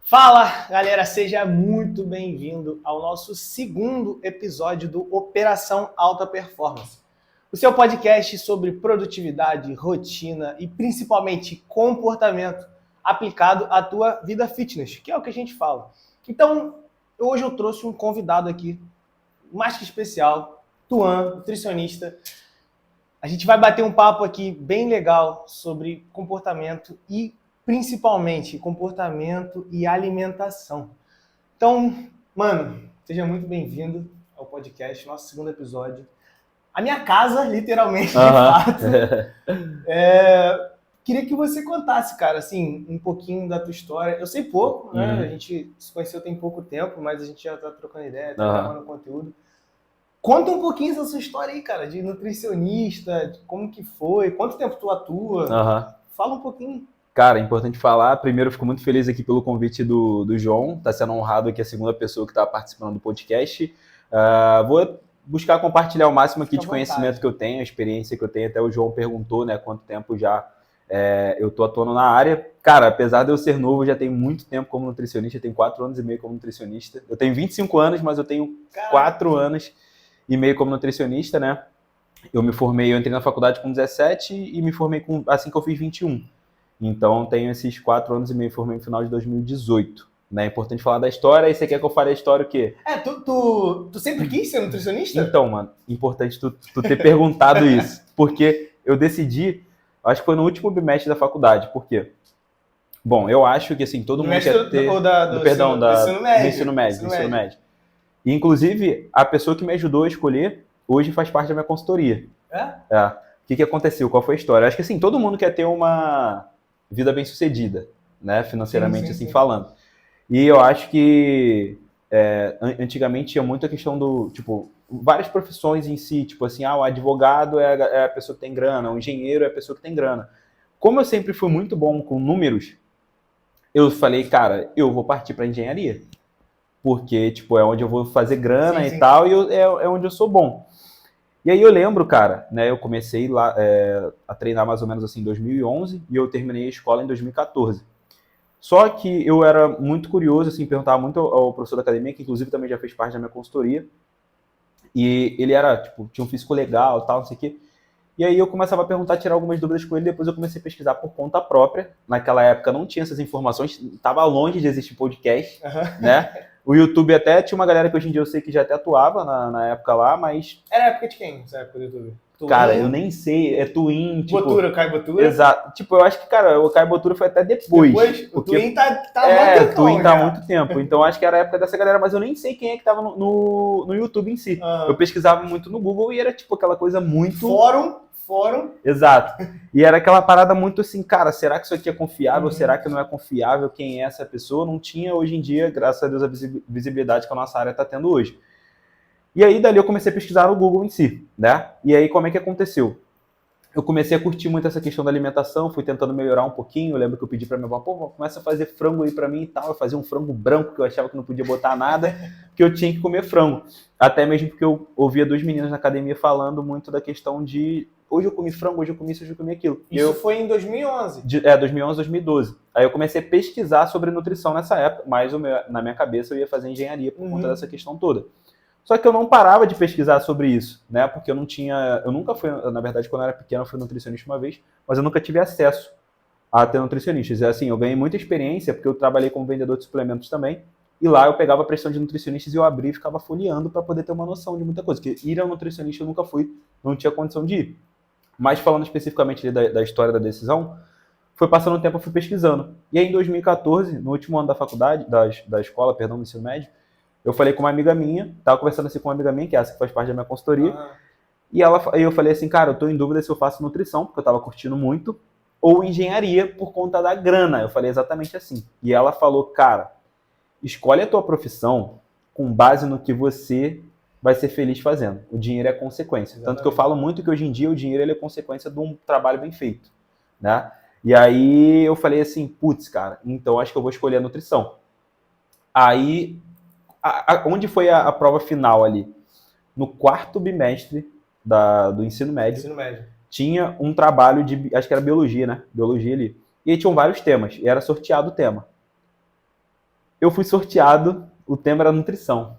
Fala, galera, seja muito bem-vindo ao nosso segundo episódio do Operação Alta Performance, o seu podcast sobre produtividade, rotina e principalmente comportamento aplicado à tua vida fitness, que é o que a gente fala. Então, hoje eu trouxe um convidado aqui, mais que especial, Tuan, nutricionista. A gente vai bater um papo aqui bem legal sobre comportamento e principalmente comportamento e alimentação. Então, mano, seja muito bem-vindo ao podcast, nosso segundo episódio. A minha casa, literalmente, de fato. Queria que você contasse, cara, assim, um pouquinho da tua história. Eu sei pouco, né? A gente se conheceu tem pouco tempo, mas a gente já tá trocando ideia, tá gravando conteúdo. Conta um pouquinho da sua história aí, cara, de nutricionista, de como que foi, quanto tempo tu atua. Fala um pouquinho. Cara, é importante falar. Primeiro, eu fico muito feliz aqui pelo convite do João. Tá sendo honrado aqui a segunda pessoa que está participando do podcast. Vou buscar compartilhar o máximo aqui de conhecimento que eu tenho, a experiência que eu tenho. Até o João perguntou, né, quanto tempo já eu tô atuando na área. Cara, apesar de eu ser novo, eu já tenho muito tempo como nutricionista. Eu tenho 4 anos e meio como nutricionista. Eu tenho 25 anos, mas eu tenho 4 anos e meio como nutricionista, né? Eu entrei na faculdade com 17 e me formei assim que eu fiz 21. Então, tenho esses 4 anos e meio, formei no final de 2018. Né? É importante falar da história. E você quer que eu fale a história o quê? Tu sempre quis ser nutricionista? Então, mano, importante tu ter perguntado isso. Porque eu decidi, acho que foi no último bimestre da faculdade. Por quê? Bom, eu acho que assim, todo mundo quer ter... Do ensino médio. E, inclusive, a pessoa que me ajudou a escolher, hoje faz parte da minha consultoria. O que aconteceu? Qual foi a história? Acho que assim, todo mundo quer ter uma vida bem-sucedida, né, financeiramente sim. Falando. E eu acho que antigamente tinha muito a questão do, tipo, várias profissões em si, tipo assim, o advogado é a pessoa que tem grana, o engenheiro é a pessoa que tem grana. Como eu sempre fui muito bom com números, eu falei, cara, eu vou partir para engenharia, porque, tipo, é onde eu vou fazer grana e tal, e é onde eu sou bom. E aí eu lembro, cara, né, eu comecei lá a treinar mais ou menos assim em 2011 e eu terminei a escola em 2014. Só que eu era muito curioso, assim, perguntava muito ao professor da academia, que inclusive também já fez parte da minha consultoria, e ele era, tipo, tinha um físico legal e tal, não sei o quê. E aí eu começava a perguntar, tirar algumas dúvidas com ele, depois eu comecei a pesquisar por conta própria. Naquela época não tinha essas informações, estava longe de existir podcast, né? O YouTube até tinha uma galera que hoje em dia eu sei que já até atuava na época lá, mas... Era a época de quem, essa época do YouTube? Cara, eu nem sei, é Twin, tipo... Botura, o Caio Botura? Exato. Tipo, eu acho que, cara, o Caio Botura foi até depois. O Twin tá há muito tempo. O Twin tá há muito tempo. Então, acho que era a época dessa galera, mas eu nem sei quem é que tava no YouTube em si. Eu pesquisava muito no Google e era, tipo, aquela coisa muito... Fórum. Exato. E era aquela parada muito assim, cara, será que isso aqui é confiável? Será que não é confiável? Quem é essa pessoa? Não tinha hoje em dia, graças a Deus, a visibilidade que a nossa área tá tendo hoje. E aí, dali eu comecei a pesquisar no Google em si, né? E aí, como é que aconteceu? Eu comecei a curtir muito essa questão da alimentação, fui tentando melhorar um pouquinho. Eu lembro que eu pedi pra minha avó, começa a fazer frango aí pra mim e tal. Eu fazia um frango branco, que eu achava que não podia botar nada, que eu tinha que comer frango. Até mesmo porque eu ouvia 2 meninas na academia falando muito da questão de hoje eu comi frango, hoje eu comi isso, hoje eu comi aquilo. Isso foi em 2011? 2011, 2012. Aí eu comecei a pesquisar sobre nutrição nessa época, mas na minha cabeça eu ia fazer engenharia por conta dessa questão toda. Só que eu não parava de pesquisar sobre isso, né? Porque eu nunca fui, na verdade, quando eu era pequeno, eu fui nutricionista uma vez, mas eu nunca tive acesso a ter nutricionistas. E assim, eu ganhei muita experiência, porque eu trabalhei como vendedor de suplementos também, e lá eu pegava a pressão de nutricionistas e eu abria e ficava folheando para poder ter uma noção de muita coisa. Porque ir ao nutricionista eu nunca fui, não tinha condição de ir. Mas falando especificamente da história da decisão, foi passando o tempo, eu fui pesquisando. E aí em 2014, no último ano da faculdade, da escola, do ensino médio, eu falei com uma amiga minha, tava conversando assim com uma amiga minha, que é essa que faz parte da minha consultoria, e eu falei assim, cara, eu tô em dúvida se eu faço nutrição, porque eu tava curtindo muito, ou engenharia por conta da grana. Eu falei exatamente assim. E ela falou, cara, escolhe a tua profissão com base no que você vai ser feliz fazendo. O dinheiro é consequência. Exatamente. Tanto que eu falo muito que hoje em dia o dinheiro ele é consequência de um trabalho bem feito, né? E aí eu falei assim, putz, cara, então acho que eu vou escolher a nutrição. Aí Onde foi a prova final ali? No 4º bimestre do ensino médio. Tinha um trabalho de, acho que era biologia, né? Biologia ali. E aí tinham vários temas, e era sorteado o tema. Eu fui sorteado, o tema era nutrição.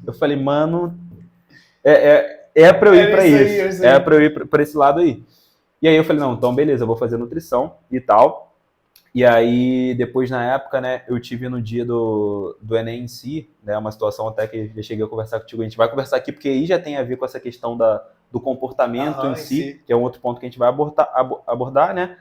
Eu falei, mano, é pra eu ir pra isso. É pra eu ir pra esse lado aí. E aí eu falei, não, então beleza, eu vou fazer nutrição e tal. E aí, depois, na época, né, eu tive no dia do Enem em si, né, uma situação até que já cheguei a conversar contigo. A gente vai conversar aqui, porque aí já tem a ver com essa questão do comportamento em si, que é um outro ponto que a gente vai abordar, né?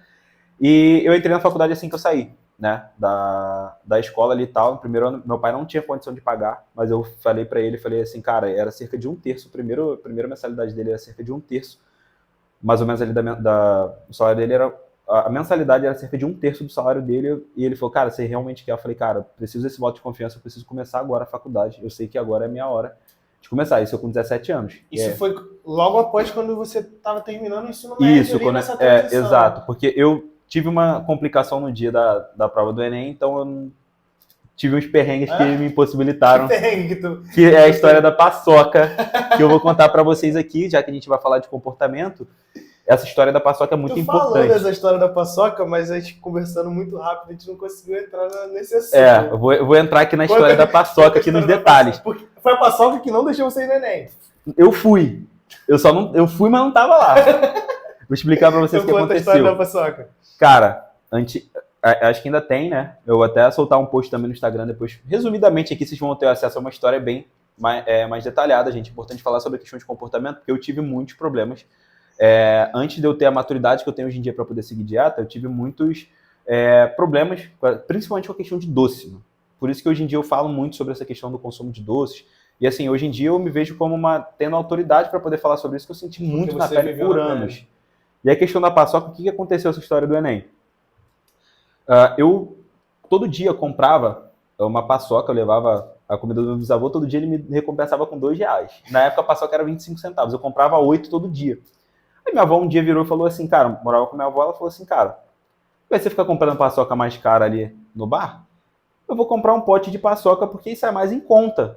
E eu entrei na faculdade assim que eu saí, né, da escola ali e tal. No primeiro ano, meu pai não tinha condição de pagar, mas eu falei pra ele, falei assim, cara, era cerca de 1/3, a primeira mensalidade dele era cerca de 1/3, mais ou menos ali o salário dele era... A mensalidade era cerca de 1/3 do salário dele, e ele falou, cara, você realmente quer? Eu falei, cara, preciso desse voto de confiança, eu preciso começar agora a faculdade, eu sei que agora é a minha hora de começar, isso eu com 17 anos. Isso foi logo após quando você estava terminando o ensino médio. Isso, exato, porque eu tive uma complicação no dia da prova do Enem, então eu tive uns perrengues que me impossibilitaram, que é a história da paçoca, que eu vou contar para vocês aqui, já que a gente vai falar de comportamento. Essa história da paçoca é muito importante. Tu falou dessa história da paçoca, mas a gente conversando muito rápido, a gente não conseguiu entrar nesse assunto. Eu vou entrar aqui na história da paçoca, aqui nos detalhes. Foi a paçoca que não deixou você ir no Enem. Eu fui. Eu fui, mas não tava lá. Vou explicar pra vocês o que aconteceu. A história da paçoca. Cara, acho que ainda tem, né? Eu vou até soltar um post também no Instagram depois. Resumidamente aqui, vocês vão ter acesso a uma história bem mais detalhada, gente. É importante falar sobre a questão de comportamento, porque eu tive muitos problemas. Antes de eu ter a maturidade que eu tenho hoje em dia para poder seguir dieta, eu tive muitos problemas, principalmente com a questão de doce. Né? Por isso que hoje em dia eu falo muito sobre essa questão do consumo de doces. E assim, hoje em dia eu me vejo como tendo autoridade para poder falar sobre isso, que eu senti muito na pele por anos. E a questão da paçoca, o que aconteceu essa história do Enem? Eu todo dia comprava uma paçoca, eu levava a comida do meu bisavô, todo dia ele me recompensava com R$2. Na época a paçoca era 25 centavos, eu comprava 8 todo dia. Aí minha avó um dia virou e falou assim, cara, morava com minha avó, ela falou assim, cara, vai você ficar comprando paçoca mais cara ali no bar? Eu vou comprar um pote de paçoca porque isso é mais em conta.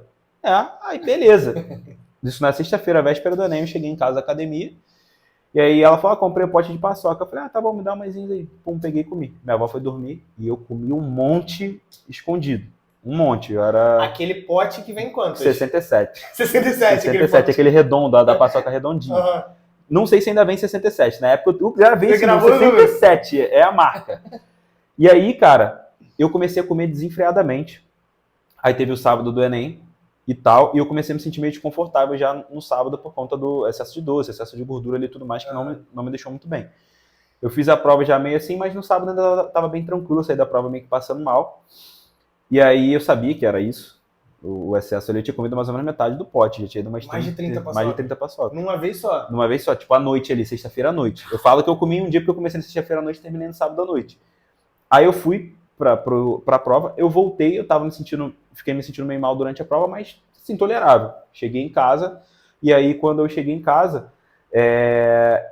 Aí beleza. Isso na sexta-feira, véspera do Enem, eu cheguei em casa da academia, e aí ela falou, comprei um pote de paçoca. Eu falei, tá bom, me dá uma maisinha aí. Pum, peguei e comi. Minha avó foi dormir e eu comi um monte escondido. Um monte. Aquele pote que vem quantos? 67. 67, aquele redondo, da paçoca redondinha. Uhum. Não sei se ainda vem 67. Na época eu gravei esse 67, é a marca. E aí, cara, eu comecei a comer desenfreadamente. Aí teve o sábado do Enem e tal, e eu comecei a me sentir meio desconfortável já no sábado por conta do excesso de doce, excesso de gordura ali e tudo mais, que não me deixou muito bem. Eu fiz a prova já meio assim, mas no sábado ainda estava bem tranquilo, eu saí da prova meio que passando mal. E aí eu sabia que era isso. O excesso ali, eu tinha comido mais ou menos metade do pote, já tinha ido mais de 30 paçoca. Numa vez só? Numa vez só, tipo à noite ali, sexta-feira à noite. Eu falo que eu comi um dia porque eu comecei na sexta-feira à noite e terminei no sábado à noite. Aí eu fui pra prova, eu voltei, fiquei me sentindo meio mal durante a prova, mas assim, tolerável. Cheguei em casa, e aí quando eu cheguei em casa,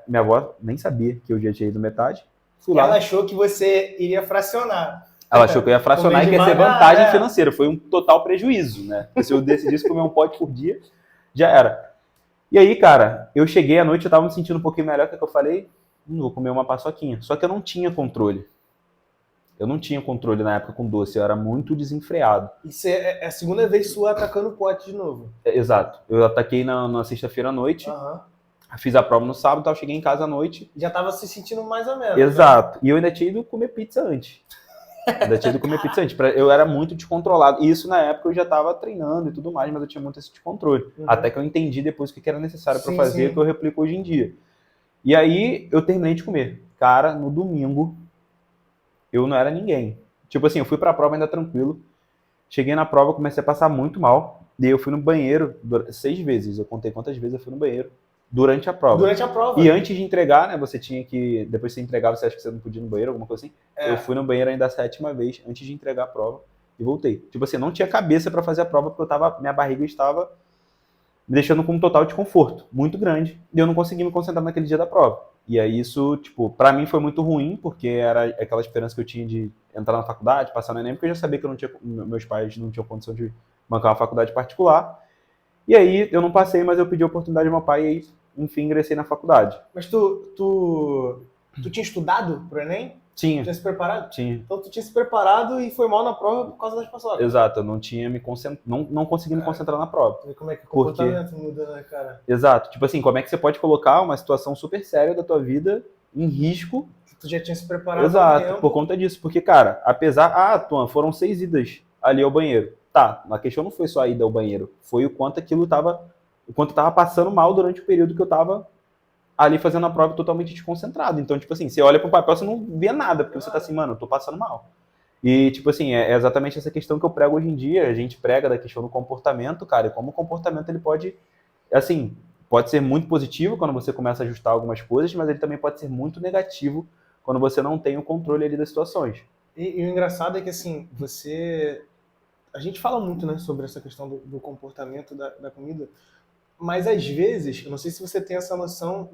minha avó nem sabia que eu já tinha ido metade. Ela achou que você iria fracionar. Ela achou que eu ia fracionar e que ia ser vantagem financeira. Foi um total prejuízo, né? Se eu decidisse comer um pote por dia, já era. E aí, cara, eu cheguei à noite, eu tava me sentindo um pouquinho melhor, que eu falei, vou comer uma paçoquinha. Só que eu não tinha controle. Eu não tinha controle na época com doce, eu era muito desenfreado. Isso é a segunda vez sua atacando o pote de novo. Exato. Eu ataquei na sexta-feira à noite, fiz a prova no sábado, cheguei em casa à noite. Já tava se sentindo mais ou menos. Exato. Né? E eu ainda tinha ido comer pizza antes. Eu era muito descontrolado. E isso na época eu já estava treinando e tudo mais, mas eu tinha muito esse descontrole. Até que eu entendi depois o que era necessário para fazer, que eu replico hoje em dia. E aí eu terminei de comer. Cara, no domingo, eu não era ninguém. Tipo assim, eu fui pra prova ainda tranquilo. Cheguei na prova, comecei a passar muito mal. E eu fui no banheiro 6 vezes. Eu contei quantas vezes eu fui no banheiro durante a prova. E antes de entregar, né, você tinha que... Depois que você entregava, você acha que você não podia ir no banheiro, alguma coisa assim. Eu fui no banheiro ainda a 7ª vez, antes de entregar a prova, e voltei. Tipo assim, não tinha cabeça pra fazer a prova, porque minha barriga estava me deixando com um total desconforto muito grande, e eu não consegui me concentrar naquele dia da prova. E aí isso, tipo, pra mim foi muito ruim, porque era aquela esperança que eu tinha de entrar na faculdade, passar no Enem, porque eu já sabia que meus pais não tinham condição de bancar uma faculdade particular. E aí eu não passei, mas eu pedi a oportunidade do meu pai e aí, enfim, ingressei na faculdade. Mas tu tinha estudado pro Enem? Tinha. Tinha se preparado? Tinha. Então tu tinha se preparado e foi mal na prova por causa das paçocas. Exato, eu não tinha não consegui me concentrar na prova. Como é que o comportamento muda, né, cara? Exato. Tipo assim, como é que você pode colocar uma situação super séria da tua vida em risco? Tu já tinha se preparado. Exato, por conta disso. Porque, cara, Tuan, foram 6 idas ali ao banheiro. Tá, a questão não foi só a ida ao banheiro, foi o quanto eu tava passando mal durante o período que eu tava ali fazendo a prova totalmente desconcentrado. Então, tipo assim, você olha pro papel, você não vê nada, porque você tá assim, mano, eu tô passando mal. E, tipo assim, é exatamente essa questão que eu prego hoje em dia. A gente prega da questão do comportamento, cara, e como o comportamento ele pode, assim, pode ser muito positivo quando você começa a ajustar algumas coisas, mas ele também pode ser muito negativo quando você não tem o controle ali das situações. E o engraçado é que, assim, a gente fala muito, né, sobre essa questão do comportamento da comida, mas às vezes, eu não sei se você tem essa noção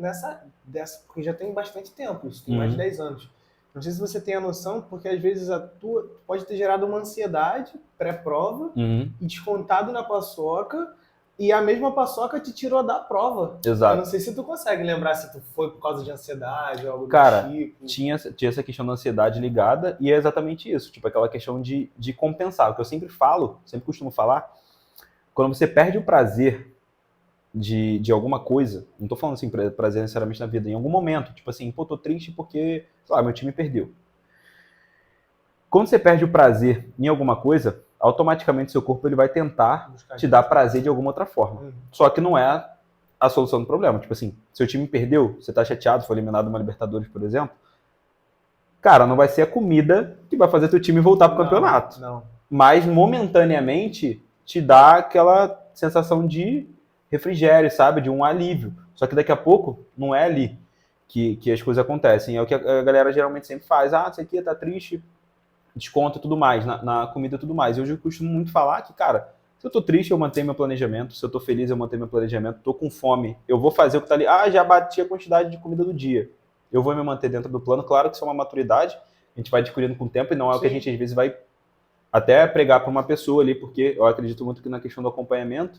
porque já tem bastante tempo, isso tem mais de 10 anos. Não sei se você tem a noção, porque às vezes pode ter gerado uma ansiedade pré-prova e descontado na paçoca, e a mesma paçoca te tirou da prova. Exato. Eu não sei se tu consegue lembrar se tu foi por causa de ansiedade ou algo Cara, do tipo. Tinha essa questão da ansiedade ligada, e é exatamente isso, tipo aquela questão de compensar. O que eu sempre costumo falar, quando você perde o prazer de alguma coisa, não tô falando assim prazer necessariamente na vida, em algum momento, tipo assim, pô, tô triste porque, sei lá, meu time perdeu. Quando você perde o prazer em alguma coisa, automaticamente seu corpo ele vai tentar te dar prazer de alguma outra forma. Só que não é a solução do problema. Tipo assim, seu time perdeu, você tá chateado, foi eliminado numa Libertadores, por exemplo, cara, não vai ser a comida que vai fazer teu time voltar pro campeonato. Não. Mas momentaneamente te dá aquela sensação de refrigério, sabe? De um alívio. Só que daqui a pouco não é ali que as coisas acontecem. É o que a galera geralmente sempre faz. Ah, isso aqui tá triste, desconto e tudo mais, na comida e tudo mais. Eu costumo muito falar que, cara, se eu tô triste, eu mantenho meu planejamento. Se eu tô feliz, eu mantenho meu planejamento. Tô com fome, eu vou fazer o que tá ali. Ah, já bati a quantidade de comida do dia. Eu vou me manter dentro do plano. Claro que isso é uma maturidade, a gente vai adquirindo com o tempo e não é o que a gente às vezes vai até pregar para uma pessoa ali, porque eu acredito muito que na questão do acompanhamento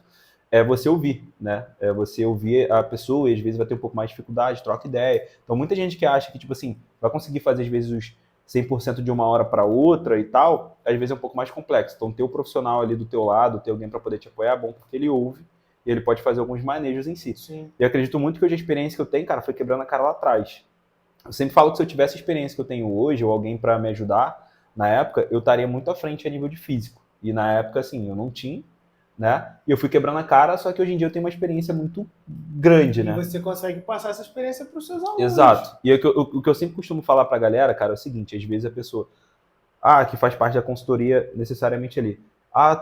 é você ouvir, né? É você ouvir a pessoa e às vezes vai ter um pouco mais de dificuldade, troca ideia. Então muita gente que acha que, tipo assim, vai conseguir fazer às vezes os 100% de uma hora para outra e tal, às vezes é um pouco mais complexo. Então ter o profissional ali do teu lado, ter alguém para poder te apoiar é bom, porque ele ouve e ele pode fazer alguns manejos em si. Sim. E eu acredito muito que hoje a experiência que eu tenho, cara, foi quebrando a cara lá atrás. Eu sempre falo que se eu tivesse a experiência que eu tenho hoje, ou alguém para me ajudar, na época, eu estaria muito à frente a nível de físico. E na época, assim, eu não tinha, né? E eu fui quebrando a cara, só que hoje em dia eu tenho uma experiência muito grande, né? E você consegue passar essa experiência para os seus alunos. Exato. E o que eu sempre costumo falar pra galera, cara, é o seguinte, às vezes a pessoa, que faz parte da consultoria necessariamente ali,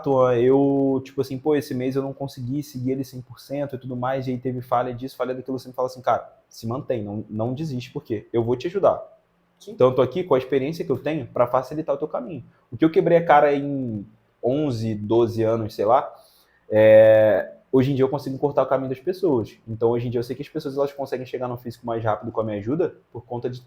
Tuan, eu, tipo assim, pô, esse mês eu não consegui seguir ele 100% e tudo mais, e aí teve falha disso, falha daquilo, você me fala assim, cara, se mantém, não desiste, porque eu vou te ajudar. Sim. Então eu tô aqui com a experiência que eu tenho para facilitar o teu caminho. O que eu quebrei a cara em 11, 12 anos, sei lá, hoje em dia eu consigo cortar o caminho das pessoas. Então hoje em dia eu sei que as pessoas elas conseguem chegar no físico mais rápido com a minha ajuda por conta de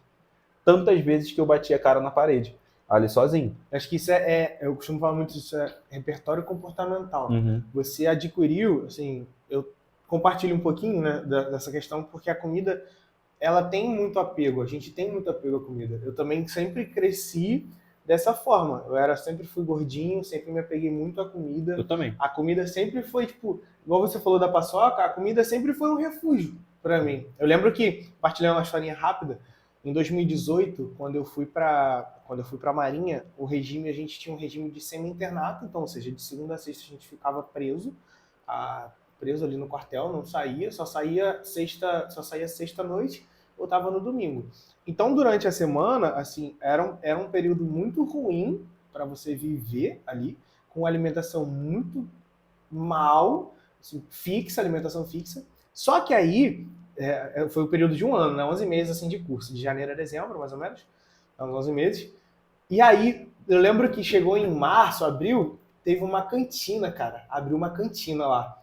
tantas vezes que eu bati a cara na parede, ali sozinho. Acho que isso eu costumo falar muito disso, é repertório comportamental. Uhum. Você adquiriu, assim, eu compartilho um pouquinho, né, dessa questão, porque a comida, ela tem muito apego, a gente tem muito apego à comida. Eu também sempre cresci dessa forma. Sempre fui gordinho, sempre me apeguei muito à comida. Eu também. A comida sempre foi, tipo, igual você falou da paçoca, a comida sempre foi um refúgio para mim. Eu lembro que, compartilhando uma historinha rápida, em 2018, quando eu fui para Marinha, a gente tinha um regime de semi-internato, então, ou seja, de segunda a sexta a gente ficava preso ali no quartel, não saía, só saía sexta-noite, voltava no domingo. Então, durante a semana, assim, era um período muito ruim para você viver ali, com alimentação muito mal, assim, alimentação fixa. Só que aí, foi o período de um ano, né? 11 meses assim, de curso, de janeiro a dezembro, mais ou menos, uns 11 meses. E aí, eu lembro que chegou em março, abril, teve uma cantina, cara. Abriu uma cantina lá.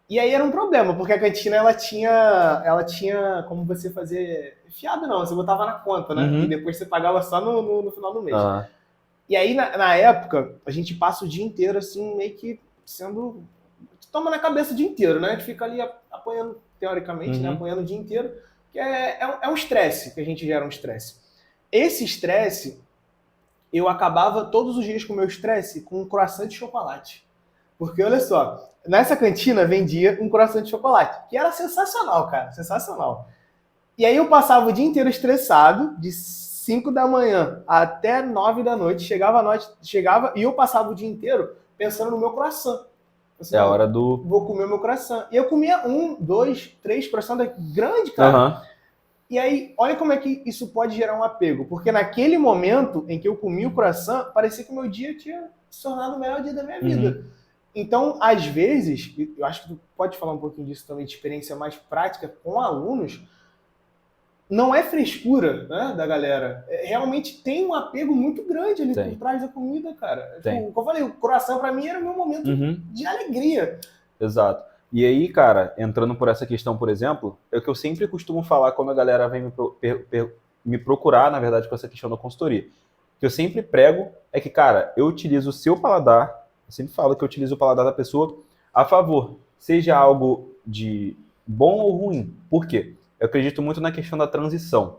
E aí era um problema, porque a cantina, ela tinha como você fazer fiado, não, você botava na conta, né? Uhum. E depois você pagava só no final do mês. Uhum. E aí, na época, a gente passa o dia inteiro, assim, meio que sendo... Toma na cabeça o dia inteiro, né? A gente fica ali apanhando, teoricamente, né? Apanhando o dia inteiro, que é um estresse, que a gente gera um estresse. Esse estresse, eu acabava todos os dias com o meu estresse com um croissant de chocolate. Porque, olha só, nessa cantina vendia um croissant de chocolate, que era sensacional, cara, sensacional. E aí eu passava o dia inteiro estressado, de 5 da manhã até 9 da noite, chegava e eu passava o dia inteiro pensando no meu croissant. Assim, é a hora do... Vou comer o meu croissant. E eu comia 1, 2, 3 croissant grande, cara. E aí, olha como é que isso pode gerar um apego. Porque naquele momento em que eu comi o croissant, parecia que o meu dia tinha se tornado o melhor dia da minha vida. Então, às vezes, eu acho que tu pode falar um pouquinho disso também, de experiência mais prática com alunos, não é frescura, né, da galera. Realmente tem um apego muito grande ali por trás da comida, cara. Como eu falei, o croissant pra mim era o meu momento de alegria. Exato. E aí, cara, entrando por essa questão, por exemplo, é o que eu sempre costumo falar quando a galera vem me procurar, na verdade, com essa questão da consultoria. O que eu sempre prego é que, cara, eu utilizo o seu paladar, eu sempre falo que eu utilizo o paladar da pessoa a favor, seja algo de bom ou ruim. Por quê? Eu acredito muito na questão da transição,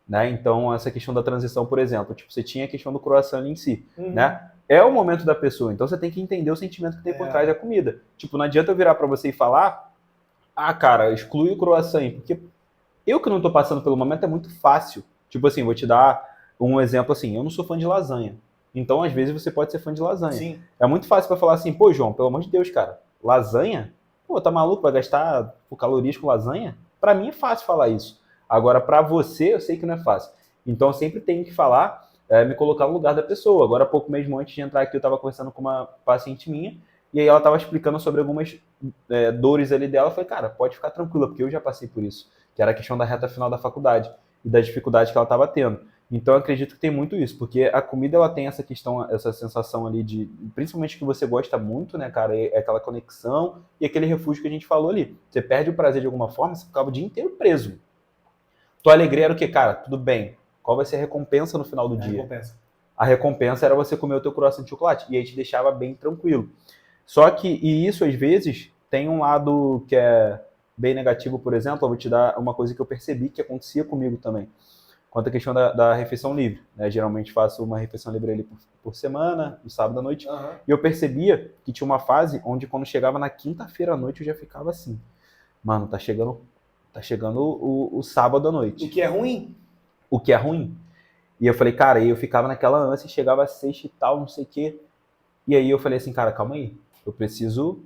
né? Então, essa questão da transição, por exemplo, tipo, você tinha a questão do croissant ali em si, né? É o momento da pessoa, então você tem que entender o sentimento que tem por trás da comida. Tipo, não adianta eu virar pra você e falar, cara, exclui o croissant, porque eu que não tô passando pelo momento é muito fácil. Tipo assim, vou te dar um exemplo assim, eu não sou fã de lasanha. Então, às vezes, você pode ser fã de lasanha. Sim. É muito fácil pra falar assim, pô, João, pelo amor de Deus, cara, lasanha? Pô, tá maluco? Vai gastar calorias com lasanha? Pra mim é fácil falar isso. Agora, pra você, eu sei que não é fácil. Então, eu sempre tenho que falar, me colocar no lugar da pessoa. Agora, pouco mesmo antes de entrar aqui, eu tava conversando com uma paciente minha, e aí ela tava explicando sobre algumas dores ali dela. Eu falei, cara, pode ficar tranquila, porque eu já passei por isso. Que era a questão da reta final da faculdade e da dificuldade que ela tava tendo. Então, eu acredito que tem muito isso, porque a comida, ela tem essa questão, essa sensação ali de, principalmente que você gosta muito, né, cara, é aquela conexão e aquele refúgio que a gente falou ali. Você perde o prazer de alguma forma, você ficava o dia inteiro preso. Tua alegria era o quê? Cara, tudo bem. Qual vai ser a recompensa no final do dia? A recompensa era você comer o teu croissant de chocolate, e aí te deixava bem tranquilo. Só que, e isso às vezes, tem um lado que é bem negativo, por exemplo, eu vou te dar uma coisa que eu percebi que acontecia comigo também. Quanto à questão da refeição livre, né? Geralmente faço uma refeição livre ali por semana, no sábado à noite, e eu percebia que tinha uma fase onde quando chegava na quinta-feira à noite eu já ficava assim, mano, tá chegando o sábado à noite. O que é ruim? O que é ruim. E eu falei, cara, e eu ficava naquela ânsia, chegava a sexta e tal, não sei o quê, e aí eu falei assim, cara, calma aí, eu preciso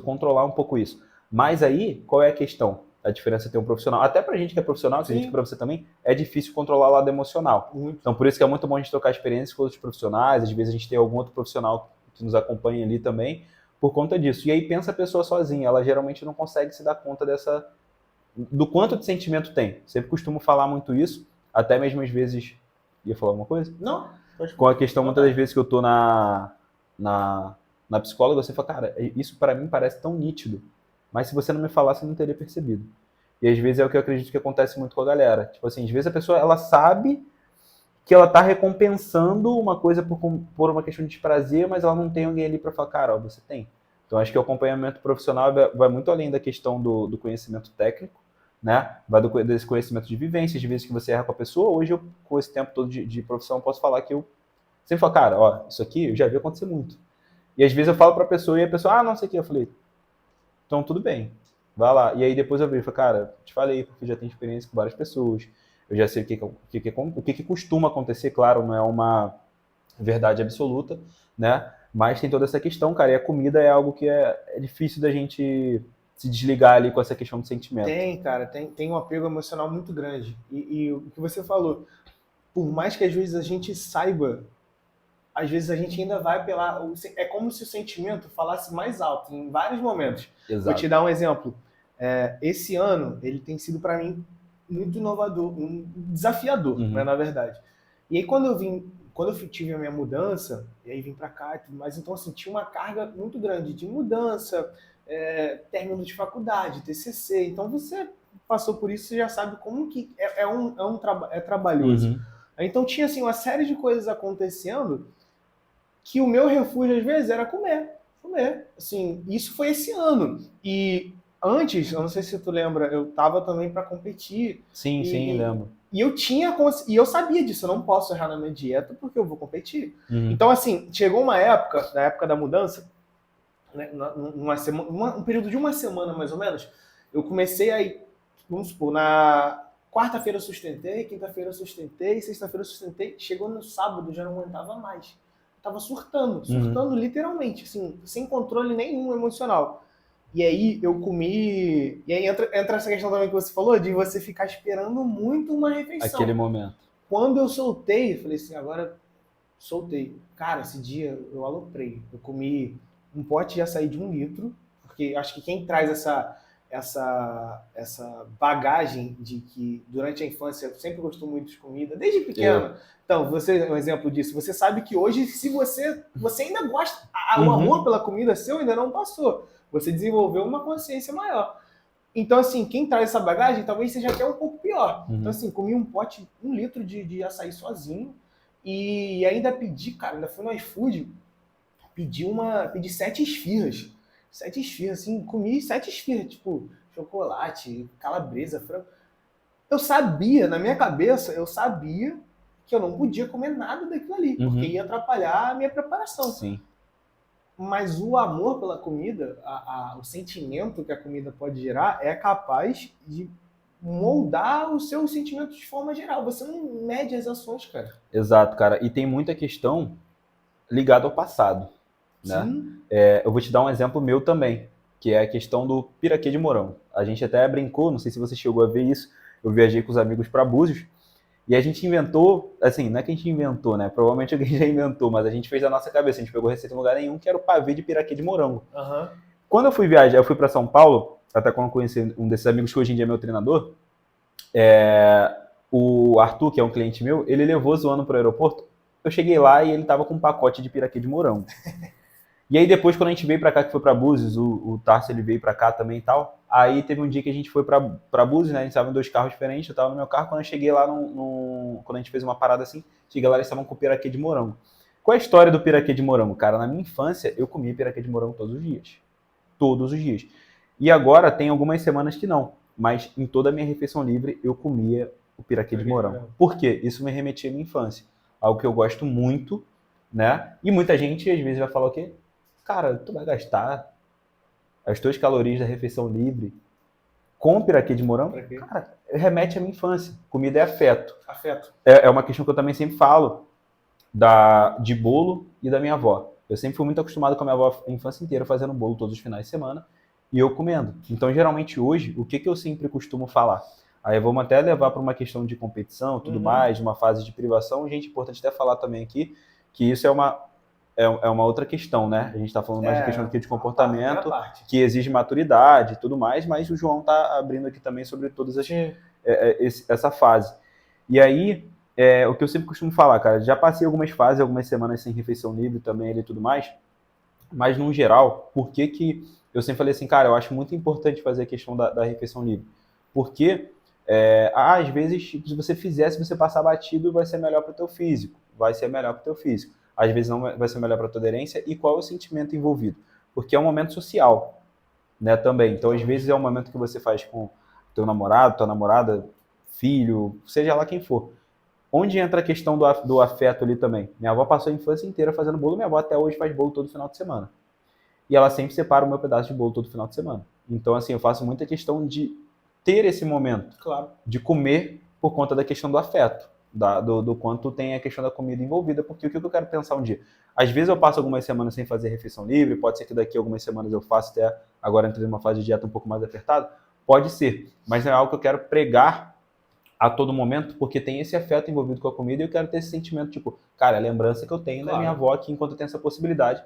controlar um pouco isso. Mas aí, qual é a questão? A diferença é ter um profissional. Até pra gente que é profissional, acredito que pra você também, é difícil controlar o lado emocional. Então, por isso que é muito bom a gente trocar experiências com outros profissionais. Às vezes a gente tem algum outro profissional que nos acompanha ali também, por conta disso. E aí pensa a pessoa sozinha. Ela geralmente não consegue se dar conta do quanto de sentimento tem. Sempre costumo falar muito isso. Até mesmo às vezes... Ia falar alguma coisa? Não. Com a questão, muitas das vezes que eu tô na psicóloga, você fala, cara, isso pra mim parece tão nítido. Mas se você não me falasse, eu não teria percebido. E às vezes é o que eu acredito que acontece muito com a galera. Tipo assim, às vezes a pessoa, ela sabe que ela tá recompensando uma coisa por uma questão de desprazer, mas ela não tem alguém ali para falar, cara, ó, você tem. Então acho que o acompanhamento profissional vai muito além da questão do conhecimento técnico, né? Vai desse conhecimento de vivência, de vezes que você erra com a pessoa. Hoje, eu, com esse tempo todo de profissão, posso falar que eu sempre falo, cara, ó, isso aqui eu já vi acontecer muito. E às vezes eu falo pra pessoa e a pessoa, não sei o que. Eu falei, então tudo bem, vai lá. E aí depois eu vi, cara, te falei, porque eu já tenho experiência com várias pessoas, eu já sei o que costuma acontecer, claro, não é uma verdade absoluta, né? Mas tem toda essa questão, cara, e a comida é algo que é difícil da gente se desligar ali com essa questão do sentimento. Tem, cara, tem um apego emocional muito grande. E o que você falou, por mais que às vezes a gente saiba, às vezes a gente ainda vai é como se o sentimento falasse mais alto em vários momentos. Exato. Vou te dar um exemplo. Esse ano, ele tem sido para mim muito inovador, desafiador, né, na verdade. E aí quando eu tive a minha mudança, e aí vim para cá e tudo mais, então assim, tinha uma carga muito grande de mudança, término de faculdade, TCC, então você passou por isso, você já sabe como que é trabalhoso. Então tinha assim uma série de coisas acontecendo que o meu refúgio às vezes era comer. comer. Assim, isso foi esse ano. E antes, eu não sei se tu lembra, eu tava também para competir. Sim, lembro. E eu sabia disso, eu não posso errar na minha dieta porque eu vou competir. Então, assim, chegou uma época, na época da mudança, né, um período de uma semana mais ou menos, eu comecei a ir, vamos supor, na quarta-feira eu sustentei, quinta-feira eu sustentei, sexta-feira eu sustentei, chegou no sábado já não aguentava mais. Eu tava surtando literalmente, assim, sem controle nenhum emocional. E aí eu comi. E aí entra essa questão também que você falou, de você ficar esperando muito uma refeição. Aquele momento. Quando eu soltei, eu falei assim, agora soltei. Cara, esse dia eu aloprei. Eu comi um pote de açaí de 1 litro, porque acho que quem traz essa bagagem de que durante a infância sempre gostou muito de comida, desde pequeno. Então, você é um exemplo disso. Você sabe que hoje, se você ainda gosta, o amor pela comida seu ainda não passou. Você desenvolveu uma consciência maior. Então, assim, quem traz essa bagagem talvez seja até um pouco pior. Então, assim, comi um pote, 1 litro de açaí sozinho e ainda pedi, cara, ainda fui no iFood, pedi 7 esfirras. 7 esfirras, assim, comi 7 esfirras, tipo, chocolate, calabresa, frango. Eu sabia, na minha cabeça, que eu não podia comer nada daquilo ali, porque ia atrapalhar a minha preparação. Sim. Mas o amor pela comida, o sentimento que a comida pode gerar é capaz de moldar o seu sentimento de forma geral. Você não mede as ações, cara. Exato, cara. E tem muita questão ligada ao passado, né? Sim. Eu vou te dar um exemplo meu também, que é a questão do piraquê de morango. A gente até brincou, não sei se você chegou a ver isso, eu viajei com os amigos para Búzios, e a gente inventou, assim, não é que a gente inventou, né? Provavelmente alguém já inventou, mas a gente fez da nossa cabeça. A gente pegou receita em lugar nenhum, que era o pavê de piraquê de morango. Quando eu fui viajar, eu fui para São Paulo, até quando eu conheci um desses amigos que hoje em dia é meu treinador, o Arthur, que é um cliente meu, ele levou zoando para o aeroporto. Eu cheguei lá e ele tava com um pacote de piraquê de morango. E aí depois, quando a gente veio pra cá, que foi pra Búzios, o Tarso ele veio pra cá também e tal, aí teve um dia que a gente foi pra Búzios, né, a gente tava em 2 carros diferentes, eu tava no meu carro, quando eu cheguei lá, quando a gente fez uma parada assim, cheguei lá, eles estavam com piraquê de morango. Qual é a história do piraquê de morango? Cara, na minha infância, eu comia piraquê de morango todos os dias. Todos os dias. E agora tem algumas semanas que não, mas em toda a minha refeição livre, eu comia o piraquê de morango. Por quê? Isso me remetia à minha infância. Algo que eu gosto muito, né? E muita gente, às vezes, vai falar o quê? Cara, tu vai gastar as tuas calorias da refeição livre com piraquê de morango? Cara, remete à minha infância. Comida é afeto. Afeto. É uma questão que eu também sempre falo de bolo e da minha avó. Eu sempre fui muito acostumado com a minha avó a infância inteira fazendo bolo todos os finais de semana e eu comendo. Então, geralmente hoje, o que eu sempre costumo falar? Aí vamos até levar para uma questão de competição, tudo mais, uma fase de privação. Gente, importante até falar também aqui que isso é uma outra questão, né? A gente está falando mais de questão aqui de comportamento, que exige maturidade e tudo mais, mas o João está abrindo aqui também sobre todas essa fase. E aí, o que eu sempre costumo falar, cara, já passei algumas fases, algumas semanas sem refeição livre também e tudo mais, mas no geral, por que eu sempre falei assim, cara, eu acho muito importante fazer a questão da refeição livre? Porque, às vezes, se você fizer, se você passar batido, vai ser melhor para o teu físico, às vezes não vai ser melhor para a tua aderência, e qual é o sentimento envolvido? Porque é um momento social, né, também. Então, às vezes é um momento que você faz com teu namorado, tua namorada, filho, seja lá quem for. Onde entra a questão do afeto ali também? Minha avó passou a infância inteira fazendo bolo, minha avó até hoje faz bolo todo final de semana. E ela sempre separa o meu pedaço de bolo todo final de semana. Então, assim, eu faço muita questão de ter esse momento, claro, de comer por conta da questão do afeto. Do quanto tem a questão da comida envolvida, porque o que eu quero pensar um dia? Às vezes eu passo algumas semanas sem fazer refeição livre, pode ser que daqui a algumas semanas eu faça, até agora entrei numa fase de dieta um pouco mais apertada, pode ser, mas não é algo que eu quero pregar a todo momento, porque tem esse afeto envolvido com a comida e eu quero ter esse sentimento, tipo, cara, a lembrança que eu tenho da minha avó aqui enquanto eu tenho essa possibilidade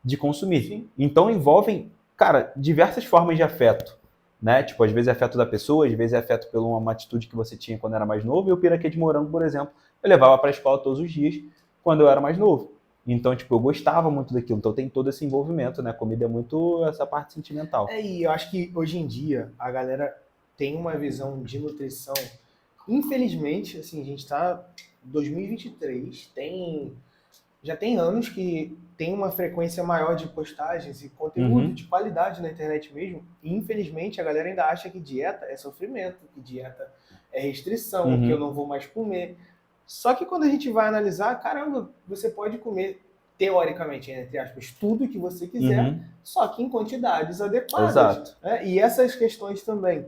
de consumir. Sim. Então envolvem, cara, diversas formas de afeto. Né? Tipo, às vezes é afeto da pessoa, às vezes é afeto por uma atitude que você tinha quando era mais novo, e o piraquê de morango, por exemplo, eu levava para a escola todos os dias quando eu era mais novo. Então, tipo, eu gostava muito daquilo. Então tem todo esse envolvimento, né? A comida é muito essa parte sentimental. E eu acho que hoje em dia a galera tem uma visão de nutrição, infelizmente, assim, a gente tá em 2023, já tem anos que tem uma frequência maior de postagens e conteúdo de qualidade na internet mesmo. E, infelizmente, a galera ainda acha que dieta é sofrimento, que dieta é restrição, que eu não vou mais comer. Só que quando a gente vai analisar, caramba, você pode comer, teoricamente, entre aspas, tudo que você quiser, só que em quantidades adequadas. Exato. Né? E essas questões também.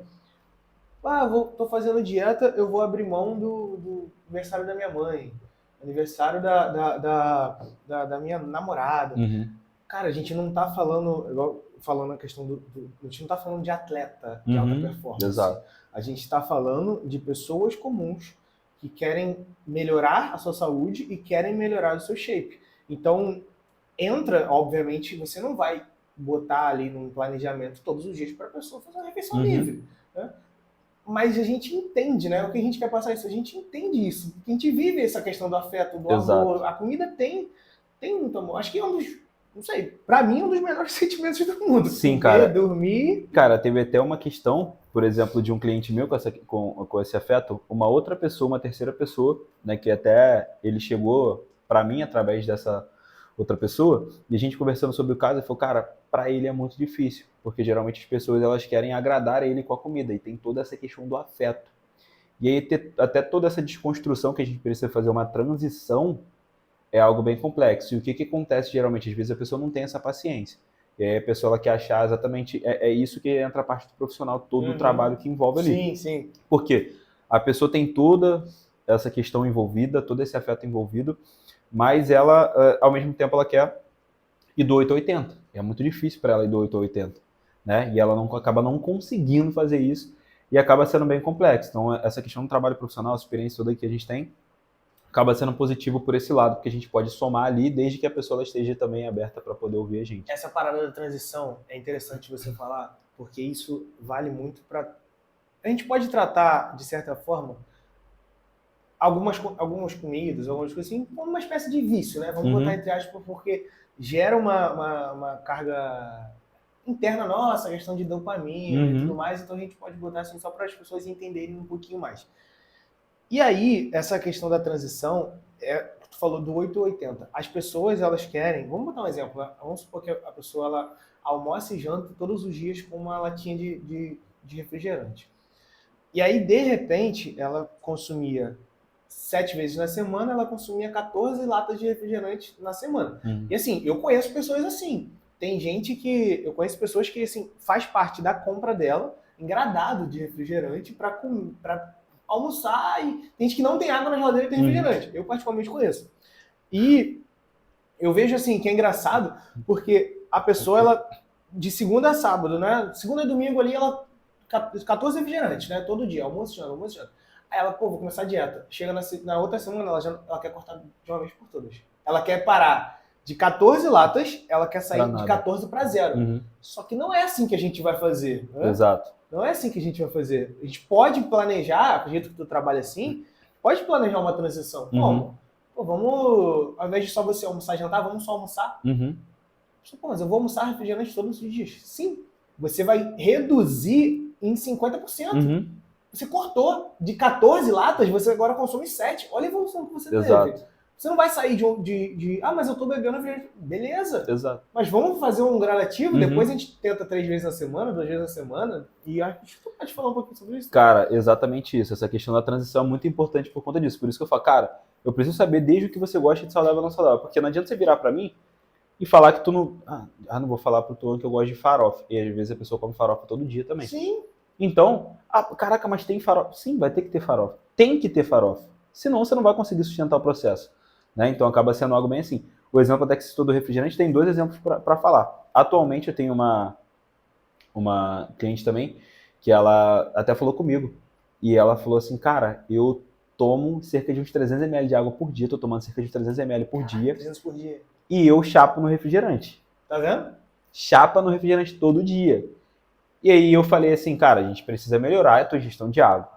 Tô fazendo dieta, eu vou abrir mão do aniversário da minha mãe, aniversário da minha namorada. Cara, a gente não tá falando, falando a questão a gente não tá falando de atleta de alta performance. Exato. A gente tá falando de pessoas comuns que querem melhorar a sua saúde e querem melhorar o seu shape. Então, obviamente, você não vai botar ali num planejamento todos os dias para a pessoa fazer uma refeição livre, né? Mas a gente entende, né? O que a gente quer passar isso, a gente entende isso. A gente vive essa questão do afeto, do amor. A comida tem muito amor. Acho que é um dos, não sei, pra mim é um dos melhores sentimentos do mundo. Sim, cara. Dormir. Cara, teve até uma questão, por exemplo, de um cliente meu com esse afeto, uma outra pessoa, uma terceira pessoa, né? Que até ele chegou pra mim através dessa outra pessoa, e a gente conversando sobre o caso, ele falou, cara, pra ele é muito difícil, porque geralmente as pessoas elas querem agradar ele com a comida, e tem toda essa questão do afeto. E aí até toda essa desconstrução que a gente precisa fazer uma transição é algo bem complexo. E o que acontece geralmente? Às vezes a pessoa não tem essa paciência. E aí a pessoa ela quer achar exatamente, é isso que entra a parte do profissional, todo o trabalho que envolve ali. Sim. Porque a pessoa tem toda essa questão envolvida, todo esse afeto envolvido, mas ela, ao mesmo tempo, ela quer ir do 8 a 80. É muito difícil para ela ir do 8 a 80. Né? E ela acaba não conseguindo fazer isso e acaba sendo bem complexo. Então, essa questão do trabalho profissional, a experiência toda que a gente tem, acaba sendo positivo por esse lado, porque a gente pode somar ali, desde que a pessoa esteja também aberta para poder ouvir a gente. Essa parada da transição é interessante você falar, porque isso vale muito para... A gente pode tratar, de certa forma, algumas comidas, algumas coisas assim, como uma espécie de vício, né? Vamos botar entre aspas, porque gera uma carga interna nossa, a questão de dopamina e tudo mais, então a gente pode botar assim só para as pessoas entenderem um pouquinho mais. E aí, essa questão da transição, tu falou do 8 a 80. As pessoas, elas querem... Vamos botar um exemplo, né? Vamos supor que a pessoa ela almoça e janta todos os dias com uma latinha de refrigerante. E aí, de repente, ela consumia 7 vezes na semana, ela consumia 14 latas de refrigerante na semana. E assim, eu conheço pessoas assim. Tem gente que... Eu conheço pessoas que, assim, faz parte da compra dela, engradado de refrigerante para almoçar, e tem gente que não tem água na geladeira e tem refrigerante. Eu particularmente conheço. E eu vejo assim que é engraçado, porque a pessoa, ela, de segunda a sábado, né? Segunda e domingo ali, ela 14 refrigerantes, né? Todo dia, almoço, janta. Aí ela, vou começar a dieta. Chega na outra semana, ela quer cortar de uma vez por todas. Ela quer parar de 14 latas, ela quer sair de 14 para 0. Só que não é assim que a gente vai fazer. Né? Exato. Não é assim que a gente vai fazer. A gente pode planejar, do jeito que tu trabalha assim, pode planejar uma transição. Como? Pô, vamos, ao invés de só você almoçar e jantar, vamos só almoçar. Pô, mas eu vou almoçar refrigerante todos os dias. Sim, você vai reduzir em 50%. Você cortou de 14 latas, você agora consome 7. Olha a evolução que você teve. Você não vai sair mas eu tô bebendo refrigerante. Beleza. Exato. Mas vamos fazer um gradativo, depois a gente tenta 3 vezes na semana, 2 vezes na semana, e acho que tu pode falar um pouquinho sobre isso. Cara, exatamente isso. Essa questão da transição é muito importante por conta disso. Por isso que eu falo, cara, eu preciso saber desde o que você gosta de saudável ou não saudável. Porque não adianta você virar pra mim e falar que tu não... não vou falar pro Tuan que eu gosto de farofa. E às vezes a pessoa come farofa todo dia também. Sim. Então, caraca, mas tem farofa? Sim, vai ter que ter farofa. Tem que ter farofa. Senão você não vai conseguir sustentar o processo. Né? Então acaba sendo algo bem assim. O exemplo até que você citou do refrigerante, tem 2 exemplos para falar. Atualmente eu tenho uma cliente também, que ela até falou comigo. E ela falou assim, cara, eu tomo cerca de uns 300 ml de água por dia, tô tomando cerca de 300 ml por dia. 300 por dia. E eu chapo no refrigerante. Tá vendo? Chapa no refrigerante todo dia. E aí eu falei assim, cara, a gente precisa melhorar a tua ingestão de água.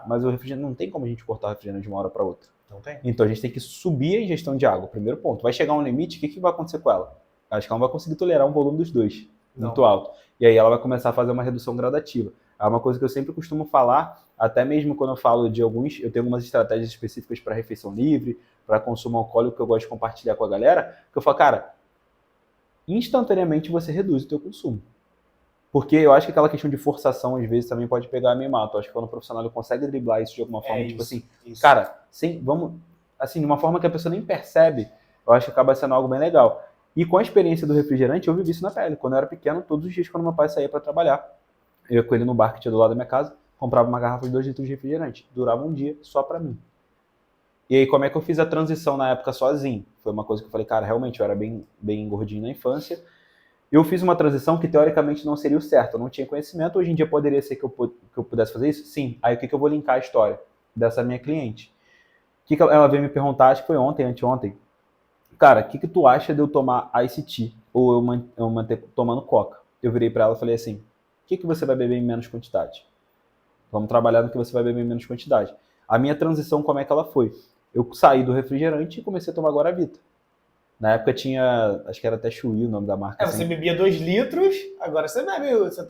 Mas o refrigerante, não tem como a gente cortar o refrigerante de uma hora para outra. Não tem. Então a gente tem que subir a ingestão de água, primeiro ponto. Vai chegar um limite, o que vai acontecer com ela? Acho que ela não vai conseguir tolerar um volume dos dois muito alto. E aí ela vai começar a fazer uma redução gradativa. É uma coisa que eu sempre costumo falar, até mesmo quando eu falo de eu tenho algumas estratégias específicas para refeição livre, para consumo alcoólico que eu gosto de compartilhar com a galera, que eu falo, cara, instantaneamente você reduz o teu consumo. Porque eu acho que aquela questão de forçação, às vezes, também pode pegar meio mato. Eu acho que quando o profissional ele consegue driblar isso de alguma forma, tipo assim, cara, vamos, assim, de uma forma que a pessoa nem percebe, eu acho que acaba sendo algo bem legal. E com a experiência do refrigerante, eu vivi isso na pele. Quando eu era pequeno, todos os dias, quando meu pai saía para trabalhar, eu ia com ele no bar que tinha do lado da minha casa, comprava uma garrafa de 2 litros de refrigerante. Durava um dia só para mim. E aí, como é que eu fiz a transição na época sozinho? Foi uma coisa que eu falei, cara, realmente, eu era bem gordinho na infância. Eu fiz uma transição que, teoricamente, não seria o certo. Eu não tinha conhecimento. Hoje em dia, poderia ser que eu pudesse fazer isso? Sim. Aí, o que eu vou linkar a história dessa minha cliente? O que ela veio me perguntar, acho que foi ontem, anteontem. Cara, o que tu acha de eu tomar Ice Tea ou eu manter tomando Coca? Eu virei para ela e falei assim, o que você vai beber em menos quantidade? Vamos trabalhar no que você vai beber em menos quantidade. A minha transição, como é que ela foi? Eu saí do refrigerante e comecei a tomar Guaravita. Na época tinha, acho que era até Chuí o nome da marca. Você bebia 2 litros, agora você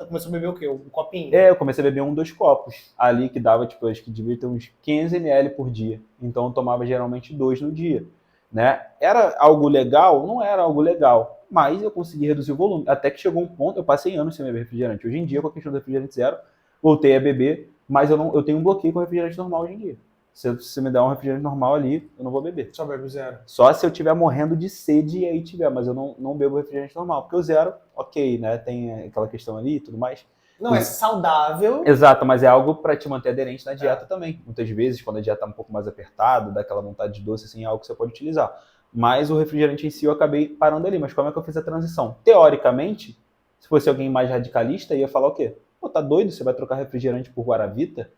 começou a beber o quê? Um copinho? Eu comecei a beber 2 copos. Ali que dava, tipo, acho que devia ter uns 15 ml por dia. Então eu tomava geralmente 2 no dia. Né? Era algo legal? Não era algo legal. Mas eu consegui reduzir o volume. Até que chegou um ponto, eu passei anos sem beber refrigerante. Hoje em dia, com a questão do refrigerante zero, voltei a beber, mas eu tenho um bloqueio com o refrigerante normal hoje em dia. Se você me der um refrigerante normal ali, eu não vou beber. Só bebe o zero? Só se eu estiver morrendo de sede e aí tiver, mas eu não bebo refrigerante normal. Porque o zero, ok, né? Tem aquela questão ali e tudo mais. Não, é saudável. Exato, mas é algo para te manter aderente na dieta também. Muitas vezes, quando a dieta está um pouco mais apertada, dá aquela vontade de doce, assim, é algo que você pode utilizar. Mas o refrigerante em si eu acabei parando ali. Mas como é que eu fiz a transição? Teoricamente, se fosse alguém mais radicalista, ia falar o quê? Pô, tá doido? Você vai trocar refrigerante por Guaravita?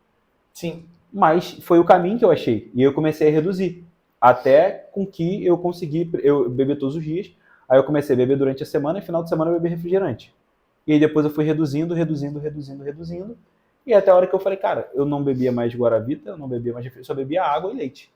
Sim. Mas foi o caminho que eu achei. E eu comecei a reduzir. Até com que eu consegui beber todos os dias. Aí eu comecei a beber durante a semana e no final de semana eu bebi refrigerante. E aí depois eu fui reduzindo. E até a hora que eu falei, cara, eu não bebia mais Guaravita, eu não bebia mais refrigerante, só bebia água e leite.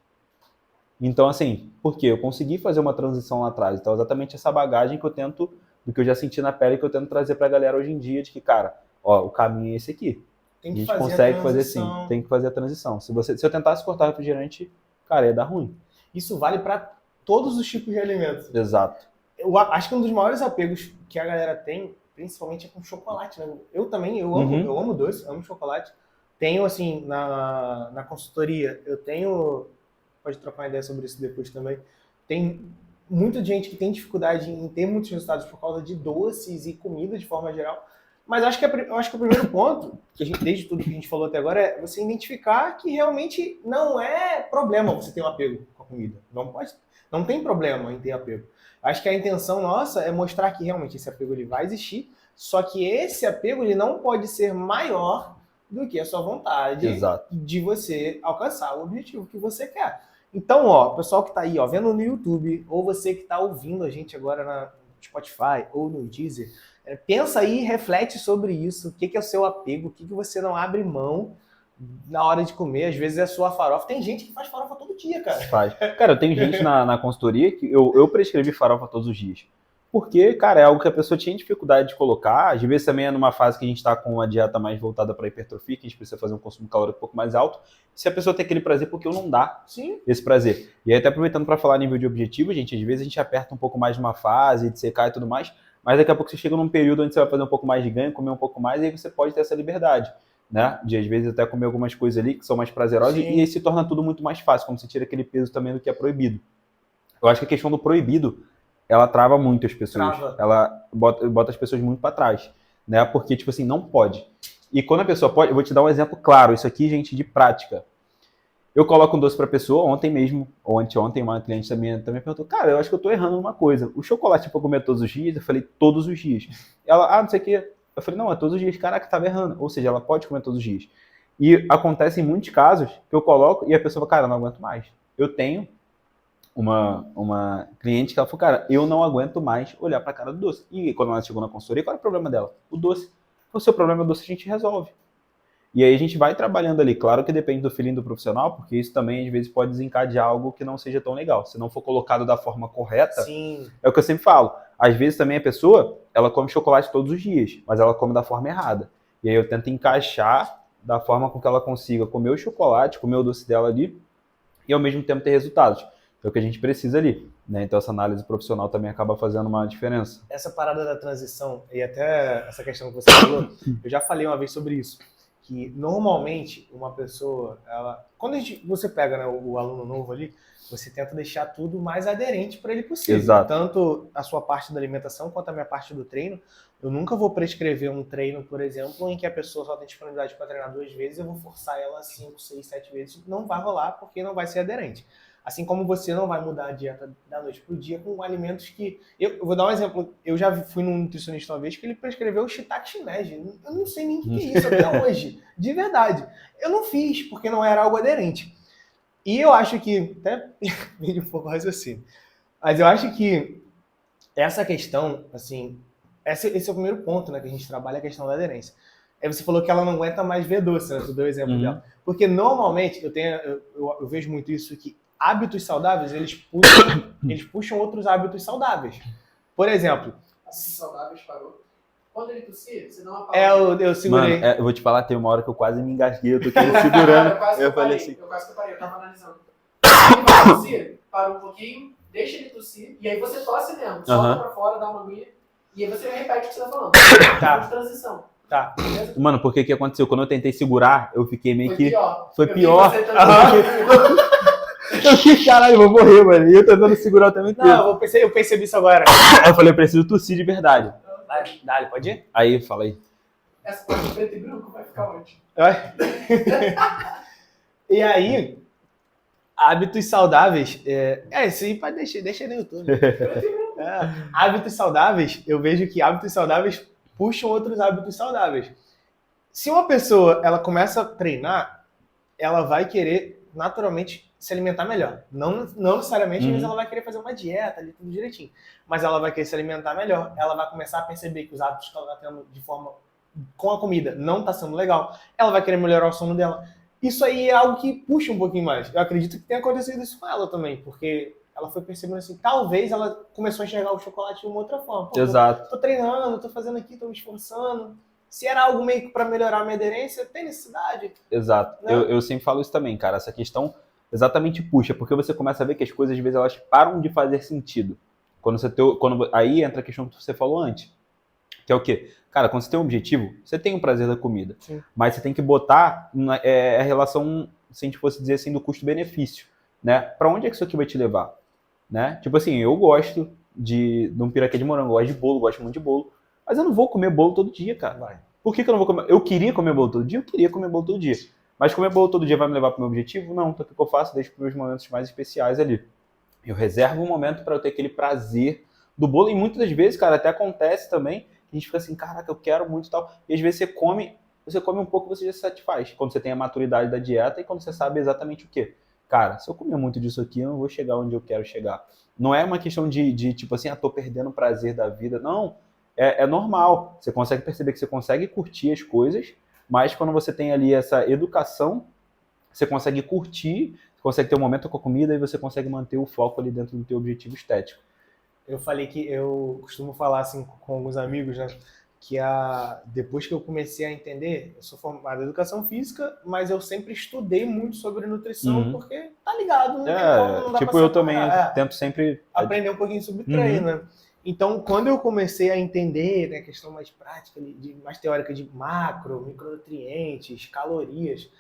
Então, assim, por quê? Eu consegui fazer uma transição lá atrás. Então, exatamente essa bagagem que eu tento, do que eu já senti na pele, que eu tento trazer pra galera hoje em dia, de que, cara, ó, o caminho é esse aqui. A gente consegue fazer sim, tem que fazer a transição. Se eu tentasse cortar refrigerante, cara, ia dar ruim. Isso vale para todos os tipos de alimentos. Exato. Eu acho que um dos maiores apegos que a galera tem, principalmente, é com chocolate, né? Eu também, eu amo doce, amo chocolate. Tenho, assim, na consultoria, pode trocar uma ideia sobre isso depois também, tem muita gente que tem dificuldade em ter muitos resultados por causa de doces e comida de forma geral. Mas eu acho que o primeiro ponto, desde tudo que a gente falou até agora, é você identificar que realmente não é problema você ter um apego com a comida. Não tem problema em ter apego. Acho que a intenção nossa é mostrar que realmente esse apego ele vai existir, só que esse apego ele não pode ser maior do que a sua vontade de você alcançar o objetivo que você quer. Então, ó, pessoal que está aí, ó, vendo no YouTube, ou você que está ouvindo a gente agora no Spotify ou no Deezer, pensa aí e reflete sobre isso. O que é o seu apego? O que você não abre mão na hora de comer? Às vezes é a sua farofa. Tem gente que faz farofa todo dia, cara. Faz. Cara, eu tenho gente na consultoria que eu prescrevi farofa todos os dias. Porque, cara, é algo que a pessoa tinha dificuldade de colocar. Às vezes também é numa fase que a gente está com uma dieta mais voltada para hipertrofia, que a gente precisa fazer um consumo calórico um pouco mais alto. Se a pessoa tem aquele prazer, porque eu não dá esse prazer. E aí, até aproveitando para falar a nível de objetivo, gente, às vezes a gente aperta um pouco mais numa fase de secar e tudo mais, mas daqui a pouco você chega num período onde você vai fazer um pouco mais de ganho, comer um pouco mais, e aí você pode ter essa liberdade, né? De às vezes até comer algumas coisas ali que são mais prazerosas, e aí se torna tudo muito mais fácil, como você tira aquele peso também do que é proibido. Eu acho que a questão do proibido, ela trava muito as pessoas. Ela bota as pessoas muito para trás, né? Porque, tipo assim, não pode. E quando a pessoa pode, eu vou te dar um exemplo claro, isso aqui, gente, de prática. Eu coloco um doce pra pessoa, ontem mesmo, ou anteontem, uma cliente também perguntou, cara, eu acho que eu tô errando numa coisa. O chocolate pra comer todos os dias? Eu falei, todos os dias. Ela, não sei o quê. Eu falei, não, é todos os dias. Caraca, tava errando. Ou seja, ela pode comer todos os dias. E acontece em muitos casos que eu coloco e a pessoa fala, cara, eu não aguento mais. Eu tenho uma cliente que ela falou, cara, eu não aguento mais olhar pra cara do doce. E quando ela chegou na consultoria, qual era o problema dela? O doce. O seu problema é o doce, a gente resolve. E aí a gente vai trabalhando ali. Claro que depende do feeling do profissional, porque isso também às vezes pode desencadear algo que não seja tão legal. Se não for colocado da forma correta, é o que eu sempre falo. Às vezes também a pessoa, ela come chocolate todos os dias, mas ela come da forma errada. E aí eu tento encaixar da forma com que ela consiga comer o chocolate, comer o doce dela ali, e ao mesmo tempo ter resultados. É o que a gente precisa ali. né? Então essa análise profissional também acaba fazendo uma diferença. Essa parada da transição e até essa questão que você falou, eu já falei uma vez sobre isso, que normalmente uma pessoa, quando você pega, né, o aluno novo ali, você tenta deixar tudo mais aderente para ele possível. Exato. Tanto a sua parte da alimentação quanto a minha parte do treino. Eu nunca vou prescrever um treino, por exemplo, em que a pessoa só tem disponibilidade para treinar 2 vezes, eu vou forçar ela 5, 6, 7 vezes. Não vai rolar porque não vai ser aderente. Assim como você não vai mudar a dieta da noite para o dia com alimentos que... Eu vou dar um exemplo. Eu já fui num nutricionista uma vez que ele prescreveu shiitake shimeji. Eu não sei nem o que é isso até hoje. De verdade. Eu não fiz porque não era algo aderente. E eu acho que... Até perdi um pouco o raciocínio. Mas eu acho que essa questão, assim... Esse é o primeiro ponto, né, que a gente trabalha, a questão da aderência. Aí você falou que ela não aguenta mais ver doce, né? Tu deu o exemplo dela. Porque normalmente, eu vejo muito isso, que hábitos saudáveis, eles puxam outros hábitos saudáveis. Por exemplo... Hábitos saudáveis parou. Quando ele tossir, você dá uma palavra. Eu segurei. Mano, eu vou te falar, tem uma hora que eu quase me engasguei, eu tô aqui segurando. Eu falei assim... Eu quase que parei, eu tava analisando. Ele vai tossir, para um pouquinho, deixa ele tossir, e aí você tosse mesmo. Solta pra fora, dá uma aguinha, e aí você repete o que você tá falando. Tá. De transição. Tá. Beleza? Mano, porque o que aconteceu? Quando eu tentei segurar, eu fiquei meio que... Foi Eu pior. vi você tentando- Eu fiquei, caralho, eu vou morrer, mano. E eu tentando segurar também. Não, eu percebi isso agora. Aí eu falei, eu preciso tossir de verdade. Dale, pode ir? Aí, fala aí. Essa parte de preto e branco vai ficar onde? E aí, hábitos saudáveis... isso aí pode deixar no YouTube. Hábitos saudáveis, eu vejo que hábitos saudáveis puxam outros hábitos saudáveis. Se uma pessoa ela começa a treinar, ela vai querer naturalmente se alimentar melhor. Não necessariamente, mas ela vai querer fazer uma dieta ali, tudo direitinho. Mas ela vai querer se alimentar melhor. Ela vai começar a perceber que os hábitos que ela está tendo de forma com a comida não está sendo legal. Ela vai querer melhorar o sono dela. Isso aí é algo que puxa um pouquinho mais. Eu acredito que tenha acontecido isso com ela também, porque ela foi percebendo assim, talvez ela começou a enxergar o chocolate de uma outra forma. Pô, Exato. Tô treinando, tô fazendo aqui, tô me esforçando. Se era algo meio que para melhorar a minha aderência, tem necessidade. Exato. Eu sempre falo isso também, cara. Essa questão exatamente puxa, porque você começa a ver que as coisas, às vezes, elas param de fazer sentido. Aí entra a questão que você falou antes, que é o quê? Cara, quando você tem um objetivo, você tem o prazer da comida. Sim. Mas você tem que botar a relação, se a gente fosse dizer assim, do custo-benefício, né? Pra onde é que isso aqui vai te levar? Né? Tipo assim, eu gosto de um piraquê de morango, gosto de bolo, gosto muito de bolo, mas eu não vou comer bolo todo dia, cara. Vai. Por que eu não vou comer? Eu queria comer bolo todo dia? Eu queria comer bolo todo dia. Mas comer bolo todo dia vai me levar para o meu objetivo? Não. Então o que eu faço? Deixo para os meus momentos mais especiais ali. Eu reservo um momento para eu ter aquele prazer do bolo. E muitas das vezes, cara, até acontece também que a gente fica assim, caraca, eu quero muito e tal. E às vezes você come um pouco e você já se satisfaz. Quando você tem a maturidade da dieta e quando você sabe exatamente o quê. Cara, se eu comer muito disso aqui, eu não vou chegar onde eu quero chegar. Não é uma questão de tipo assim, tô perdendo o prazer da vida. Não. É normal. Você consegue perceber que você consegue curtir as coisas, mas quando você tem ali essa educação, você consegue curtir, consegue ter um momento com a comida e você consegue manter o foco ali dentro do teu objetivo estético. Eu falei que eu costumo falar assim com alguns amigos, né? Que depois que eu comecei a entender, eu sou formado em educação física, mas eu sempre estudei muito sobre nutrição, porque tá ligado, não tem como, não dá tipo pra eu também tento sempre aprender um pouquinho sobre treino, né? Então, quando eu comecei a entender, né, a questão mais prática, mais teórica de macro, micronutrientes, calorias,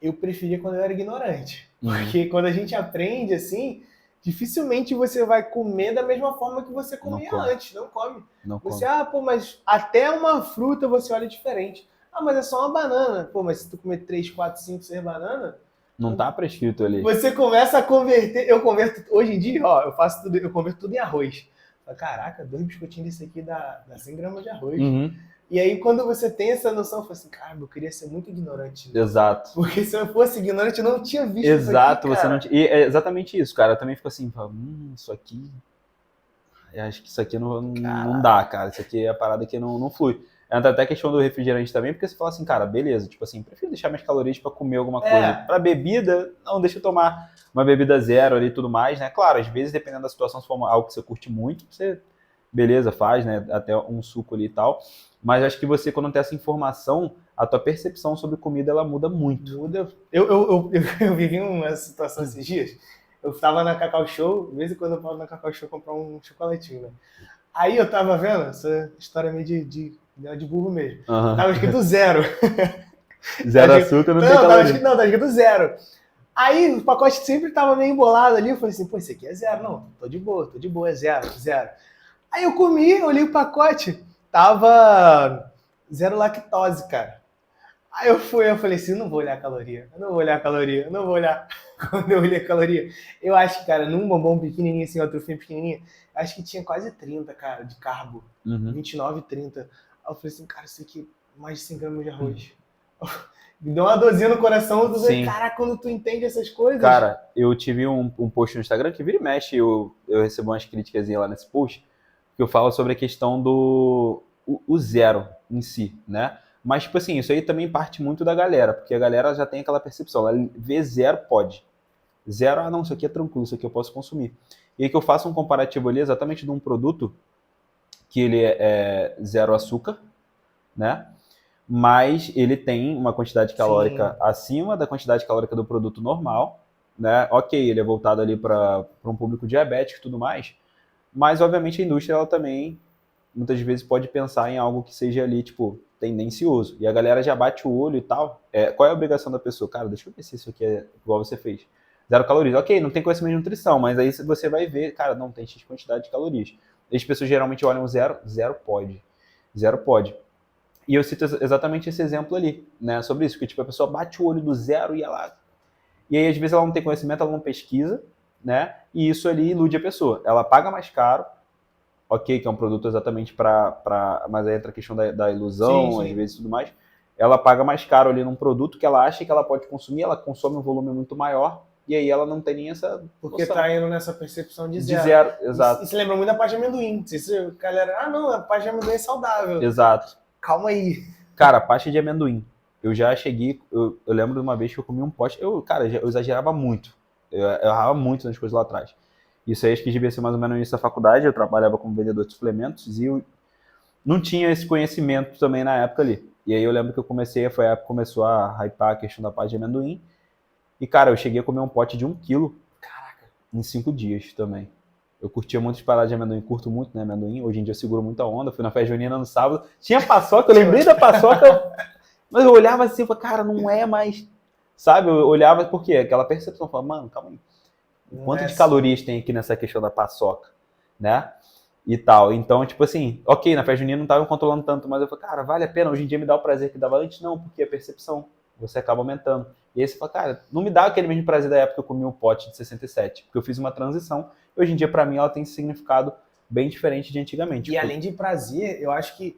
eu preferia quando eu era ignorante. Porque quando a gente aprende assim, dificilmente você vai comer da mesma forma que você comia antes. Não come. Você, mas até uma fruta você olha diferente. Mas é só uma banana. Mas se tu comer 3, 4, 5, 6 bananas... Não tá prescrito ali. Você começa a converter... Eu converto... Hoje em dia, eu converto tudo em arroz. Caraca, 2 biscoitinhos desse aqui dá 100 gramas de arroz. E aí, quando você tem essa noção, eu falo assim, cara, eu queria ser muito ignorante. Né? Exato. Porque se eu fosse ignorante, eu não tinha visto Exato, isso aqui, você não tinha... E é exatamente isso, cara. Eu também fico assim, isso aqui... Eu acho que isso aqui não dá, cara. Isso aqui é a parada que não flui. Entra até a questão do refrigerante também, porque você fala assim, cara, beleza, tipo assim, prefiro deixar minhas calorias pra comer alguma coisa. Pra bebida, não, deixa eu tomar uma bebida zero ali e tudo mais, né? Claro, às vezes, dependendo da situação, se for algo que você curte muito, você, beleza, faz, né? Até um suco ali e tal. Mas acho que você, quando tem essa informação, a tua percepção sobre comida, ela muda muito. Muda. Eu vivi uma situação esses dias. Eu tava na Cacau Show, de vez em quando eu falo na Cacau Show comprar um chocolatinho, né? Aí eu tava vendo, essa história meio de burro mesmo. Tava escrito 0. Zero açúcar, não tem caloria. Não, tá escrito 0. Aí o pacote sempre tava meio embolado ali, eu falei assim, pô, esse aqui é 0. Não, tô de boa, é 0. Aí eu comi, olhei o pacote, tava 0 lactose, cara. Aí eu falei assim, não vou olhar a caloria. Quando eu olhei a caloria, eu acho que, cara, num bombom pequenininho, assim, uma trufinha pequenininha, acho que tinha quase 30, cara, de carbo. 29, 30. Aí eu falei assim, cara, isso aqui, mais de 100 gramas de arroz. Me deu uma dorzinha no coração, eu falei, caraca, quando tu entende essas coisas... Cara, eu tive um post no Instagram que vira e mexe, eu recebo umas críticas lá nesse post, que eu falo sobre a questão do o zero em si, né? Mas, tipo assim, isso aí também parte muito da galera, porque a galera já tem aquela percepção, ela vê 0, pode. 0, não, isso aqui é tranquilo, isso aqui eu posso consumir. E aí que eu faço um comparativo ali exatamente de um produto que ele é 0 açúcar, né? Mas ele tem uma quantidade calórica acima da quantidade calórica do produto normal, né? Ok, ele é voltado ali para um público diabético e tudo mais, mas obviamente a indústria ela também muitas vezes pode pensar em algo que seja ali, tipo, tendencioso. E a galera já bate o olho e tal. Qual é a obrigação da pessoa? Cara, deixa eu ver se isso aqui é igual você fez. 0 calorias. Ok, não tem conhecimento de nutrição, mas aí você vai ver, cara, não tem X quantidade de calorias. As pessoas geralmente olham 0 pode. 0 pode. E eu cito exatamente esse exemplo ali, né, sobre isso, que tipo, a pessoa bate o olho do 0 e ela... E aí, às vezes, ela não tem conhecimento, ela não pesquisa, né, e isso ali ilude a pessoa. Ela paga mais caro, ok, que é um produto exatamente para... Mas aí entra a questão da ilusão, às vezes, e tudo mais. Ela paga mais caro ali num produto que ela acha que ela pode consumir, ela consome um volume muito maior, e aí ela não tem nem essa Porque noção. tá indo nessa percepção de 0. De 0, exato. Isso lembra muito da pasta de amendoim. Se galera, não, a pasta de amendoim é saudável. Exato. Calma aí. Cara, pasta de amendoim. Eu já cheguei, eu lembro de uma vez que eu comi um pote, eu exagerava muito. Eu errava muito nas coisas lá atrás. Isso aí acho que devia ser mais ou menos no início da faculdade, eu trabalhava como vendedor de suplementos e eu não tinha esse conhecimento também na época ali. E aí eu lembro que eu comecei, foi a época que começou a hypar a questão da pasta de amendoim. E cara, eu cheguei a comer um pote de 1 quilo, caraca, em 5 dias também. Eu curtia muito de parar de amendoim, curto muito, né, amendoim. Hoje em dia eu seguro muita onda, fui na festa junina no sábado, tinha paçoca, eu lembrei da paçoca, mas eu olhava assim, eu falei, cara, não é mais, sabe? Eu olhava, por quê? Aquela percepção, eu falava, mano, calma aí. Quanto de calorias tem aqui nessa questão da paçoca, né? E tal. Então, tipo assim, ok, na festa junina não tava controlando tanto, mas eu falei, cara, vale a pena? Hoje em dia me dá o prazer que dava antes? Não, porque a percepção, você acaba aumentando. E aí você fala, cara, não me dá aquele mesmo prazer da época que eu comi um pote de 67, porque eu fiz uma transição. Hoje em dia, pra mim, ela tem significado bem diferente de antigamente. E além de prazer, eu acho que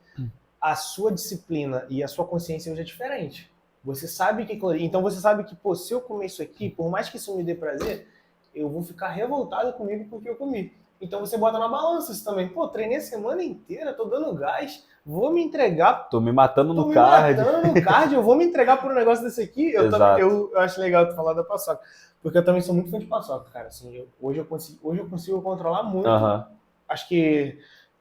a sua disciplina e a sua consciência hoje é diferente. Você sabe que... Então você sabe que, pô, se eu comer isso aqui, por mais que isso me dê prazer, eu vou ficar revoltado comigo porque eu comi. Então você bota na balança isso também. Pô, treinei a semana inteira, tô dando gás, vou me entregar... Tô me matando no cardio. Eu vou me entregar por um negócio desse aqui. Eu acho legal tu falar da paçoca. Porque eu também sou muito fã de paçoca, cara. Assim, hoje eu consigo controlar muito. Acho que...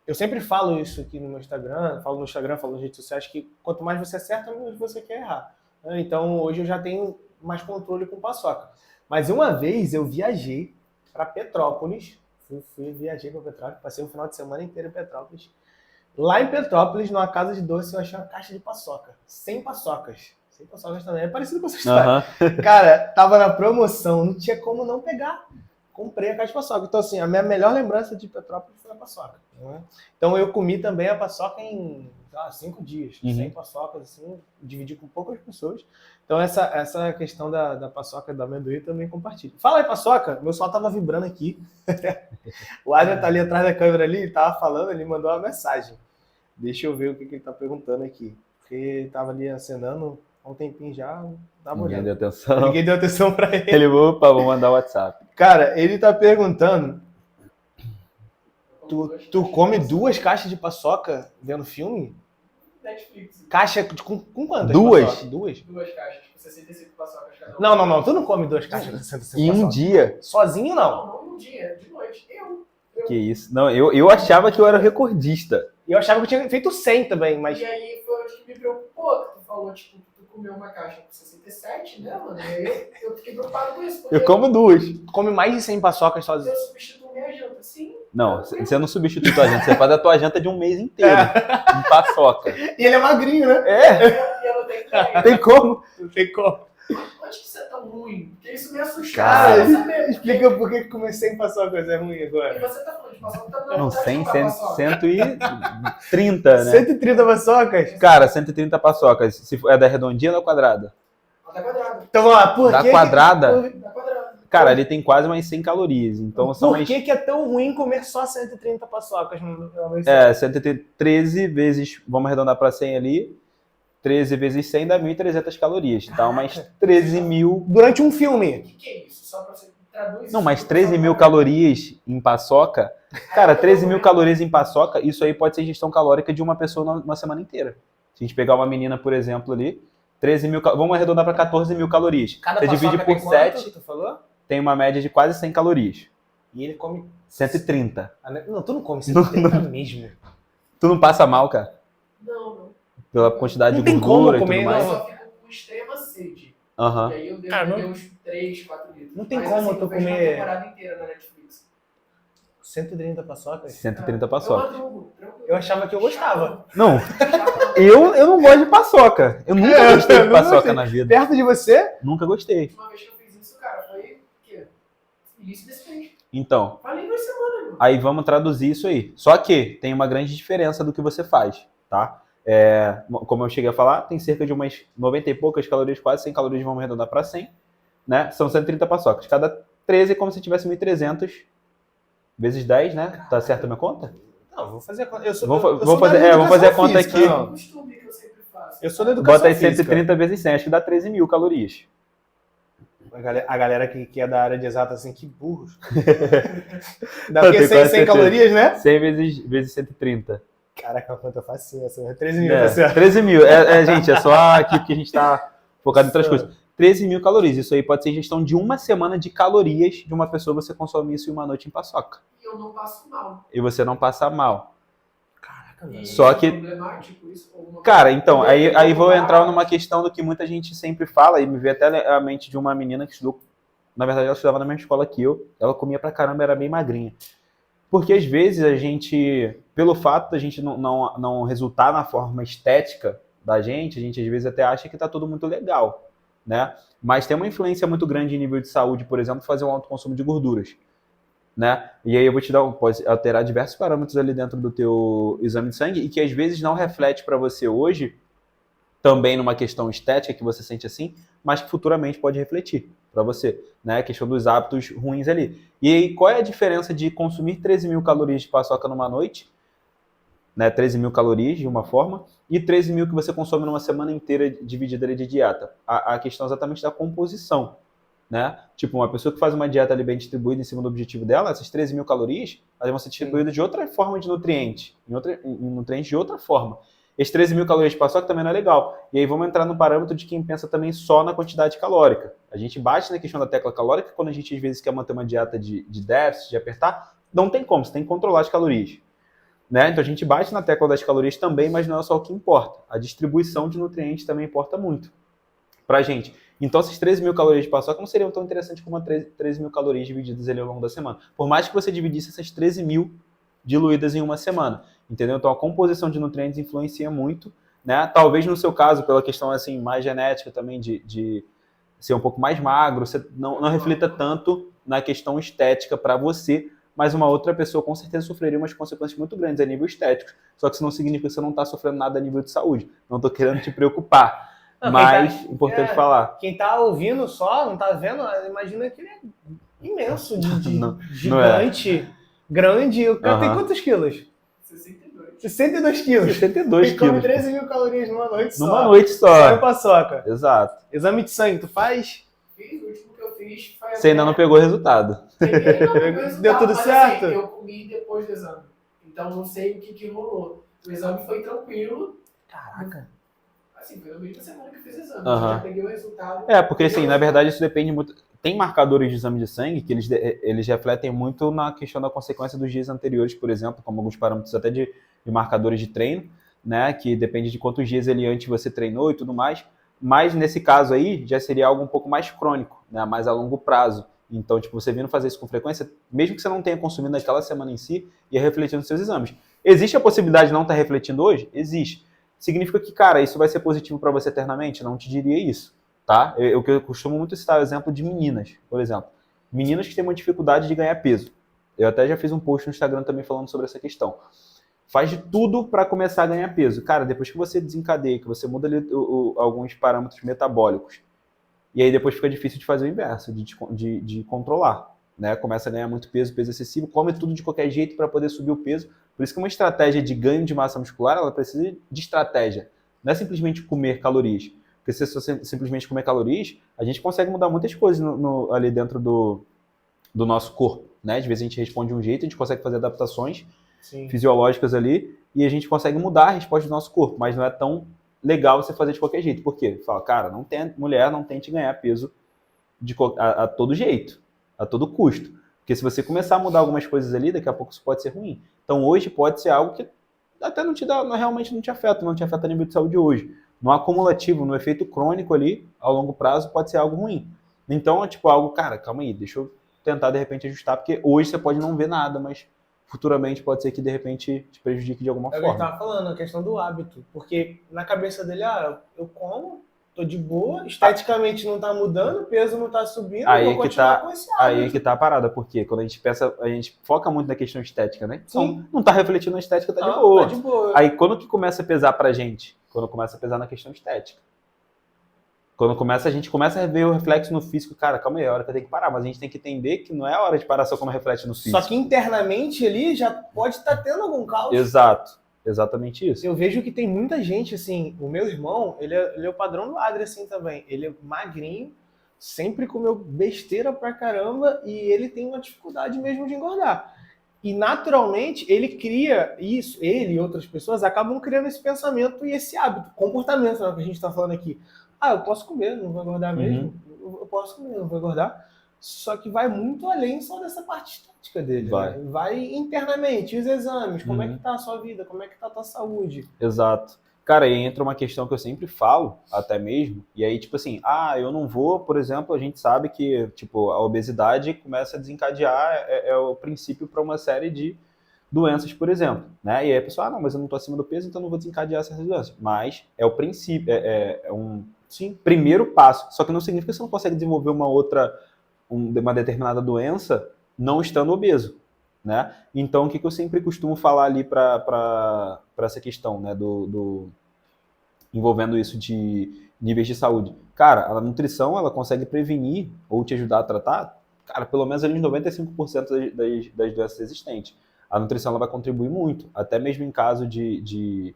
Eu sempre falo isso aqui no meu Instagram, falo nas redes sociais, que quanto mais você acerta, menos você quer errar. Então hoje eu já tenho mais controle com paçoca. Mas uma vez eu viajei para Petrópolis, viajei para Petrópolis, passei um final de semana inteiro em Petrópolis. Lá em Petrópolis, numa casa de doce, eu achei uma caixa de paçoca. 100 paçocas. 100 paçocas também. É parecido com essa história. Cara, tava na promoção, não tinha como não pegar. Comprei a caixa de paçoca. Então, assim, a minha melhor lembrança de Petrópolis foi a paçoca. Né? Então, eu comi também a paçoca em 5 dias. 100 paçocas, assim, dividi com poucas pessoas. Então, essa questão da paçoca da amendoim também compartilho. Fala aí, paçoca. Meu celular tava vibrando aqui. O Adrian tá ali atrás da câmera ali, ele tava falando, ele mandou uma mensagem. Deixa eu ver o que ele tá perguntando aqui. Porque ele tava ali acenando há um tempinho já. Ninguém deu atenção. Ninguém deu atenção pra ele. Ele, opa, vou mandar o WhatsApp. Cara, ele tá perguntando... Tu come 2 caixas de paçoca vendo filme? Netflix. Caixa com quantas? 2? 2 caixas, 65 paçocas cada uma. Não. Tu não come 2 caixas com 65 em um dia? Sozinho, não? Não, um dia, de noite. Que isso? Não, eu achava que eu era recordista. E eu achava que eu tinha feito 100 também, mas... E aí foi o que me preocupou, que tu falou, tipo, tu comeu uma caixa com 67, né, mano? E aí eu fiquei preocupado com isso. Eu como 2. Come mais de 100 paçocas sozinho. Eu substituo minha janta, sim. Não, você não substitui tua janta, você faz a tua janta de um mês inteiro. Em paçoca. E ele é magrinho, né? E eu não tenho que Tem como? Não tem como. Onde que você é tão ruim? Porque isso me assustou. Cara, explica por que comer 100 paçocas é ruim E agora. você tá falando de paçoca, tá dando Não, vontade de 100, comprar paçoca. 130, né? 130 paçocas? Cara, 130 paçocas. Se for, é da redondinha ou da quadrada? Da quadrada. Então vamos lá, por Da que... quadrada? Da quadrada. Cara, ele tem quase umas 100 calorias. Então são Por umas... que é tão ruim comer só 130 paçocas? 13 vezes, vamos arredondar para 100 ali, 13 vezes 100 dá 1.300 calorias. Então, umas 13 mil... Durante um O filme. que é isso? Só pra você traduzir. Não, mas 13 mil calorias em paçoca... Cara, 13 mil calorias em paçoca, isso aí pode ser ingestão calórica de uma pessoa numa semana inteira. Se a gente pegar uma menina, por exemplo, ali, 13 mil... Vamos arredondar para 14 mil calorias. Cada você divide por 7, tu falou? tem uma média de quase 100 calorias. E ele come... 130. Não, tu não come 130 mesmo. Tu não passa mal, cara? Não. Pela quantidade Não de tem gordura como e tudo comer, mais. Eu só fico com extrema sede. Aham. E aí eu devo Cara, beber não- uns 3, 4 litros. Não tem Mas, como assim, tu eu vejo comer- uma temporada inteira na Netflix. 130 paçocas? 130 paçocas. Tranquilo. Eu achava que eu gostava. Não, Chato. eu não gosto de paçoca. Eu nunca gostei eu de não paçoca gostei. na vida. Perto de você? Nunca A gostei. última vez que eu fiz isso, cara, foi o quê? Início desse mês. Então, Falei 2 semanas, mano. aí vamos traduzir isso aí. Só que tem uma grande diferença do que você faz, tá? Como eu cheguei a falar, tem cerca de umas 90 e poucas calorias, quase 100 calorias, vamos arredondar para 100, né? São 130 paçocas. Cada 13 é como se tivesse 1.300 vezes 10, né? Tá certo a minha conta? Não, vou fazer a conta. Eu sou, Vamos eu vamos sou fazer- da vamos fazer a educação conta física, aqui. É não. um costume que eu sempre faço. Eu sou da educação Bota aí física. 130 vezes 100, acho que dá 13 mil calorias. A galera que é da área de exatas, assim, que burros. Dá Eu o quê? tenho 100, quase 100 certeza. calorias, né? 100 vezes 130. Caraca, a conta facinha, essa é 13 mil, tá certo? 13 mil. Gente, é só aqui porque a gente tá focado em outras coisas. 13 mil calorias. Isso aí pode ser ingestão de uma semana de calorias de uma pessoa, você consome isso em uma noite em paçoca. E eu não passo mal. E você não passa mal. Caraca, E mano. Só é que- problemático isso, ou uma- Cara, então, aí vou Ah, entrar numa questão do que muita gente sempre fala, e me veio até a mente de uma menina que estudou, na verdade ela estudava na mesma escola que eu, ela comia pra caramba, era bem magrinha. Porque às vezes a gente, pelo fato da gente não resultar na forma estética da gente, a gente às vezes até acha que tá tudo muito legal, né? Mas tem uma influência muito grande em nível de saúde, por exemplo, fazer um alto consumo de gorduras, né? E aí eu vou te dar, pode alterar diversos parâmetros ali dentro do teu exame de sangue e que às vezes não reflete para você hoje, também numa questão estética que você sente assim, mas que futuramente pode refletir para você, né? A questão dos hábitos ruins ali. E aí, qual é a diferença de consumir 13 mil calorias de paçoca numa noite, né? 13 mil calorias de uma forma, e 13 mil que você consome numa semana inteira dividida ali de dieta? A questão exatamente da composição, né? Tipo, uma pessoa que faz uma dieta ali bem distribuída em cima do objetivo dela, essas 13 mil calorias, elas vão ser distribuídas de outra forma de nutriente, em nutrientes de outra forma. Esses 13 mil calorias de paçoca também não é legal. E aí vamos entrar no parâmetro de quem pensa também só na quantidade calórica. A gente bate na questão da tecla calórica quando a gente às vezes quer manter uma dieta de déficit, de apertar. Não tem como, você tem que controlar as calorias, né? Então a gente bate na tecla das calorias também, mas não é só o que importa. A distribuição de nutrientes também importa muito pra gente. Então essas 13 mil calorias de paçoca não seriam tão interessantes como 13 mil calorias divididas ali ao longo da semana. Por mais que você dividisse essas 13 mil diluídas em uma semana, entendeu? Então a composição de nutrientes influencia muito, né? Talvez no seu caso, pela questão assim mais genética também de ser um pouco mais magro, você não reflita tanto na questão estética para você, mas uma outra pessoa com certeza sofreria umas consequências muito grandes a nível estético. Só que isso não significa que você não está sofrendo nada a nível de saúde. Não estou querendo te preocupar, Não, mas quem tá- importante falar. Quem tá ouvindo só, não tá vendo, imagina que ele é imenso, Não gigante, grande. O cara tem Aham. quantos quilos? 62. 62 quilos. 72 Ele come quilos. 13 mil calorias numa noite só. Numa noite Só em só. paçoca. Exato. Exame de sangue, tu faz? Fiz, o último que eu fiz foi Você ainda não pegou o resultado. Deu tudo certo? Assim, eu comi depois do exame. Então não sei o que rolou. O exame foi tranquilo. Caraca. Assim, foi na mesma semana que eu fiz o exame. Aham. Eu já peguei o resultado. Porque assim, na verdade isso depende muito. tem marcadores de exame de sangue que eles refletem muito na questão da consequência dos dias anteriores, por exemplo, como alguns parâmetros até de marcadores de treino, né, que depende de quantos dias antes você treinou e tudo mais, mas nesse caso aí já seria algo um pouco mais crônico, né, mais a longo prazo. Então, tipo, você vindo fazer isso com frequência, mesmo que você não tenha consumido naquela semana em si, ia refletir nos seus exames. Existe a possibilidade de não estar refletindo hoje? Existe. Significa que, cara, isso vai ser positivo para você eternamente? Não te diria isso. Tá? Eu costumo muito citar o exemplo de meninas, por exemplo. Meninas que têm uma dificuldade de ganhar peso. Eu até já fiz um post no Instagram também falando sobre essa questão. Faz de tudo para começar a ganhar peso. Cara, depois que você desencadeia, que você muda ali alguns parâmetros metabólicos, e aí depois fica difícil de fazer o inverso, de controlar. Né? Começa a ganhar muito peso, peso excessivo, come tudo de qualquer jeito para poder subir o peso. Por isso que uma estratégia de ganho de massa muscular, ela precisa de estratégia. Não é simplesmente comer calorias. Porque se você simplesmente comer calorias, a gente consegue mudar muitas coisas ali dentro do nosso corpo. Né? Às vezes a gente responde de um jeito, a gente consegue fazer adaptações fisiológicas ali e a gente consegue mudar a resposta do nosso corpo. Mas não é tão legal você fazer de qualquer jeito. Por quê? Fala, cara, mulher não tente ganhar peso a todo jeito, a todo custo. Porque se você começar a mudar algumas coisas ali, daqui a pouco isso pode ser ruim. Então hoje pode ser algo que até realmente não te afeta a nível de saúde hoje. No acumulativo, no efeito crônico ali, ao longo prazo, pode ser algo ruim. Então, é tipo algo, cara, calma aí, deixa eu tentar de repente ajustar, porque hoje você pode não ver nada, mas futuramente pode ser que de repente te prejudique de alguma forma. É o que eu estava falando, a questão do hábito, porque na cabeça dele, eu como, tô de boa, esteticamente não tá mudando, o peso não tá subindo, aí vou continuar com esse hábito. Aí que tá a parada, porque quando a gente foca muito na questão estética, né? Então, não tá refletindo na estética, tá de boa. Tá de boa. Aí quando que começa a pesar pra gente? Quando começa a pesar na questão estética. Quando a gente começa a ver o reflexo no físico, cara, calma aí, é hora que eu tenho que parar, mas a gente tem que entender que não é a hora de parar só quando reflete no físico. Só que internamente ali já pode estar tendo algum caos. Exato. Exatamente isso. Eu vejo que tem muita gente, assim, o meu irmão, ele é o padrão do Adri, assim, também. Ele é magrinho, sempre comeu besteira pra caramba e ele tem uma dificuldade mesmo de engordar. E, naturalmente, ele cria isso, ele e outras pessoas acabam criando esse pensamento e esse hábito, comportamento, né, que a gente tá falando aqui. Eu posso comer, não vou engordar mesmo. Eu posso comer, não vou engordar. Só que vai muito além só dessa parte estética dele. Vai. Né? Vai internamente, os exames, como é que tá a sua vida, como é que tá a tua saúde. Exato. Cara, aí entra uma questão que eu sempre falo, até mesmo, e aí, tipo assim, eu não vou, por exemplo, a gente sabe que, tipo, a obesidade começa a desencadear, é o princípio para uma série de doenças, por exemplo, né? E aí a pessoa, não, mas eu não tô acima do peso, então não vou desencadear essas doenças. Mas é o princípio, é um primeiro passo, só que não significa que você não consegue desenvolver uma determinada doença não estando obeso, né? Então, o que eu sempre costumo falar ali para essa questão, né, envolvendo isso de níveis de saúde? Cara, a nutrição, ela consegue prevenir ou te ajudar a tratar, cara, pelo menos ali uns 95% das doenças existentes. A nutrição, ela vai contribuir muito, até mesmo em caso de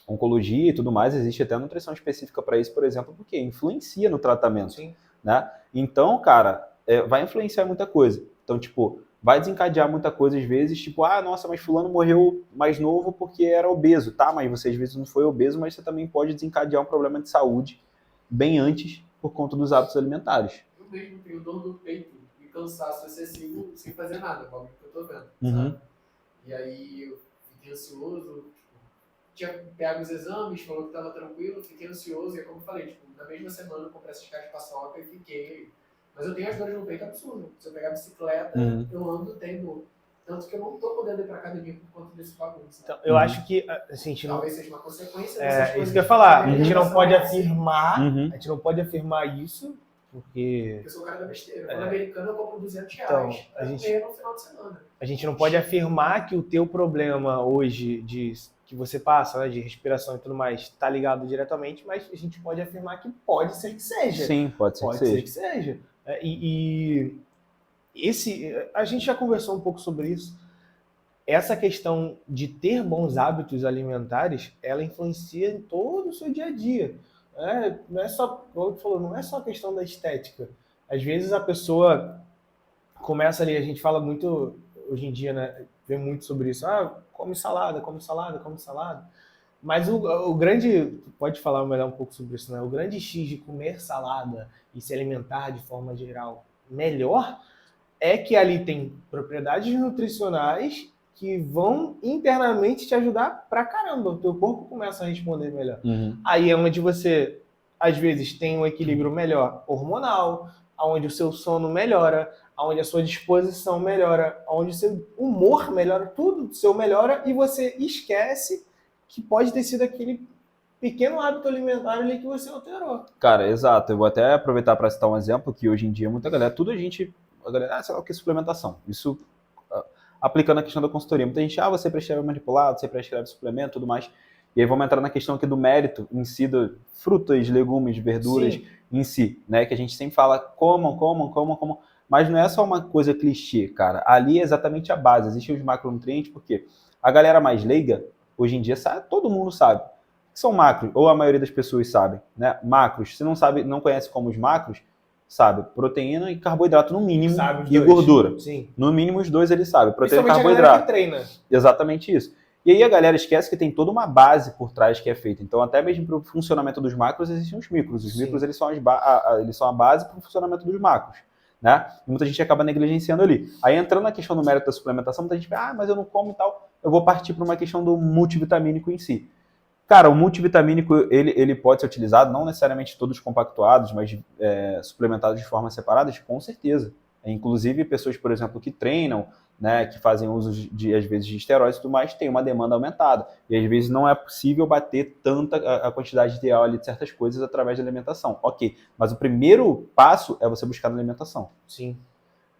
oncologia e tudo mais, existe até nutrição específica para isso, por exemplo, porque influencia no tratamento. Sim. Né? Então, cara, vai influenciar muita coisa. Então, tipo, vai desencadear muita coisa às vezes, tipo, nossa, mas fulano morreu mais novo porque era obeso, tá? Mas você às vezes não foi obeso, mas você também pode desencadear um problema de saúde bem antes por conta dos hábitos alimentares. Eu mesmo tenho dor no peito e cansaço excessivo sem fazer nada, como que eu tô vendo, sabe? E aí eu fiquei ansioso, tinha pego os exames, falou que tava tranquilo, fiquei ansioso, e é como eu falei, tipo, na mesma semana eu comprei essas caixas de paçoca e fiquei. Mas eu tenho as dores no peito absurdas. Se eu pegar a bicicleta, eu ando tendo. Tanto que eu não tô podendo ir pra academia por conta desse bagunça. Então, eu acho que, assim, talvez seja uma consequência dessas coisas. Isso que eu ia falar. A gente não pode afirmar, a gente não pode afirmar isso, porque... Eu sou o cara da besteira. Quando americano eu compro R$200 então, no final de semana. A gente não pode afirmar que o teu problema hoje que você passa, né, de respiração e tudo mais, está ligado diretamente, mas a gente pode afirmar que pode ser que seja. Sim, pode ser que seja. A gente já conversou um pouco sobre isso. Essa questão de ter bons hábitos alimentares, ela influencia em todo o seu dia a dia. Não é só, como você falou, não é só a questão da estética. Às vezes a pessoa começa ali, a gente fala muito hoje em dia, né, vê muito sobre isso. Come salada, come salada, come salada. Mas o grande, pode falar melhor um pouco sobre isso, né? O grande X de comer salada e se alimentar de forma geral melhor é que ali tem propriedades nutricionais que vão internamente te ajudar pra caramba. O teu corpo começa a responder melhor. Aí é onde você, às vezes, tem um equilíbrio melhor hormonal, onde o seu sono melhora, onde a sua disposição melhora, onde o seu humor melhora, tudo o seu melhora e você esquece que pode ter sido aquele pequeno hábito alimentar ali que você alterou. Cara, exato. Eu vou até aproveitar para citar um exemplo que hoje em dia muita galera, a galera, sei lá o que é suplementação. Isso aplicando a questão da consultoria. Muita gente, você prescreve manipulado, você prescreve suplemento, tudo mais. E aí vamos entrar na questão aqui do mérito em si, frutas, legumes, verduras em si, né? Que a gente sempre fala, comam. Mas não é só uma coisa clichê, cara. Ali é exatamente a base. Existem os macronutrientes, porque a galera mais leiga, hoje em dia, todo mundo sabe. O que são macros? Ou a maioria das pessoas sabe, né? Macros. Se não sabe, não conhece como os macros, sabe? Proteína e carboidrato no mínimo e gordura. Sim. No mínimo os dois ele sabe. Proteína e carboidrato. Que treina. Exatamente isso. E aí a galera esquece que tem toda uma base por trás que é feita. Então até mesmo para o funcionamento dos macros existem os micros. Os micros eles são a base para o funcionamento dos macros. Né? E muita gente acaba negligenciando ali. Aí entrando na questão do mérito da suplementação, muita gente fala, mas eu não como e tal. Eu vou partir para uma questão do multivitamínico em si. Cara, o multivitamínico ele pode ser utilizado, não necessariamente todos compactuados, mas suplementados de forma separada, com certeza. Inclusive pessoas, por exemplo, que treinam, né, que fazem uso às vezes de esteroides e tudo mais, tem uma demanda aumentada. E às vezes não é possível bater tanta a quantidade ideal ali de certas coisas através da alimentação. Ok, mas o primeiro passo é você buscar na alimentação. Sim.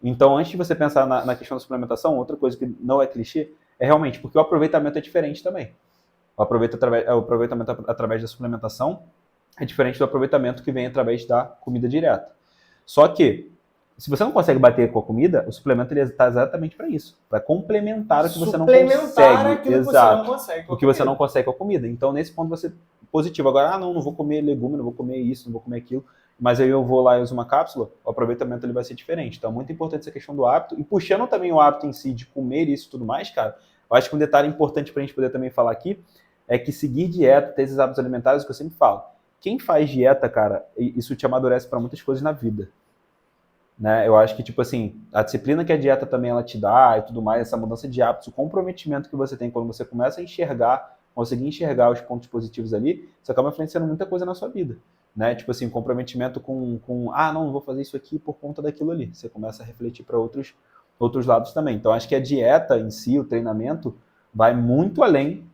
Então, antes de você pensar na questão da suplementação, outra coisa que não é clichê é realmente porque o aproveitamento é diferente também. O aproveitamento através da suplementação é diferente do aproveitamento que vem através da comida direta. Só que, se você não consegue bater com a comida, o suplemento está exatamente para isso, para complementar o que você não consegue. Exato. O que você não consegue com a comida. Então, nesse ponto, você é positivo. Agora, não vou comer legume, não vou comer isso, não vou comer aquilo, mas aí eu vou lá e uso uma cápsula, o aproveitamento ele vai ser diferente. Então, é muito importante essa questão do hábito. E puxando também o hábito em si de comer isso e tudo mais, cara, eu acho que um detalhe importante para a gente poder também falar aqui é que seguir dieta, ter esses hábitos alimentares, é o que eu sempre falo. Quem faz dieta, cara, isso te amadurece para muitas coisas na vida. Né? Eu acho que, tipo assim, a disciplina que a dieta também ela te dá e tudo mais, essa mudança de hábitos, o comprometimento que você tem quando você começa a conseguir enxergar os pontos positivos ali, isso acaba influenciando muita coisa na sua vida. Né? Tipo assim, comprometimento com não vou fazer isso aqui por conta daquilo ali. Você começa a refletir para outros lados também. Então, acho que a dieta em si, o treinamento, vai muito além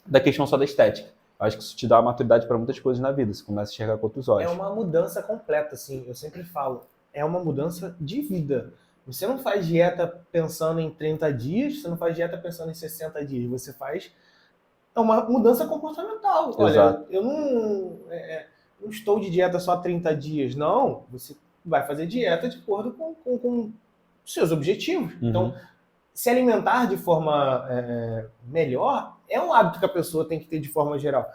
da questão só da estética. Eu acho que isso te dá uma maturidade para muitas coisas na vida. Você começa a enxergar com outros olhos. É uma mudança completa, assim. Eu sempre falo, é uma mudança de vida. Você não faz dieta pensando em 30 dias, você não faz dieta pensando em 60 dias. Você faz uma mudança comportamental. Exato. Olha, eu não estou de dieta só 30 dias. Não, você vai fazer dieta de acordo com seus objetivos. Uhum. Então, se alimentar de forma melhor é um hábito que a pessoa tem que ter de forma geral.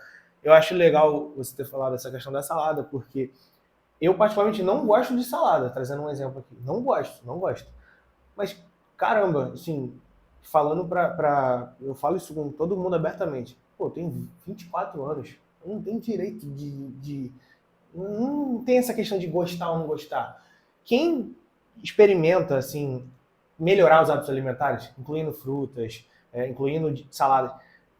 Eu acho legal você ter falado essa questão da salada, porque eu particularmente não gosto de salada, trazendo um exemplo aqui. Não gosto. Mas, caramba, assim, falando eu falo isso com todo mundo abertamente. Pô, eu tenho 24 anos, eu não tenho direito não tem essa questão de gostar ou não gostar. Quem experimenta, assim, melhorar os hábitos alimentares, incluindo frutas, incluindo saladas,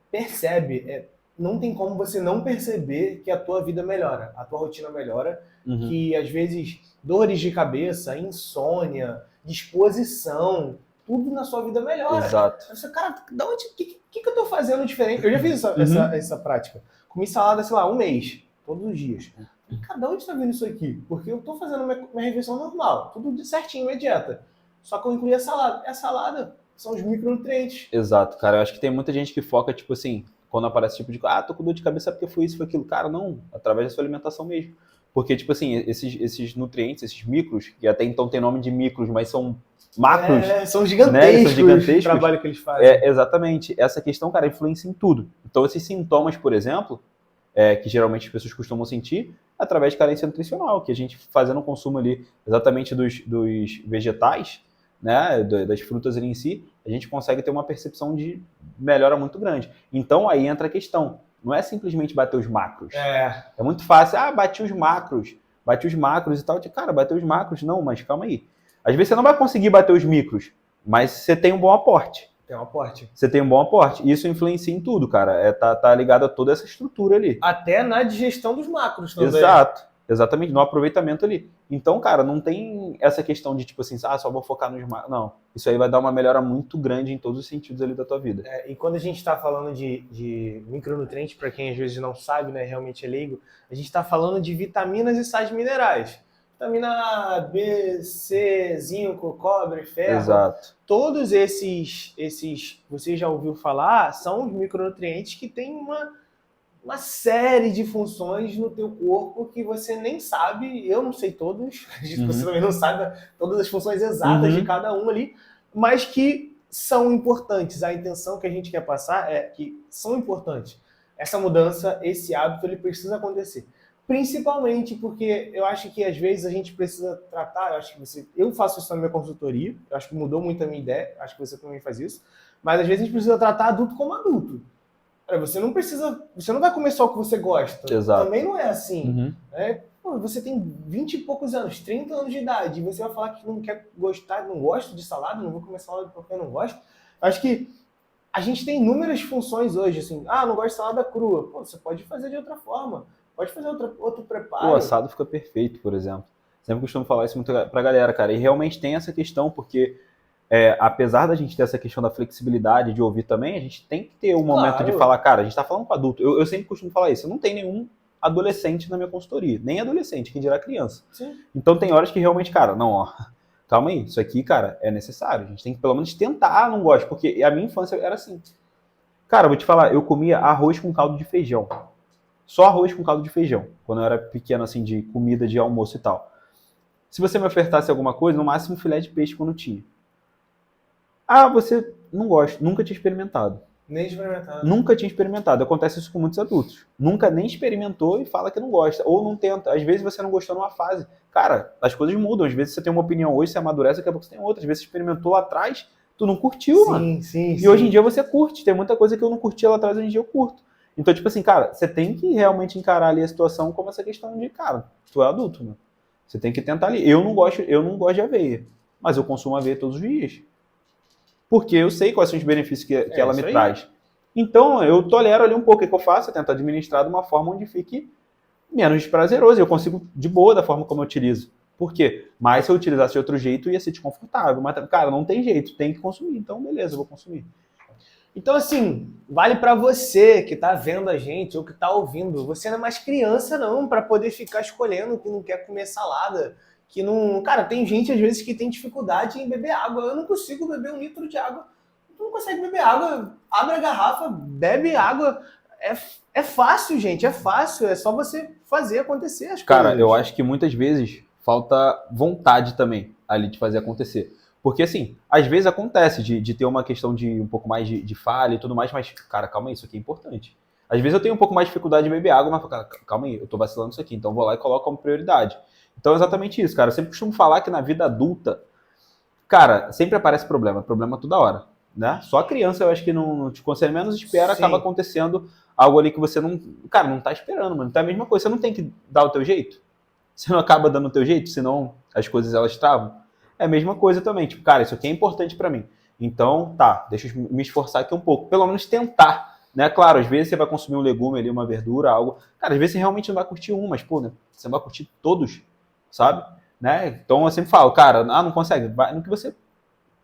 percebe, não tem como você não perceber que a tua vida melhora, a tua rotina melhora, que às vezes dores de cabeça, insônia, disposição, tudo na sua vida melhora. Exato. Você, cara, o que eu tô fazendo diferente? Eu já fiz essa prática. Comi salada, sei lá, um mês, todos os dias. E cada onde tá vendo isso aqui? Porque eu tô fazendo minha refeição normal, tudo certinho, minha dieta. Só que eu incluí a salada. E a salada são os micronutrientes. Exato, cara. Eu acho que tem muita gente que foca, tipo assim, quando aparece tipo de, tô com dor de cabeça porque foi isso, foi aquilo. Cara, não, através da sua alimentação mesmo. Porque, tipo assim, esses nutrientes, esses micros, que até então tem nome de micros, mas são macros. São gigantescos, né? O trabalho que eles fazem. Exatamente. Essa questão, cara, influencia em tudo. Então, esses sintomas, por exemplo, que geralmente as pessoas costumam sentir, através de carência nutricional, que a gente fazendo o consumo ali exatamente dos vegetais, né, das frutas ali em si, a gente consegue ter uma percepção de melhora muito grande. Então, aí entra a questão. não é simplesmente bater os macros. É muito fácil. Bati os macros e tal. Cara, bater os macros, não, mas calma aí. Às vezes você não vai conseguir bater os micros, mas você tem um bom aporte. Você tem um bom aporte. Isso influencia em tudo, cara. Tá ligado a toda essa estrutura ali. Até na digestão dos macros também. Exato. Exatamente, no aproveitamento ali. Então, cara, não tem essa questão de tipo assim, só vou focar nos macros. Não, isso aí vai dar uma melhora muito grande em todos os sentidos ali da tua vida. E quando a gente está falando de micronutrientes, para quem às vezes não sabe, né, realmente é leigo, a gente está falando de vitaminas e sais minerais. Vitamina A, B, C, zinco, cobre, ferro. Exato. Todos esses, você já ouviu falar, são os micronutrientes que têm uma série de funções no teu corpo que você nem sabe, eu não sei todos, você também não sabe todas as funções exatas de cada um ali, mas que são importantes. A intenção que a gente quer passar é que são importantes. Essa mudança, esse hábito, ele precisa acontecer. Principalmente porque eu acho que às vezes a gente precisa tratar, eu faço isso na minha consultoria, eu acho que mudou muito a minha ideia, acho que você também faz isso, mas às vezes a gente precisa tratar adulto como adulto. Você não vai comer só o que você gosta. Exato. Também não é assim. Você tem 20 e poucos anos, 30 anos de idade, e você vai falar que não quer gostar, não gosta de salada, não vou comer salada porque eu não gosto. Acho que a gente tem inúmeras funções hoje, assim, não gosto de salada crua. Você pode fazer de outra forma, pode fazer outro preparo. O assado fica perfeito, por exemplo. Sempre costumo falar isso muito pra galera, cara. E realmente tem essa questão, porque apesar da gente ter essa questão da flexibilidade de ouvir também, a gente tem que ter um momento de falar, cara, a gente tá falando com adulto. Eu sempre costumo falar isso, eu não tenho nenhum adolescente na minha consultoria, nem adolescente, quem dirá criança. Sim. Então tem horas que realmente, cara, não, calma aí, isso aqui, cara, é necessário. A gente tem que pelo menos tentar, não gosto, porque a minha infância era assim. Cara, vou te falar, eu comia arroz com caldo de feijão. Só arroz com caldo de feijão, quando eu era pequeno, assim, de comida de almoço e tal. Se você me ofertasse alguma coisa, no máximo filé de peixe quando tinha. Você não gosta, nunca tinha experimentado. Nem experimentado. Nunca tinha experimentado. Acontece isso com muitos adultos. Nunca nem experimentou e fala que não gosta. Ou não tenta. Às vezes você não gostou numa fase. Cara, as coisas mudam. Às vezes você tem uma opinião hoje, você amadurece, daqui a pouco você tem outra. Às vezes você experimentou lá atrás, tu não curtiu, mano. Sim. Hoje em dia você curte. Tem muita coisa que eu não curtia lá atrás, hoje em dia eu curto. Então, tipo assim, cara, você tem que realmente encarar ali a situação como essa questão de, cara, tu é adulto, mano. Você tem que tentar ali. Eu não gosto de aveia, mas eu consumo aveia todos os dias. Porque eu sei quais são os benefícios que ela me traz. Então, eu tolero ali um pouco. O que eu faço? Eu tento administrar de uma forma onde fique menos prazeroso. Eu consigo de boa da forma como eu utilizo. Por quê? Mas se eu utilizasse de outro jeito, ia ser desconfortável. Mas, cara, não tem jeito. Tem que consumir. Então, beleza, eu vou consumir. Então, assim, vale pra você que tá vendo a gente ou que tá ouvindo. Você não é mais criança, não, pra poder ficar escolhendo que não quer comer salada. Que não... Cara, tem gente, às vezes, que tem dificuldade em beber água. Eu não consigo beber 1 litro de água. Tu não consegue beber água. Abre a garrafa, bebe água. É fácil, gente. É fácil. É só você fazer acontecer as coisas. Cara, eu acho que muitas vezes falta vontade também ali de fazer acontecer. Porque, assim, às vezes acontece de ter uma questão de um pouco mais de falha e tudo mais, mas, cara, calma aí, isso aqui é importante. Às vezes eu tenho um pouco mais de dificuldade de beber água, mas, cara, calma aí, eu tô vacilando isso aqui, então vou lá e coloco como prioridade. Então é exatamente isso, cara. Eu sempre costumo falar que na vida adulta, cara, sempre aparece problema toda hora, né? Só a criança, eu acho que não te consegue menos espera, sim, acaba acontecendo algo ali que você não tá esperando, mano. Então é a mesma coisa, você não tem que dar o teu jeito? Você não acaba dando o teu jeito, senão as coisas elas travam? É a mesma coisa também, tipo, cara, isso aqui é importante pra mim. Então, tá, deixa eu me esforçar aqui um pouco, pelo menos tentar, né? Claro, às vezes você vai consumir um legume ali, uma verdura, algo. Cara, às vezes você realmente não vai curtir um, mas, pô, né? Você vai curtir todos, sabe? Né? Então eu sempre falo, cara, não consegue, vai no que você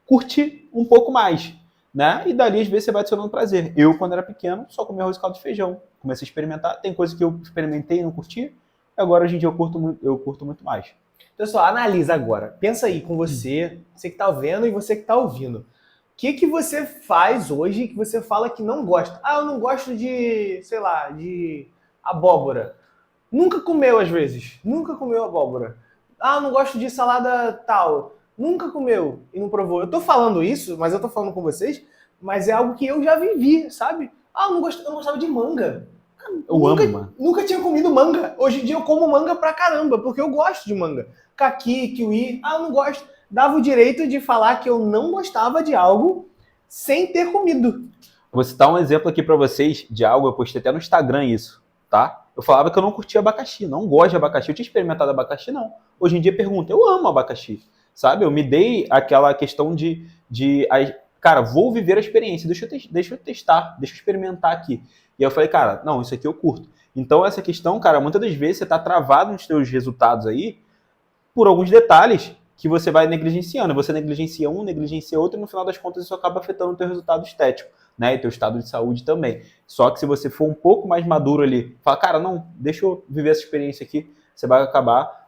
curte um pouco mais, né? E dali às vezes você vai adicionando prazer. Eu, quando era pequeno, só comia arroz e caldo de feijão. Comecei a experimentar, tem coisa que eu experimentei e não curti, agora hoje em dia eu curto muito mais. Pessoal, analisa agora. Pensa aí com você que tá vendo e você que tá ouvindo. O que você faz hoje que você fala que não gosta? Eu não gosto de, sei lá, de abóbora. Nunca comeu às vezes. Nunca comeu abóbora. Eu não gosto de salada tal. Nunca comeu e não provou. Eu tô falando isso, mas eu tô falando com vocês, mas é algo que eu já vivi, sabe? Eu não gostava de manga. Nunca tinha comido manga. Hoje em dia eu como manga pra caramba, porque eu gosto de manga. Caqui, kiwi, eu não gosto. Dava o direito de falar que eu não gostava de algo sem ter comido. Vou citar um exemplo aqui para vocês de algo, eu postei até no Instagram isso, tá? Eu falava que eu não curtia abacaxi, não gosto de abacaxi. Eu tinha experimentado abacaxi, não. Hoje em dia pergunta, eu amo abacaxi, sabe? Eu me dei aquela questão cara, vou viver a experiência, deixa eu testar, deixa eu experimentar aqui. E aí eu falei, cara, não, isso aqui eu curto. Então essa questão, cara, muitas das vezes você tá travado nos seus resultados aí por alguns detalhes que você vai negligenciando. Você negligencia um, negligencia outro, e no final das contas isso acaba afetando o teu resultado estético, né? E teu estado de saúde também. Só que se você for um pouco mais maduro ali, fala, cara, não, deixa eu viver essa experiência aqui, você vai acabar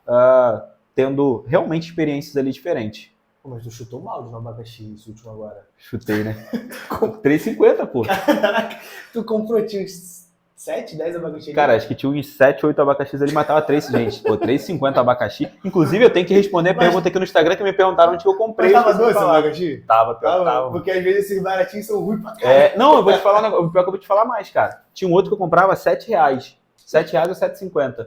tendo realmente experiências ali diferentes. Pô, mas tu chutou mal de um abacaxi esse último agora. Chutei, né? R$3,50, pô. Caraca, tu comprou, tinha uns 7, 10 abacaxi? Cara, acho que tinha uns 7, 8 abacaxis ali, matava 3, gente. Pô, R$3,50 abacaxi. Inclusive, eu tenho que responder a pergunta aqui no Instagram que me perguntaram onde eu comprei. Mas tava doce o abacaxi? Tava. Porque às vezes esses baratinhos são ruins pra caralho. Não, eu vou te falar um negócio. Pior que eu vou te falar mais, cara. Tinha um outro que eu comprava R$7. R$7 ou R$7,50.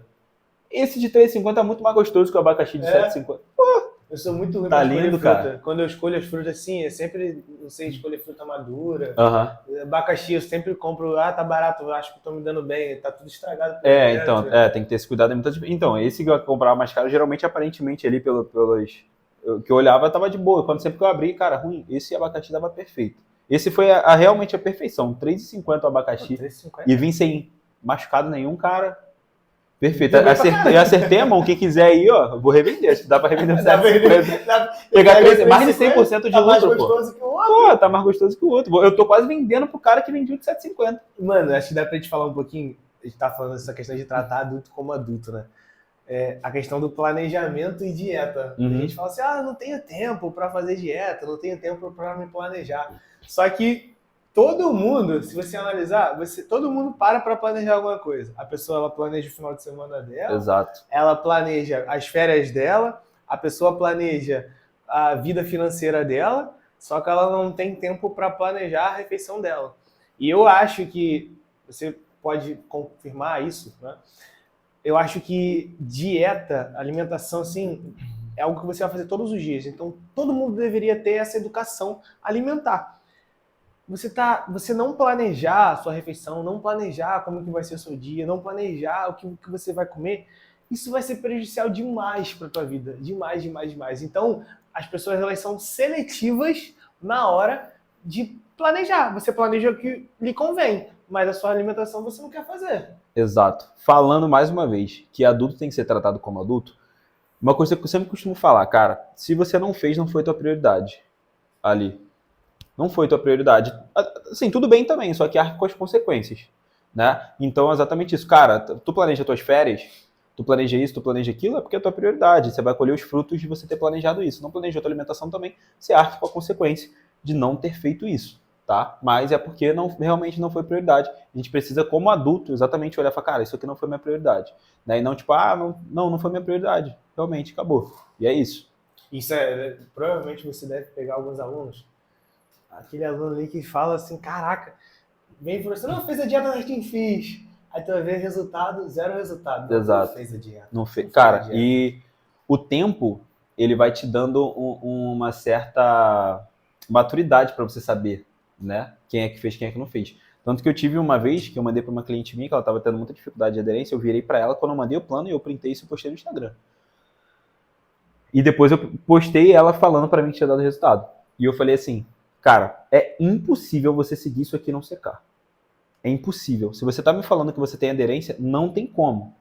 Esse de R$3,50 é muito mais gostoso que o abacaxi de R$7,50. Pô, eu sou muito ruim pra escolher lindo, fruta. Cara. Quando eu escolho as frutas assim, eu sempre não sei escolher fruta madura. Uhum. Abacaxi eu sempre compro, tá barato, eu acho que tô me dando bem, tá tudo estragado. Então, tem que ter esse cuidado. Então, esse que eu comprava mais caro, geralmente, aparentemente, ali, pelos que eu olhava, tava de boa. Quando sempre que eu abri, cara, ruim, esse abacaxi dava perfeito. Esse foi realmente a perfeição. R$3,50 o abacaxi. R$3,50. E vim sem machucado nenhum, cara. Perfeito. Eu acertei a mão. Quem quiser aí, ó, eu vou revender. Dá pra revender pegar mais de 100% de lucro, pô. Tá mais gostoso que o outro. Pô, tá mais gostoso que o outro. Eu tô quase vendendo pro cara que vendeu de 7,50. Mano, acho que dá pra gente falar um pouquinho. A gente tá falando dessa questão de tratar adulto como adulto, né? A questão do planejamento e dieta. A gente fala assim, não tenho tempo pra fazer dieta, não tenho tempo pra me planejar. Só que todo mundo, se você analisar, todo mundo para planejar alguma coisa. A pessoa, ela planeja o final de semana dela. Exato. Ela planeja as férias dela. A pessoa planeja a vida financeira dela. Só que ela não tem tempo para planejar a refeição dela. E eu acho que, você pode confirmar isso, né? Eu acho que dieta, alimentação, assim, é algo que você vai fazer todos os dias. Então, todo mundo deveria ter essa educação alimentar. Você não planejar a sua refeição, não planejar como que vai ser o seu dia, não planejar o que você vai comer, isso vai ser prejudicial demais para a tua vida. Demais, demais, demais. Então, as pessoas, elas são seletivas na hora de planejar. Você planeja o que lhe convém, mas a sua alimentação você não quer fazer. Exato. Falando mais uma vez que adulto tem que ser tratado como adulto, uma coisa que eu sempre costumo falar, cara, se você não fez, não foi tua prioridade ali. Não foi tua prioridade. Assim, tudo bem também, só que arque com as consequências, né? Então, é exatamente isso. Cara, tu planeja tuas férias, tu planeja isso, tu planeja aquilo, é porque é tua prioridade. Você vai colher os frutos de você ter planejado isso. Não planejou tua alimentação também, você arque com a consequência de não ter feito isso, tá? Mas é porque realmente não foi prioridade. A gente precisa, como adulto, exatamente olhar e falar, cara, isso aqui não foi minha prioridade. Né? E não tipo, não foi minha prioridade. Realmente, acabou. E é isso. Isso provavelmente você deve pegar alguns alunos, aquele aluno ali que fala assim, caraca, vem e fala assim, não, fez a dieta certinho, fiz. Aí tu vai ver resultado, zero resultado. Exato. Não fez a dieta. Não fez. Cara, e o tempo, ele vai te dando uma certa maturidade para você saber, né? Quem é que fez, quem é que não fez. Tanto que eu tive uma vez que eu mandei para uma cliente minha que ela estava tendo muita dificuldade de aderência, eu virei para ela quando eu mandei o plano e eu printei isso e postei no Instagram. E depois eu postei ela falando para mim que tinha dado resultado. E eu falei assim, cara, é impossível você seguir isso aqui e não secar. É impossível. Se você tá me falando que você tem aderência, não tem como.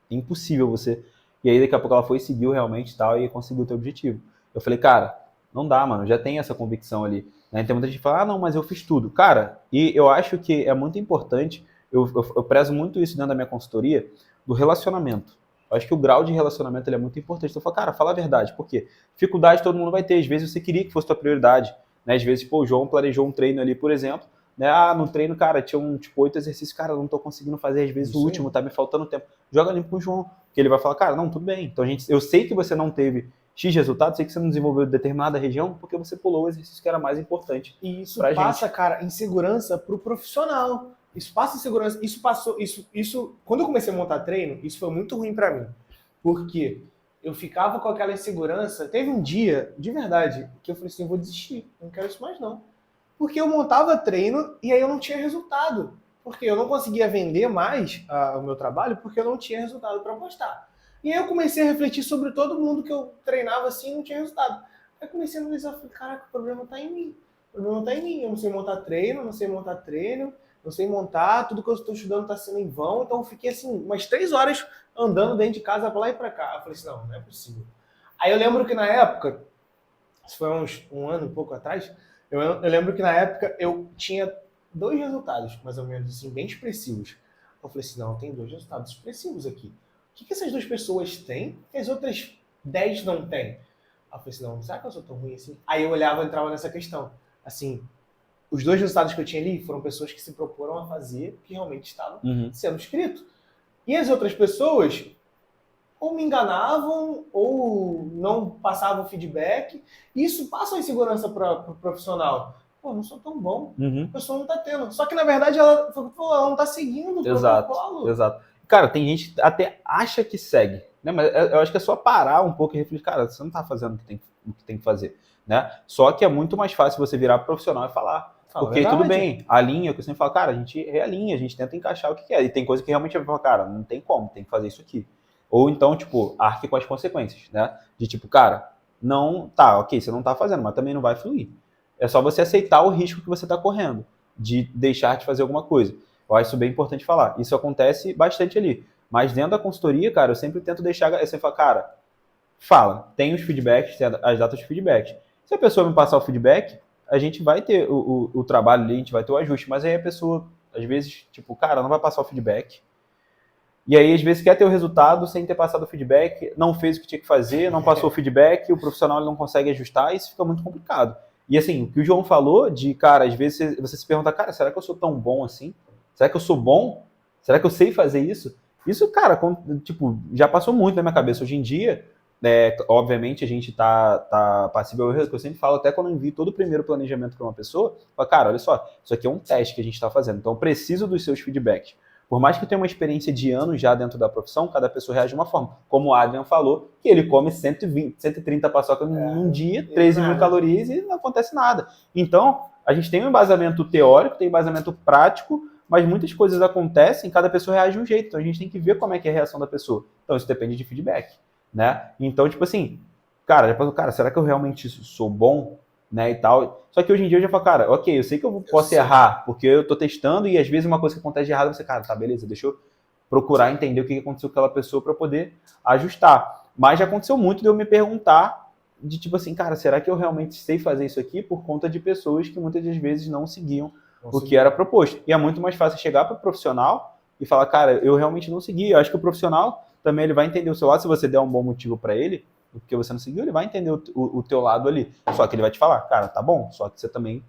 É impossível você... E aí daqui a pouco ela foi e seguiu realmente tal, e conseguiu o teu objetivo. Eu falei, cara, não dá, mano, já tem essa convicção ali. Né? Tem muita gente que fala, não, mas eu fiz tudo. Cara, e eu acho que é muito importante, eu prezo muito isso dentro da minha consultoria, do relacionamento. Eu acho que o grau de relacionamento ele é muito importante. Então eu falo, cara, fala a verdade. Por quê? Dificuldade todo mundo vai ter. Às vezes você queria que fosse tua prioridade. Né? Às vezes, o João planejou um treino ali, por exemplo. Né? No treino, cara, tinha 8 exercícios. Cara, eu não tô conseguindo fazer, às vezes, isso o último, tá me faltando tempo. Joga limpo com o João. Que ele vai falar, cara, não, tudo bem. Então, eu sei que você não teve X resultado, sei que você não desenvolveu determinada região, porque você pulou o exercício que era mais importante. E isso passa, cara, insegurança pro profissional. Isso passa insegurança. Isso, quando eu comecei a montar treino, isso foi muito ruim pra mim. Porque eu ficava com aquela insegurança. Teve um dia, de verdade, que eu falei assim, eu vou desistir. Não quero isso mais, não. porque eu montava treino e aí eu não tinha resultado. Porque eu não conseguia vender mais o meu trabalho porque eu não tinha resultado para postar. E aí eu comecei a refletir sobre todo mundo que eu treinava assim e não tinha resultado. Aí eu comecei a analisar, falei, caraca, o problema tá em mim. O problema tá em mim. Eu não sei montar treino, não sei montar treino, não sei montar, tudo que eu estou estudando está sendo em vão. Então eu fiquei assim, umas 3 horas andando dentro de casa para lá e para cá. Eu falei assim, não é possível. Aí eu lembro que na época, isso foi um ano e pouco atrás, eu lembro que na época eu tinha 2 resultados, mais ou menos assim, bem expressivos. Eu falei assim, não, tem 2 resultados expressivos aqui. O que essas 2 pessoas têm que as outras 10 não têm? Aí eu falei assim, não, será que eu sou tão ruim assim? Aí eu olhava e entrava nessa questão. Assim, os 2 resultados que eu tinha ali foram pessoas que se proporam a fazer o que realmente estava sendo escrito. E as outras pessoas ou me enganavam, ou não passavam feedback. Isso passa uma insegurança para o profissional. Pô, não sou tão bom, a pessoa não está tendo. Só que, na verdade, ela não está seguindo o protocolo. Exato. Cara, tem gente que até acha que segue, né? Mas eu acho que é só parar um pouco e refletir, cara, você não está fazendo o que tem que fazer, né? Só que é muito mais fácil você virar profissional e falar. Porque tudo bem, alinha, que eu sempre falo, cara, a gente realinha, a gente tenta encaixar o que quer. E tem coisa que realmente eu falo, cara, não tem como, tem que fazer isso aqui. Ou então, tipo, arque com as consequências, né? De tipo, cara, não, tá, ok, você não tá fazendo, mas também não vai fluir. É só você aceitar o risco que você tá correndo, de deixar de fazer alguma coisa. Eu acho isso bem importante falar. Isso acontece bastante ali. Mas dentro da consultoria, cara, eu sempre tento deixar, eu sempre falo, cara, fala, tem os feedbacks, tem as datas de feedback. Se a pessoa me passar o feedback, a gente vai ter o trabalho ali, a gente vai ter o ajuste. Mas aí a pessoa, às vezes, tipo, cara, não vai passar o feedback. E aí, às vezes, quer ter o resultado sem ter passado o feedback, não fez o que tinha que fazer, não passou o feedback, o profissional não consegue ajustar, e isso fica muito complicado. E assim, o que o João falou de, cara, às vezes você se pergunta, cara, será que eu sou tão bom assim? Será que eu sou bom? Será que eu sei fazer isso? Isso, cara, tipo, já passou muito na minha cabeça. Hoje em dia, obviamente, a gente tá passível ao erro, que eu sempre falo, até quando eu envio todo o primeiro planejamento para uma pessoa, eu falo, cara, olha só, isso aqui é um teste que a gente está fazendo, então eu preciso dos seus feedbacks. Por mais que eu tenha uma experiência de anos já dentro da profissão, cada pessoa reage de uma forma. Como o Adrian falou, que ele come 120, 130 paçoca num dia, 13 mil calorias e não acontece nada. Então, a gente tem um embasamento teórico, tem um embasamento prático, mas muitas coisas acontecem, cada pessoa reage de um jeito. Então, a gente tem que ver como é que é a reação da pessoa. Então, isso depende de feedback, né? Então, tipo assim, cara, será que eu realmente sou bom? Né, e tal. Só que hoje em dia eu já falo, cara, ok, eu sei que eu posso errar, porque eu tô testando e às vezes uma coisa que acontece de errado, você, cara, tá, beleza, deixa eu procurar entender o que aconteceu com aquela pessoa para poder ajustar. Mas já aconteceu muito de eu me perguntar de tipo assim, cara, será que eu realmente sei fazer isso aqui por conta de pessoas que muitas das vezes não seguiam o que era proposto. E é muito mais fácil chegar para o profissional e falar, cara, eu realmente não segui. Eu acho que o profissional também ele vai entender o seu lado, se você der um bom motivo para ele, porque você não seguiu, ele vai entender o teu lado ali. Só que ele vai te falar, cara, tá bom, só que você também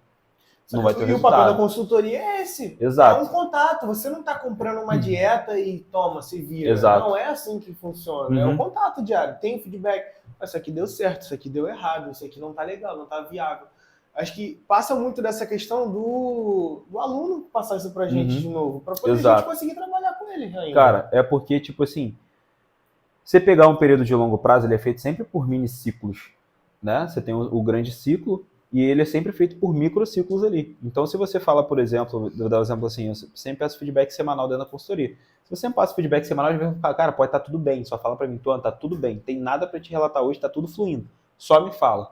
não vai ter resultado. E o papel da consultoria é esse. Exato. É um contato. Você não está comprando uma dieta e toma, se vira. Exato. Não é assim que funciona. É um contato diário. Tem feedback. Isso aqui deu certo, isso aqui deu errado, isso aqui não tá legal, não tá viável. Acho que passa muito dessa questão do aluno passar isso pra gente de novo, pra poder a gente conseguir trabalhar com ele ainda. Cara, é porque, tipo assim, você pegar um período de longo prazo, ele é feito sempre por mini ciclos, né? Você tem o grande ciclo e ele é sempre feito por microciclos ali. Então, se você fala, por exemplo, vou dar um exemplo assim, eu sempre peço feedback semanal dentro da consultoria. Se você me passa feedback semanal, a gente vai falar, cara, pode estar tudo bem, só fala pra mim, tá tudo bem, tem nada pra te relatar hoje, tá tudo fluindo. Só me fala,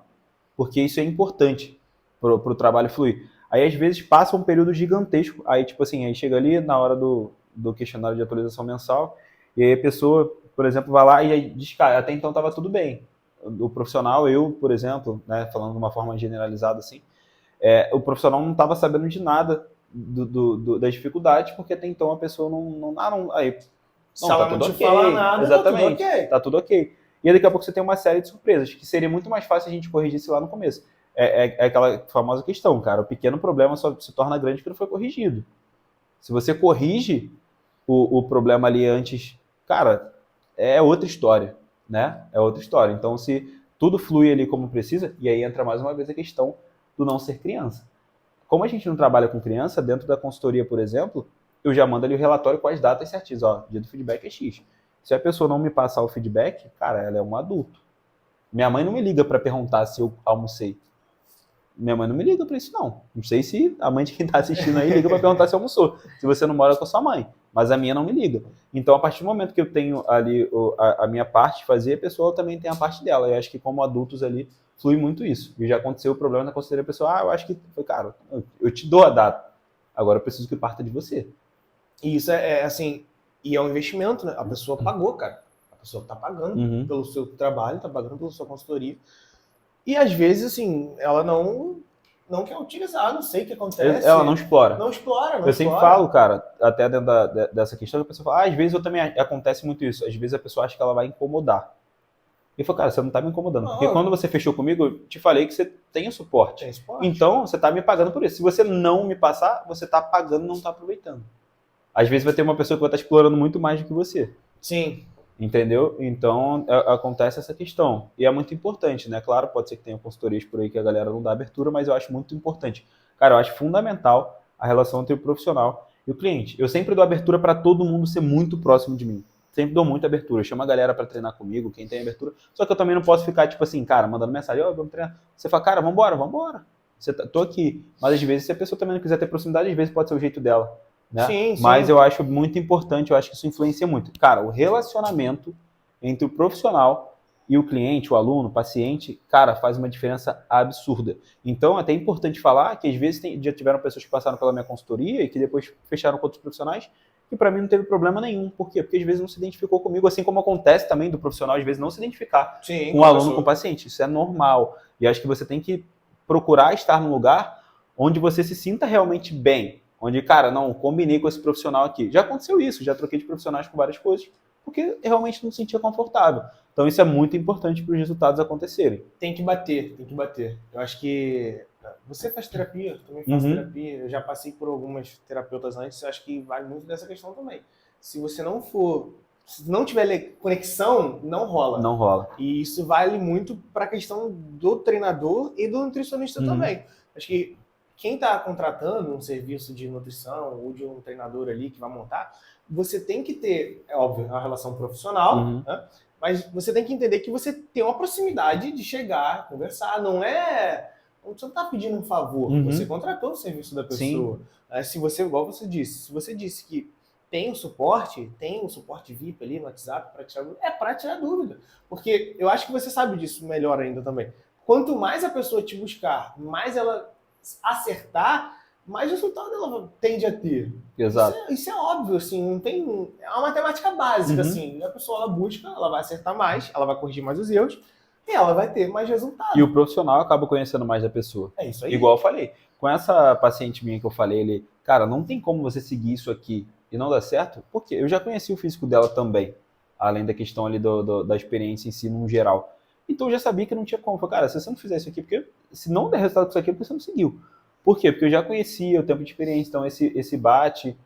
porque isso é importante pro trabalho fluir. Aí, às vezes, passa um período gigantesco, aí, tipo assim, aí chega ali na hora do questionário de atualização mensal, e aí a pessoa, por exemplo, vai lá e aí diz, cara, até então estava tudo bem. O profissional, eu, por exemplo, né, falando de uma forma generalizada assim, o profissional não estava sabendo de nada das dificuldades, porque até então a pessoa não aí, se ela não te fala nada, exatamente, tá tudo ok. E aí daqui a pouco você tem uma série de surpresas, que seria muito mais fácil a gente corrigir isso lá no começo. É aquela famosa questão, cara, o pequeno problema só se torna grande porque não foi corrigido. Se você corrige o problema ali antes, cara, é outra história, né? É outra história. Então, se tudo flui ali como precisa, e aí entra mais uma vez a questão do não ser criança. Como a gente não trabalha com criança, dentro da consultoria, por exemplo, eu já mando ali o relatório com as datas certinhas. Ó, dia do feedback é X. Se a pessoa não me passar o feedback, cara, ela é um adulto. Minha mãe não me liga para perguntar se eu almocei. Minha mãe não me liga pra isso, não. Não sei se a mãe de quem tá assistindo aí liga pra perguntar se almoçou. Se você não mora com a sua mãe. Mas a minha não me liga. Então, a partir do momento que eu tenho ali a minha parte de fazer, a pessoa também tem a parte dela. Eu acho que como adultos ali, flui muito isso. E já aconteceu o problema na conselheira pessoal, eu acho que, cara, eu te dou a data. Agora eu preciso que parta de você. E isso é assim, e é um investimento, né? A pessoa pagou, cara. A pessoa tá pagando pelo seu trabalho, tá pagando pela sua consultoria. E às vezes, assim, ela não quer utilizar, não sei o que acontece. Ela não explora. Não explora. Eu sempre falo, cara, até dentro dessa questão, a pessoa fala, às vezes eu também acontece muito isso. Às vezes a pessoa acha que ela vai incomodar. E eu falo, cara, você não tá me incomodando. Porque quando você fechou comigo, eu te falei que você tem o suporte. Tem suporte. Então, você tá me pagando por isso. Se você não me passar, você tá pagando e não tá aproveitando. Às vezes vai ter uma pessoa que vai estar explorando muito mais do que você. Sim. Entendeu? Então, acontece essa questão. E é muito importante, né? Claro, pode ser que tenha consultorias por aí que a galera não dá abertura, mas eu acho muito importante. Cara, eu acho fundamental a relação entre o profissional e o cliente. Eu sempre dou abertura para todo mundo ser muito próximo de mim. Sempre dou muita abertura. Chamo a galera para treinar comigo, quem tem abertura. Só que eu também não posso ficar, tipo assim, cara, mandando mensagem, ó, vamos treinar. Você fala, cara, vambora. Tô aqui. Mas às vezes, se a pessoa também não quiser ter proximidade, às vezes pode ser o jeito dela. Né? Sim. Mas eu acho muito importante, eu acho que isso influencia muito. Cara, o relacionamento entre o profissional e o cliente, o aluno, o paciente, cara, faz uma diferença absurda. Então, até é importante falar que às vezes já tiveram pessoas que passaram pela minha consultoria e que depois fecharam com outros profissionais e para mim não teve problema nenhum. Por quê? Porque às vezes não se identificou comigo, assim como acontece também do profissional, às vezes não se identificar com o aluno, com o paciente. Isso é normal. E acho que você tem que procurar estar num lugar onde você se sinta realmente bem. Onde, cara, não, combinei com esse profissional aqui. Já aconteceu isso, já troquei de profissionais com várias coisas, porque realmente não me sentia confortável. Então isso é muito importante para os resultados acontecerem. Tem que bater. Eu acho que você faz terapia, eu também faço terapia, eu já passei por algumas terapeutas antes, eu acho que vale muito dessa questão também. Se você se não tiver conexão, não rola. Não rola. E isso vale muito para a questão do treinador e do nutricionista também. Acho que quem está contratando um serviço de nutrição ou de um treinador ali que vai montar, você tem que ter, é óbvio, uma relação profissional, né? Mas você tem que entender que você tem uma proximidade de chegar, conversar, não é... Você não está pedindo um favor, você contratou o serviço da pessoa. Se você, igual você disse, se você disse que tem um suporte VIP ali no WhatsApp para tirar dúvida, é para tirar dúvida. Porque eu acho que você sabe disso melhor ainda também. Quanto mais a pessoa te buscar, mais ela acertar, mais resultado ela tende a ter. Exato. Isso é óbvio, assim, não tem... É uma matemática básica, assim. A pessoa, ela busca, ela vai acertar mais, ela vai corrigir mais os erros, e ela vai ter mais resultado. E o profissional acaba conhecendo mais a pessoa. É isso aí. Igual eu falei. Com essa paciente minha que eu falei, ele, cara, não tem como você seguir isso aqui e não dar certo, porque eu já conheci o físico dela também, além da questão ali da experiência em si, no geral. Então eu já sabia que não tinha como. Falei, cara, se você não fizer isso aqui, porque se não der resultado com isso aqui, é porque você não seguiu. Por quê? Porque eu já conhecia o tempo de experiência, então esse bate,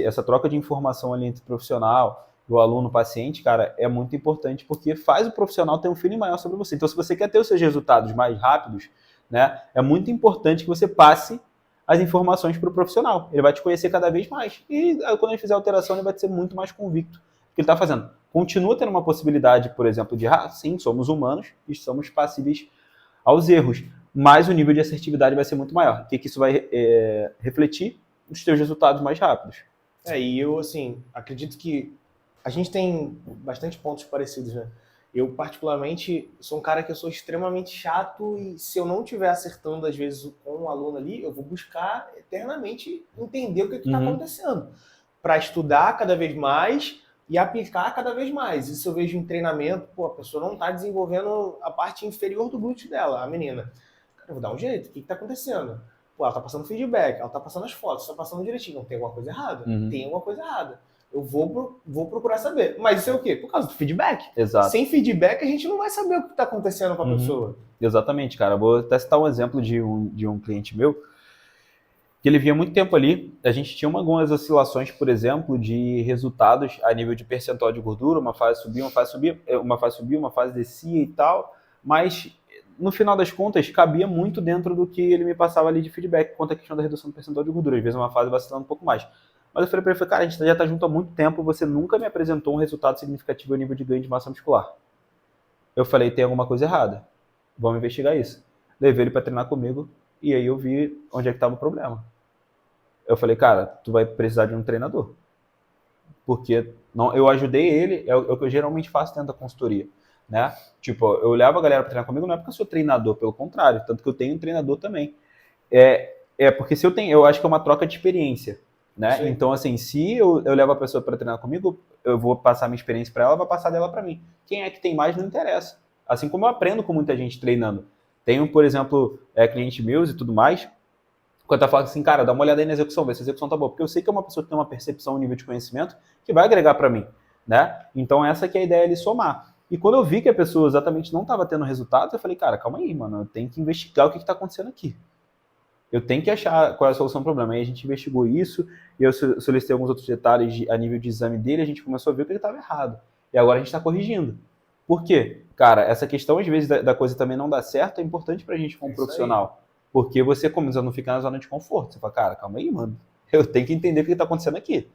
essa troca de informação ali entre o profissional e o aluno, o paciente, cara, é muito importante, porque faz o profissional ter um feeling maior sobre você. Então, se você quer ter os seus resultados mais rápidos, né, é muito importante que você passe as informações para o profissional. Ele vai te conhecer cada vez mais. E quando ele fizer alteração, ele vai ser muito mais convicto do que ele está fazendo. Continua tendo uma possibilidade, por exemplo, de, sim, somos humanos e somos passíveis aos erros, mas o nível de assertividade vai ser muito maior. O que isso vai refletir nos seus resultados mais rápidos. E eu, assim, acredito que a gente tem bastante pontos parecidos, né? Eu, particularmente, sou um cara que eu sou extremamente chato e se eu não estiver acertando, às vezes, com um aluno ali, eu vou buscar eternamente entender o que está acontecendo. Para estudar cada vez mais e aplicar cada vez mais. Isso eu vejo em treinamento, a pessoa não está desenvolvendo a parte inferior do glúteo dela, a menina. Cara, eu vou dar um jeito, o que está acontecendo? Ela está passando feedback, ela está passando as fotos, está passando direitinho. Não, tem alguma coisa errada? Tem alguma coisa errada. Eu vou procurar saber. Mas isso é o quê? Por causa do feedback. Exato. Sem feedback, a gente não vai saber o que está acontecendo com a pessoa. Exatamente, cara. Vou até citar um exemplo de um cliente meu, que ele vinha muito tempo ali. A gente tinha algumas oscilações, por exemplo, de resultados a nível de percentual de gordura. Uma fase subia, uma fase descia e tal. Mas, no final das contas, cabia muito dentro do que ele me passava ali de feedback quanto à questão da redução do percentual de gordura. Às vezes uma fase vacilando um pouco mais. Mas eu falei pra ele, cara, a gente já tá junto há muito tempo, você nunca me apresentou um resultado significativo a nível de ganho de massa muscular. Eu falei, tem alguma coisa errada. Vamos investigar isso. levei ele para treinar comigo e aí eu vi onde é que estava o problema. Eu falei, cara, tu vai precisar de um treinador. Porque não, eu ajudei ele, é o que eu geralmente faço dentro da consultoria, né? Tipo, eu levo a galera para treinar comigo, não é porque eu sou treinador, pelo contrário, tanto que eu tenho um treinador também. Porque se eu acho que é uma troca de experiência, né? Sim. Então, assim, se eu levo a pessoa para treinar comigo, eu vou passar minha experiência para ela, ela vai passar dela para mim. Quem é que tem mais não interessa. Assim como eu aprendo com muita gente treinando. Tenho, por exemplo, cliente meus e tudo mais, quando tá falando assim, cara, dá uma olhada aí na execução, vê se a execução tá boa. Porque eu sei que é uma pessoa que tem uma percepção, um nível de conhecimento que vai agregar para mim, né? Então essa que é a ideia de somar. E quando eu vi que a pessoa exatamente não estava tendo resultados, eu falei, cara, calma aí, mano, eu tenho que investigar o que está acontecendo aqui. Eu tenho que achar qual é a solução do problema. Aí a gente investigou isso, e eu solicitei alguns outros detalhes a nível de exame dele, a gente começou a ver que ele estava errado. E agora a gente está corrigindo. Por quê? Cara, essa questão, às vezes, da coisa também não dar certo, é importante pra gente como profissional. Porque você começa a não ficar na zona de conforto. Você fala, cara, calma aí, mano. Eu tenho que entender o que está acontecendo aqui.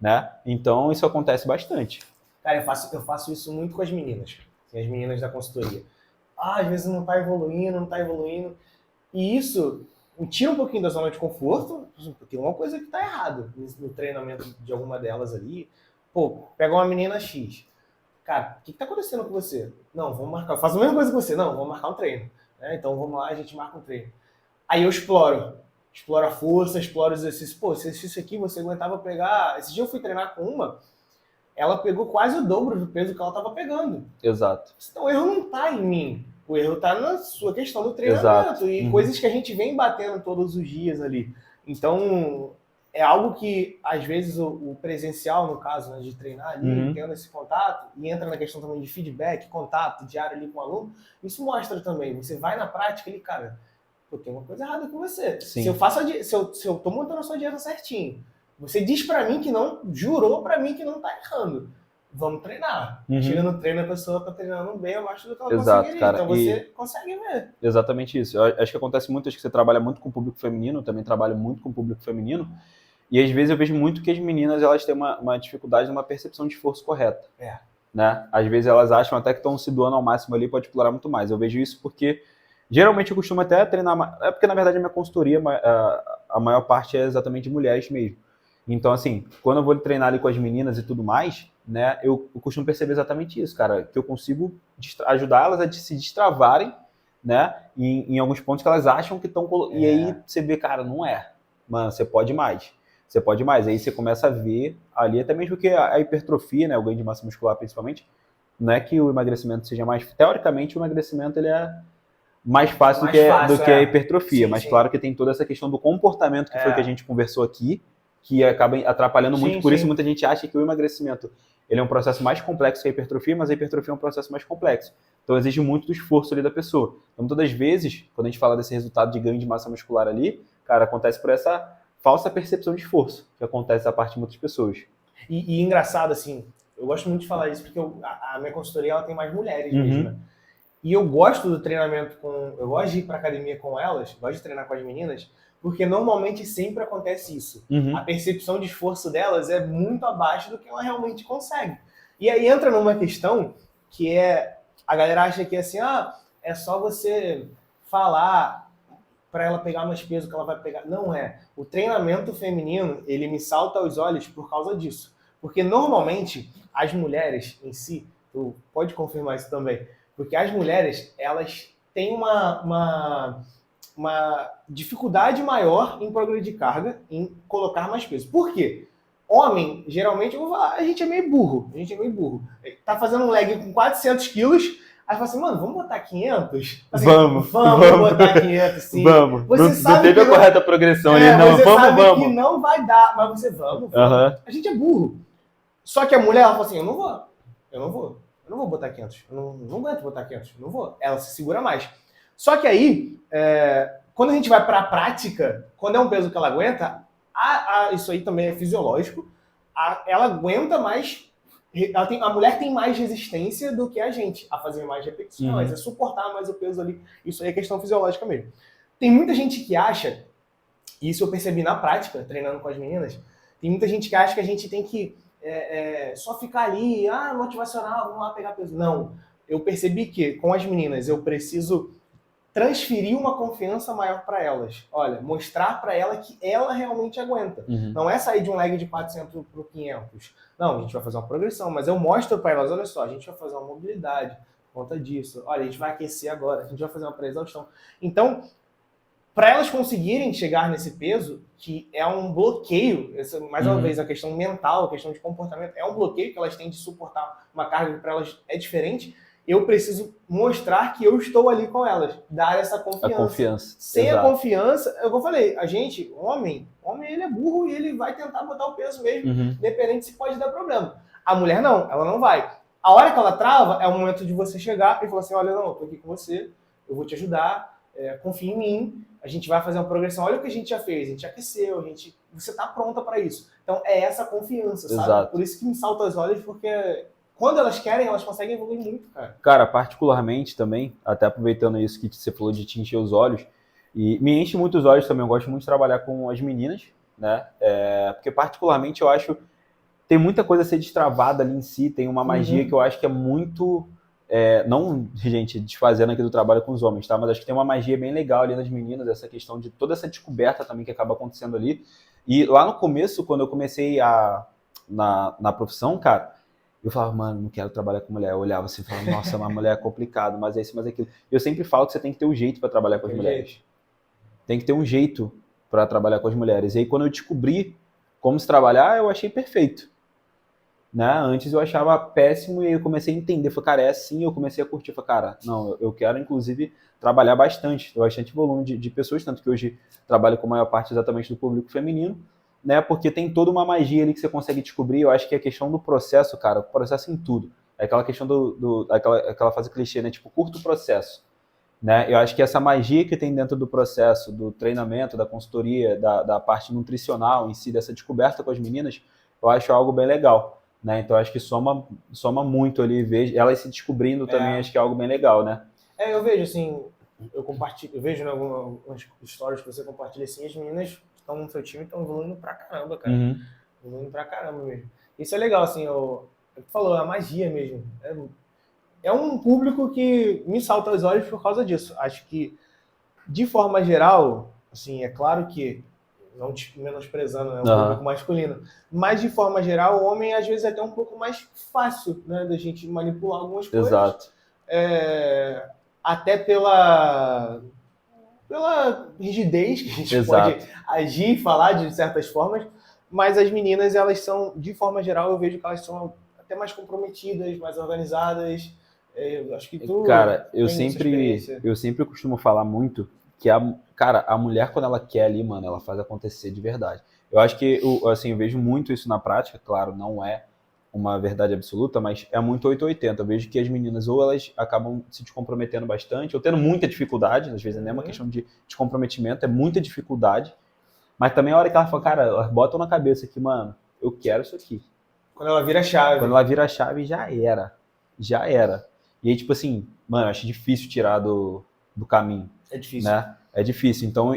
Né? Então, isso acontece bastante. Cara, eu faço isso muito com as meninas. As meninas da consultoria. Às vezes não tá evoluindo. E isso me tira um pouquinho da zona de conforto, porque uma coisa que tá errado no treinamento de alguma delas ali. Pô, pega uma menina X. Cara, o que tá acontecendo com você? Não, vamos marcar. Eu faço a mesma coisa que você. Não, vamos marcar um treino. Né? Então vamos lá, a gente marca um treino. Aí eu exploro a força, exploro os exercícios. Pô, esse exercício aqui você aguentava pegar... Esse dia eu fui treinar com uma, ela pegou quase o dobro do peso que ela estava pegando. Exato. Então o erro não tá em mim. O erro tá na sua questão do treinamento. Exato. E coisas que a gente vem batendo todos os dias ali. Então, é algo que, às vezes, o presencial, no caso, né, de treinar ali, tendo esse contato, e entra na questão também de feedback, contato diário ali com o aluno, isso mostra também. Você vai na prática ali, cara, pô, tem uma coisa errada com você. Sim. Se eu tô montando a sua dieta certinho, você diz pra mim que não, jurou pra mim que não tá errando. Vamos treinar. Chega no treino, a pessoa tá treinando bem abaixo do que ela conseguiria. Cara, então você consegue ver. Exatamente isso. Eu acho que acontece muito, acho que você trabalha muito com o público feminino, eu também trabalho muito com o público feminino, e às vezes eu vejo muito que as meninas, elas têm uma dificuldade numa percepção de esforço correta. Né? Às vezes elas acham até que estão se doando ao máximo ali, pode explorar muito mais. Eu vejo isso porque geralmente eu costumo até treinar, porque na verdade a minha consultoria, a maior parte é exatamente de mulheres mesmo. Então, assim, quando eu vou treinar ali com as meninas e tudo mais, né, eu costumo perceber exatamente isso, cara, que eu consigo ajudar elas a se destravarem, né, em alguns pontos que elas acham que estão... E aí você vê, cara, não é. Mano, você pode mais. Você pode mais. Aí você começa a ver ali, até mesmo que a hipertrofia, né, o ganho de massa muscular principalmente, não é que o emagrecimento seja mais... Teoricamente, o emagrecimento ele é mais fácil do que a hipertrofia, sim, mas sim. Claro que tem toda essa questão do comportamento que foi que a gente conversou aqui, que acaba atrapalhando muito, por isso muita gente acha que o emagrecimento ele é um processo mais complexo que a hipertrofia, mas a hipertrofia é um processo mais complexo. Então exige muito do esforço ali da pessoa. Então todas as vezes, quando a gente fala desse resultado de ganho de massa muscular ali, cara, acontece por essa falsa percepção de esforço, que acontece da parte de muitas pessoas. E engraçado, assim, eu gosto muito de falar isso, porque a minha consultoria ela tem mais mulheres mesmo, né? E eu gosto do treinamento eu gosto de ir pra academia com elas, gosto de treinar com as meninas, porque normalmente sempre acontece isso. A percepção de esforço delas é muito abaixo do que ela realmente consegue. E aí entra numa questão que é, a galera acha que assim, é só você falar para ela pegar mais peso que ela vai pegar. Não é. O treinamento feminino, ele me salta aos olhos por causa disso. Porque normalmente as mulheres em si, tu pode confirmar isso também, porque as mulheres, elas têm uma dificuldade maior em progredir carga, em colocar mais peso. Por quê? Homem, geralmente, a gente é meio burro. Tá fazendo um leg com 400 quilos, aí fala assim, mano, vamos botar 500? Assim, vamos botar 500, sim. Vamos. Você sabe não teve a correta progressão ali, não. Você sabe que não vai dar, mas você vamos. A gente é burro. Só que a mulher, ela fala assim, eu não vou botar 500. Eu não aguento botar 500. Eu não vou. Ela se segura mais. Só que aí, quando a gente vai para a prática, quando é um peso que ela aguenta, isso aí também é fisiológico, ela aguenta mais, a mulher tem mais resistência do que a gente a fazer mais repetições, a suportar mais o peso ali. Isso aí é questão fisiológica mesmo. Tem muita gente que acha, e isso eu percebi na prática, treinando com as meninas, tem muita gente que acha que a gente tem que só ficar ali, motivacional, vamos lá pegar peso. Não, eu percebi que com as meninas eu preciso transferir uma confiança maior para elas. Olha, mostrar para ela que ela realmente aguenta. Não é sair de um leg de 400 para 500. Não, a gente vai fazer uma progressão, mas eu mostro para elas, olha só, a gente vai fazer uma mobilidade por conta disso. Olha, a gente vai aquecer agora, a gente vai fazer uma pré-exaustão. Então, para elas conseguirem chegar nesse peso, que é um bloqueio, essa, mais uma vez, a questão mental, a questão de comportamento, é um bloqueio que elas têm de suportar uma carga que para elas é diferente, eu preciso mostrar que eu estou ali com elas, dar essa confiança. A confiança. Sem a confiança, eu falei, a gente, homem ele é burro e ele vai tentar botar o peso mesmo, independente se pode dar problema. A mulher não, ela não vai. A hora que ela trava, é o momento de você chegar e falar assim, olha, não, eu tô aqui com você, eu vou te ajudar, confia em mim, a gente vai fazer uma progressão, olha o que a gente já fez, a gente aqueceu, você tá pronta para isso. Então é essa confiança, sabe? Exato. Por isso que me salta os olhos, porque quando elas querem, elas conseguem evoluir muito, cara. Cara, particularmente também, até aproveitando isso que você falou de te encher os olhos, e me enche muito os olhos também, eu gosto muito de trabalhar com as meninas, né? Porque particularmente eu acho tem muita coisa a ser destravada ali em si, tem uma magia que eu acho que é muito... não, gente, desfazendo aqui do trabalho com os homens, tá? Mas acho que tem uma magia bem legal ali nas meninas, essa questão de toda essa descoberta também que acaba acontecendo ali. E lá no começo, quando eu comecei na profissão, cara, eu falava, mano, não quero trabalhar com mulher. Eu olhava assim e falava, nossa, uma mulher é complicado, mas é isso, mas é aquilo. Eu sempre falo que você tem que ter um jeito para trabalhar com as mulheres. Tem que ter um jeito para trabalhar com as mulheres. E aí, quando eu descobri como se trabalhar, eu achei perfeito. Né? Antes eu achava péssimo e eu comecei a entender. Falei, cara, é assim, eu comecei a curtir. Falei, cara, não, eu quero, inclusive, trabalhar bastante volume de pessoas, tanto que hoje trabalho com a maior parte exatamente do público feminino, né? Porque tem toda uma magia ali que você consegue descobrir. Eu acho que a questão do processo, cara, o processo em tudo. É aquela questão aquela fase clichê, né? Tipo, curto processo. Né? Eu acho que essa magia que tem dentro do processo, do treinamento, da consultoria, da parte nutricional em si, dessa descoberta com as meninas, eu acho algo bem legal. Né? Então acho que soma muito ali, vejo elas se descobrindo também, acho que é algo bem legal, né? Eu vejo assim, eu vejo em algumas stories que você compartilha assim, as meninas que estão no seu time estão evoluindo pra caramba, cara. Evoluindo pra caramba mesmo. Isso é legal, assim, tu falou, a magia mesmo. É um público que me salta aos olhos por causa disso. Acho que, de forma geral, assim, é claro que não menosprezando, né, o público masculino, mas de forma geral, o homem às vezes é até um pouco mais fácil, né, da gente manipular algumas coisas. Exato. Até pela rigidez que a gente pode agir e falar de certas formas, mas as meninas, elas são, de forma geral, eu vejo que elas são até mais comprometidas, mais organizadas. Acho que tu... Cara, eu sempre costumo falar muito que a mulher, quando ela quer ali, mano, ela faz acontecer de verdade. Eu acho que, assim, eu vejo muito isso na prática, claro, não é uma verdade absoluta, mas é muito 880. Eu vejo que as meninas, ou elas acabam se descomprometendo bastante, ou tendo muita dificuldade, às vezes não é uma questão de descomprometimento, é muita dificuldade, mas também a hora que ela fala, cara, elas botam na cabeça que, mano, eu quero isso aqui. Quando ela vira a chave. Quando ela vira a chave, já era. E aí, tipo assim, mano, acho difícil tirar do caminho. É difícil. Né? É difícil. Então,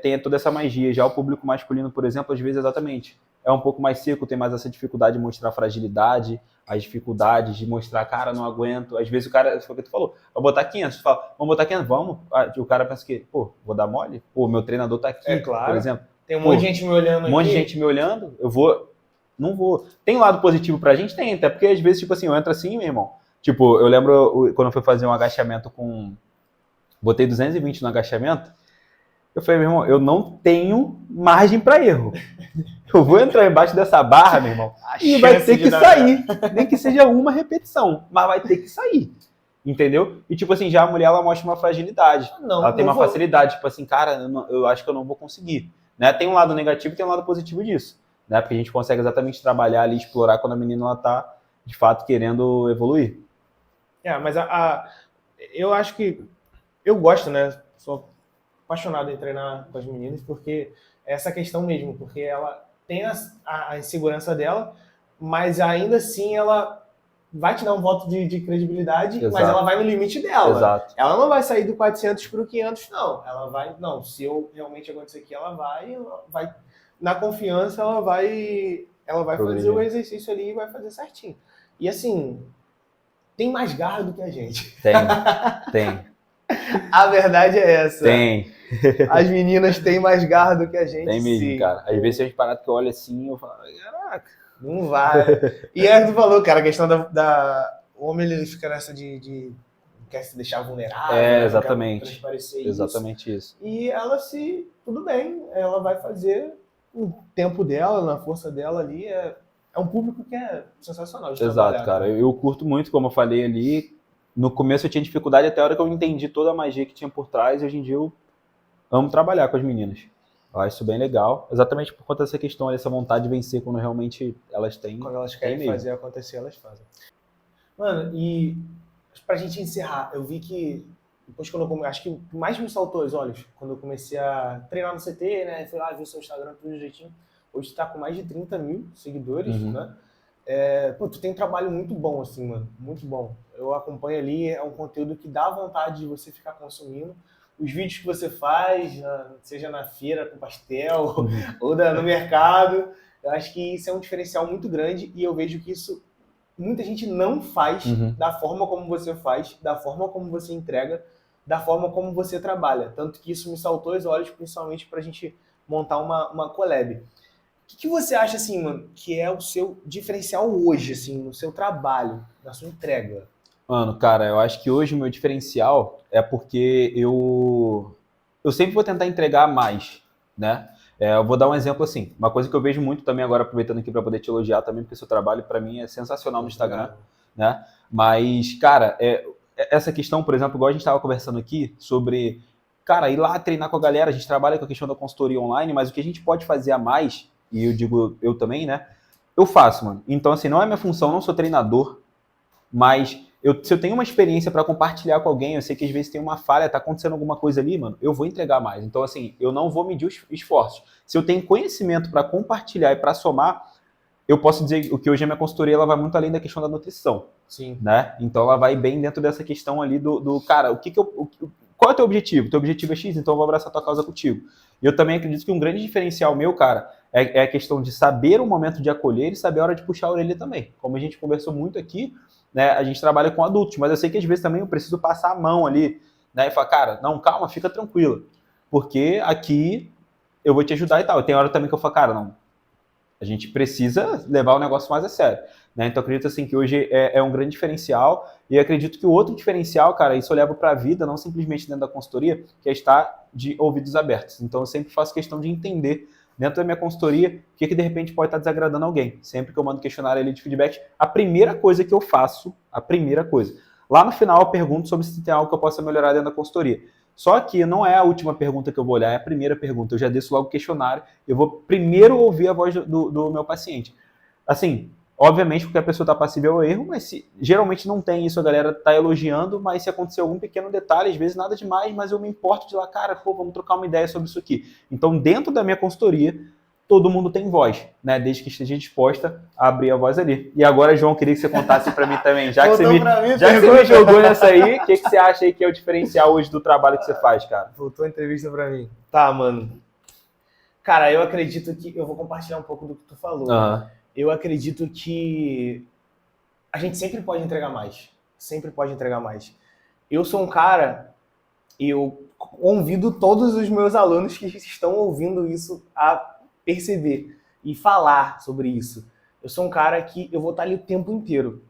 tem toda essa magia. Já o público masculino, por exemplo, às vezes, exatamente, é um pouco mais seco, tem mais essa dificuldade de mostrar fragilidade, as dificuldades de mostrar, cara, não aguento. Às vezes o cara, foi o que tu falou, vai botar 500, tu fala, vamos botar 500, vamos. O cara pensa que, vou dar mole? Meu treinador tá aqui, claro. Por exemplo. Tem um monte de gente me olhando aqui. Um monte de gente me olhando, não vou. Tem um lado positivo pra gente? Tem, até porque às vezes, tipo assim, eu entro assim, meu irmão. Tipo, eu lembro quando eu fui fazer um agachamento botei 220 no agachamento, eu falei, meu irmão, eu não tenho margem para erro. Eu vou entrar embaixo dessa barra, meu irmão, e vai ter que sair. Nem que seja uma repetição, mas vai ter que sair. Entendeu? E tipo assim, já a mulher, ela mostra uma fragilidade. Ela tem uma facilidade, tipo assim, cara, eu acho que eu não vou conseguir. Né? Tem um lado negativo e tem um lado positivo disso. Né? Porque a gente consegue exatamente trabalhar ali, explorar quando a menina ela tá, de fato, querendo evoluir. Mas eu acho que eu gosto, né? Sou apaixonado em treinar com as meninas, porque é essa questão mesmo, porque ela tem a insegurança dela, mas ainda assim ela vai te dar um voto de credibilidade, mas ela vai no limite dela. Exato. Ela não vai sair do 400 para o 500, não. Ela vai, se eu realmente acontecer aqui, ela vai na confiança, ela vai fazer o exercício ali e vai fazer certinho. E assim, tem mais garra do que a gente. Tem. A verdade é essa. Tem. As meninas têm mais garra do que a gente. Tem mesmo, sim. cara. Às vezes eu parado que eu olho assim, eu falo, caraca. Não vai. E é o que tu falou, cara, a questão o homem, ele fica nessa de quer se deixar vulnerável. Exatamente. Exatamente isso. E ela tudo bem, ela vai fazer o tempo dela, na força dela ali, é um público que é sensacional de Exato, cara. Eu curto muito, como eu falei ali. No começo eu tinha dificuldade até a hora que eu entendi toda a magia que tinha por trás, e hoje em dia eu amo trabalhar com as meninas. Eu acho isso bem legal, exatamente por conta dessa questão, dessa vontade de vencer quando realmente elas têm. Quando elas querem fazer acontecer, elas fazem. Mano, e pra gente encerrar, eu vi que depois acho que o que mais me saltou aos olhos, quando eu comecei a treinar no CT, né, fui lá, vi o seu Instagram tudo direitinho, hoje tu tá com mais de 30 mil seguidores, né? Tu tem um trabalho muito bom, assim, mano, muito bom. Eu acompanho ali, é um conteúdo que dá vontade de você ficar consumindo. Os vídeos que você faz, seja na feira com pastel ou no mercado, eu acho que isso é um diferencial muito grande e eu vejo que isso muita gente não faz da forma como você faz, da forma como você entrega, da forma como você trabalha. Tanto que isso me saltou os olhos, principalmente pra gente montar uma collab. O que você acha, assim, mano, que é o seu diferencial hoje, assim, no seu trabalho, na sua entrega? Mano, cara, eu acho que hoje o meu diferencial é porque eu sempre vou tentar entregar mais, né? Eu vou dar um exemplo assim, uma coisa que eu vejo muito também agora, aproveitando aqui para poder te elogiar também, porque seu trabalho para mim é sensacional no Instagram, né? Mas, cara, essa questão, por exemplo, igual a gente estava conversando aqui sobre, cara, ir lá treinar com a galera, a gente trabalha com a questão da consultoria online, mas o que a gente pode fazer a mais, e eu digo eu também, né? Eu faço, mano. Então, assim, não é minha função, não sou treinador, mas se eu tenho uma experiência para compartilhar com alguém, eu sei que às vezes tem uma falha, tá acontecendo alguma coisa ali, mano, eu vou entregar mais. Então, assim, eu não vou medir os esforços. Se eu tenho conhecimento para compartilhar e para somar, eu posso dizer o que hoje a minha consultoria ela vai muito além da questão da nutrição. Sim. Né? Então, ela vai bem dentro dessa questão ali do cara, qual é o teu objetivo? O teu objetivo é X, então eu vou abraçar a tua causa contigo. E eu também acredito que um grande diferencial meu, cara, é a questão de saber o momento de acolher e saber a hora de puxar a orelha também. Como a gente conversou muito aqui, né, a gente trabalha com adultos, mas eu sei que às vezes também eu preciso passar a mão ali, né, e falar, cara, não, calma, fica tranquilo, porque aqui eu vou te ajudar e tal. E tem hora também que eu falo, cara, não, a gente precisa levar o negócio mais a sério, né? Então acredito assim que hoje é um grande diferencial e acredito que o outro diferencial, cara, isso eu levo para a vida, não simplesmente dentro da consultoria, que é estar de ouvidos abertos. Então eu sempre faço questão de entender dentro da minha consultoria o que de repente pode estar desagradando alguém. Sempre que eu mando questionário ali de feedback, a primeira coisa que eu faço, lá no final eu pergunto sobre se tem algo que eu possa melhorar dentro da consultoria. Só que não é a última pergunta que eu vou olhar, é a primeira pergunta. Eu já desço logo o questionário, eu vou primeiro ouvir a voz do meu paciente. Assim, obviamente porque a pessoa está passível ao erro, mas geralmente não tem isso, a galera está elogiando, mas se acontecer algum pequeno detalhe, às vezes nada demais, mas eu me importo de lá, cara, vamos trocar uma ideia sobre isso aqui. Então, dentro da minha consultoria, todo mundo tem voz, né? Desde que esteja disposta a abrir a voz ali. E agora, João, queria que você contasse para mim também, já que você me jogou nessa aí, o que você acha aí que é o diferencial hoje do trabalho que você faz, cara? Voltou a entrevista para mim. Tá, mano. Cara, eu acredito que... Eu vou compartilhar um pouco do que tu falou. Eu acredito que a gente sempre pode entregar mais. Sempre pode entregar mais. Eu sou um cara... Eu convido todos os meus alunos que estão ouvindo isso a perceber e falar sobre isso. Eu sou um cara que eu vou estar ali o tempo inteiro.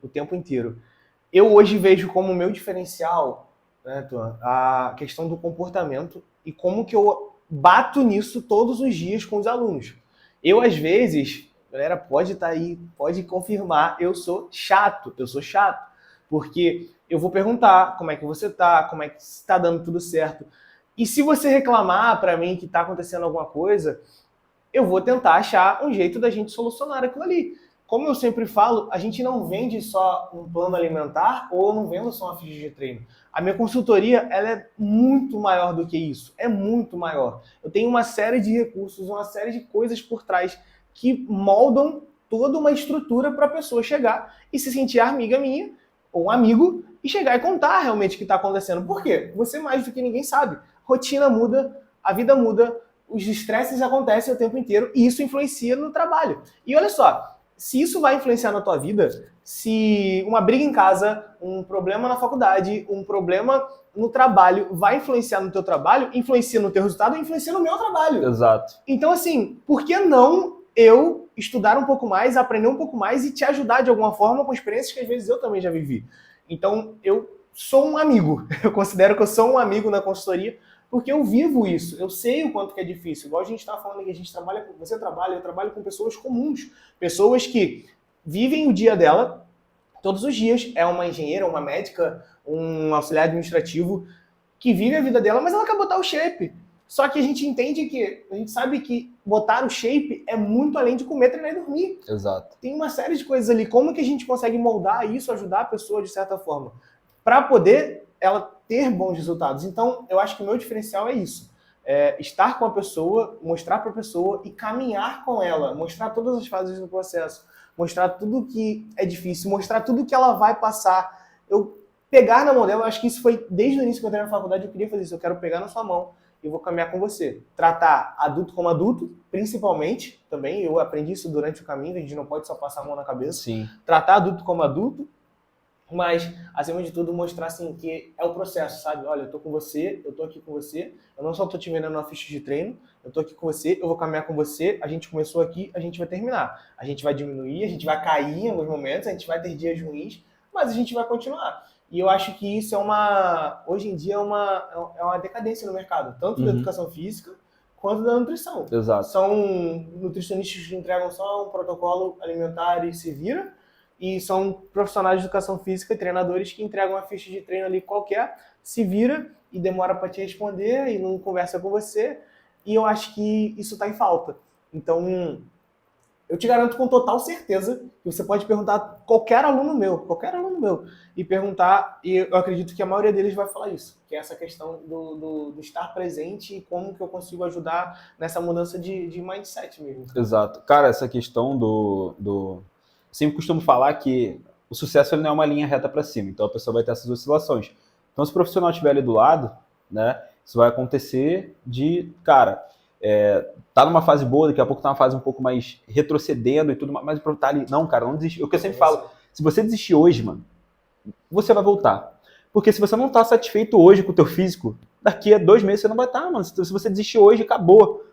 Eu hoje vejo como meu diferencial, né, Tuan, a questão do comportamento e como que eu bato nisso todos os dias com os alunos. Eu, às vezes, a galera pode estar aí, pode confirmar, eu sou chato, porque eu vou perguntar como é que você tá, como é que está dando tudo certo. E se você reclamar para mim que está acontecendo alguma coisa, eu vou tentar achar um jeito da gente solucionar aquilo ali. Como eu sempre falo, a gente não vende só um plano alimentar ou eu não vendo só uma ficha de treino. A minha consultoria ela é muito maior do que isso, é muito maior. Eu tenho uma série de recursos, uma série de coisas por trás que moldam toda uma estrutura para a pessoa chegar e se sentir amiga minha ou um amigo e chegar e contar realmente o que está acontecendo. Por quê? Você mais do que ninguém sabe. Rotina muda, a vida muda, os estresses acontecem o tempo inteiro e isso influencia no trabalho. E olha só, se isso vai influenciar na tua vida, se uma briga em casa, um problema na faculdade, um problema no trabalho vai influenciar no teu trabalho, influencia no teu resultado e influencia no meu trabalho. Exato. Então, assim, por que não eu estudar um pouco mais, aprender um pouco mais e te ajudar de alguma forma com experiências que às vezes eu também já vivi? Então, eu sou um amigo. Eu considero que eu sou um amigo na consultoria porque eu vivo isso. Eu sei o quanto que é difícil. Igual a gente está falando aqui, a gente trabalha, você trabalha, eu trabalho com pessoas comuns. Pessoas que vivem o dia dela todos os dias. É uma engenheira, uma médica, um auxiliar administrativo que vive a vida dela, mas ela quer botar o shape. Só que a gente sabe que botar o shape é muito além de comer, treinar e dormir. Exato. Tem uma série de coisas ali. Como que a gente consegue moldar isso, ajudar a pessoa de certa forma, para poder ela ter bons resultados? Então, eu acho que o meu diferencial é isso. É estar com a pessoa, mostrar para a pessoa e caminhar com ela, mostrar todas as fases do processo, mostrar tudo que é difícil, mostrar tudo que ela vai passar. Eu pegar na mão dela, eu acho que isso foi desde o início que eu entrei na faculdade, eu queria fazer isso. Eu quero pegar na sua mão e vou caminhar com você. Tratar adulto como adulto, principalmente, também. Eu aprendi isso durante o caminho, a gente não pode só passar a mão na cabeça. Sim. Tratar adulto como adulto, mas, acima de tudo, mostrar assim que é o processo, sabe? Olha, eu tô com você, eu tô aqui com você, eu não só tô te vendendo uma ficha de treino, eu tô aqui com você, eu vou caminhar com você, a gente começou aqui, a gente vai terminar. A gente vai diminuir, a gente vai cair em alguns momentos, a gente vai ter dias ruins, mas a gente vai continuar. E eu acho que isso hoje em dia é uma decadência no mercado, tanto da educação física quanto da nutrição. Exato. São nutricionistas que entregam só um protocolo alimentar e se vira, e são profissionais de educação física e treinadores que entregam uma ficha de treino ali qualquer, se vira e demora para te responder e não conversa com você, e eu acho que isso está em falta. Então, eu te garanto com total certeza que você pode perguntar a qualquer aluno meu, e perguntar, e eu acredito que a maioria deles vai falar isso, que é essa questão do estar presente e como que eu consigo ajudar nessa mudança de mindset mesmo. Exato. Cara, essa questão sempre costumo falar que o sucesso ele não é uma linha reta para cima, então a pessoa vai ter essas oscilações. Então, se o profissional estiver ali do lado, né, isso vai acontecer cara, tá numa fase boa, daqui a pouco tá numa fase um pouco mais retrocedendo e tudo mais, mas tá ali, não, cara, não desiste. O que eu sempre falo, se você desistir hoje, mano, você vai voltar. Porque se você não tá satisfeito hoje com o teu físico, daqui a 2 meses você não vai estar, mano. Se você desistir hoje, acabou.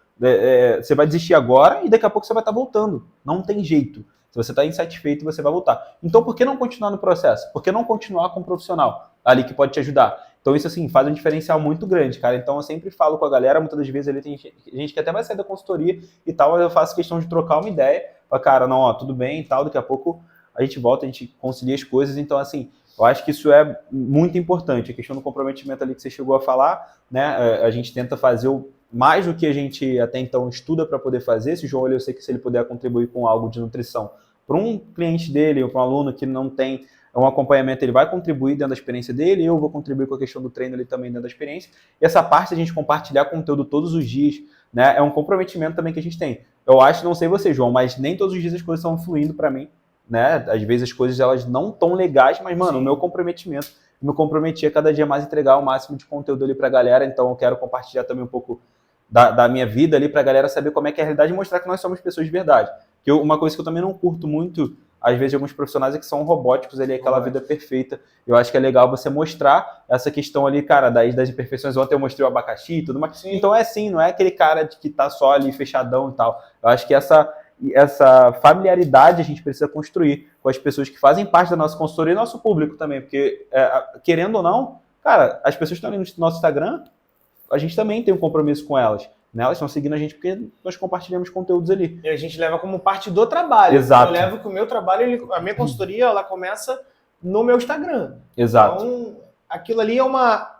Você vai desistir agora e daqui a pouco você vai estar voltando. Não tem jeito. Se você está insatisfeito, você vai voltar. Então, por que não continuar no processo? Por que não continuar com um profissional ali que pode te ajudar? Então, isso, assim, faz um diferencial muito grande, cara. Então, eu sempre falo com a galera, muitas das vezes ali tem gente que até vai sair da consultoria e tal, mas eu faço questão de trocar uma ideia. Fala, cara, não, ó, tudo bem e tal, daqui a pouco a gente volta, a gente concilia as coisas. Então, assim, eu acho que isso é muito importante. A questão do comprometimento ali que você chegou a falar, né? A gente tenta fazer mais do que a gente até então estuda para poder fazer. Se o João, eu sei que se ele puder contribuir com algo de nutrição para um cliente dele ou para um aluno que não tem um acompanhamento, ele vai contribuir dentro da experiência dele, eu vou contribuir com a questão do treino ali também dentro da experiência. E essa parte de a gente compartilhar conteúdo todos os dias, né, é um comprometimento também que a gente tem. Eu acho, não sei você, João, mas nem todos os dias as coisas estão fluindo para mim, né? Às vezes as coisas elas não tão legais, mas, mano, o meu comprometimento, eu me comprometi a cada dia mais entregar o máximo de conteúdo ali para a galera, então eu quero compartilhar também um pouco da minha vida ali para a galera saber como é que é a realidade e mostrar que nós somos pessoas de verdade. Que uma coisa que eu também não curto muito, às vezes, de alguns profissionais é que são robóticos ali, aquela vida perfeita. Eu acho que é legal você mostrar essa questão ali, cara, das imperfeições. Ontem eu mostrei o abacaxi e tudo mais. Sim. Então é assim, não é aquele cara que tá só ali fechadão e tal. Eu acho que essa familiaridade a gente precisa construir com as pessoas que fazem parte da nossa consultoria e nosso público também, porque, querendo ou não, cara, as pessoas que estão ali no nosso Instagram, a gente também tem um compromisso com elas. Né? Elas estão seguindo a gente porque nós compartilhamos conteúdos ali. E a gente leva como parte do trabalho. Exato. Eu levo que o meu trabalho, a minha consultoria, ela começa no meu Instagram. Exato. Então, aquilo ali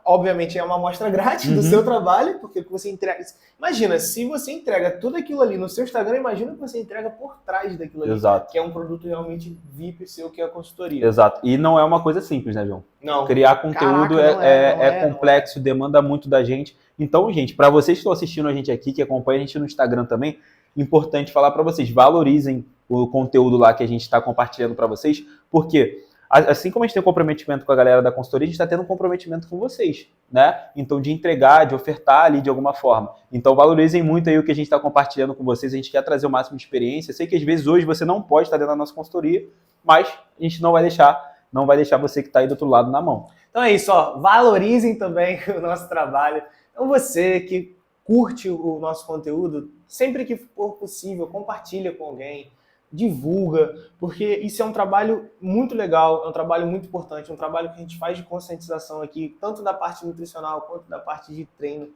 obviamente, é uma amostra grátis do seu trabalho, porque você entrega... Imagina, se você entrega tudo aquilo ali no seu Instagram, imagina o que você entrega por trás daquilo ali. Exato. Que é um produto realmente VIP seu, que é a consultoria. Exato. E não é uma coisa simples, né, João? Não. Criar conteúdo é complexo, demanda muito da gente. Então, gente, para vocês que estão assistindo a gente aqui, que acompanham a gente no Instagram também, importante falar para vocês, valorizem o conteúdo lá que a gente está compartilhando para vocês, porque assim como a gente tem um comprometimento com a galera da consultoria, a gente está tendo um comprometimento com vocês, né? Então, de entregar, de ofertar ali de alguma forma. Então, valorizem muito aí o que a gente está compartilhando com vocês. A gente quer trazer o máximo de experiência. Eu sei que às vezes hoje você não pode estar dentro da nossa consultoria, mas a gente não vai deixar não vai deixar você que está aí do outro lado na mão. Então é isso, ó, valorizem também o nosso trabalho. Então você que curte o nosso conteúdo, sempre que for possível, compartilha com alguém, divulga, porque isso é um trabalho muito legal, é um trabalho muito importante, é um trabalho que a gente faz de conscientização aqui, tanto da parte nutricional quanto da parte de treino.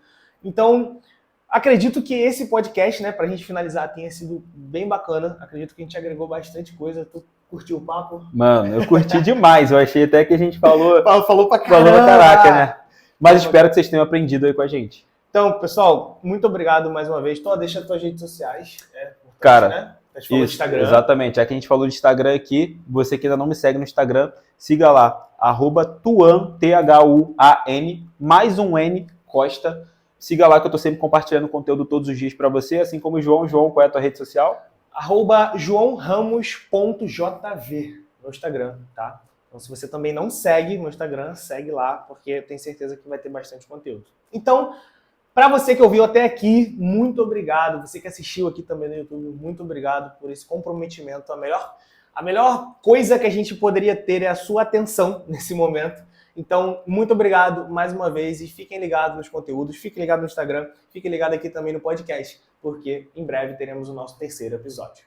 Então, acredito que esse podcast, né, pra gente finalizar, tenha sido bem bacana. Acredito que a gente agregou bastante coisa. Tu curtiu o papo? Mano, eu curti demais. Eu achei até que a gente falou pra caramba. Falou pra caraca, né? Mas espero que vocês tenham aprendido aí com a gente. Então, pessoal, muito obrigado mais uma vez. Deixa as tuas redes sociais. Cara, né? A gente falou isso, de Instagram. Exatamente. Já que a gente falou de Instagram aqui, você que ainda não me segue no Instagram, siga lá, @Tuan, T-H-U-A-N, mais um N, Costa. Siga lá que eu tô sempre compartilhando conteúdo todos os dias para você, assim como o João. João, qual é a tua rede social? @joaoramos.jv no Instagram, tá? Então, se você também não segue no Instagram, segue lá, porque eu tenho certeza que vai ter bastante conteúdo. Então, para você que ouviu até aqui, muito obrigado. Você que assistiu aqui também no YouTube, muito obrigado por esse comprometimento. A melhor coisa que a gente poderia ter é a sua atenção nesse momento. Então, muito obrigado mais uma vez e fiquem ligados nos conteúdos, fiquem ligados no Instagram, fiquem ligados aqui também no podcast, porque em breve teremos o nosso terceiro episódio.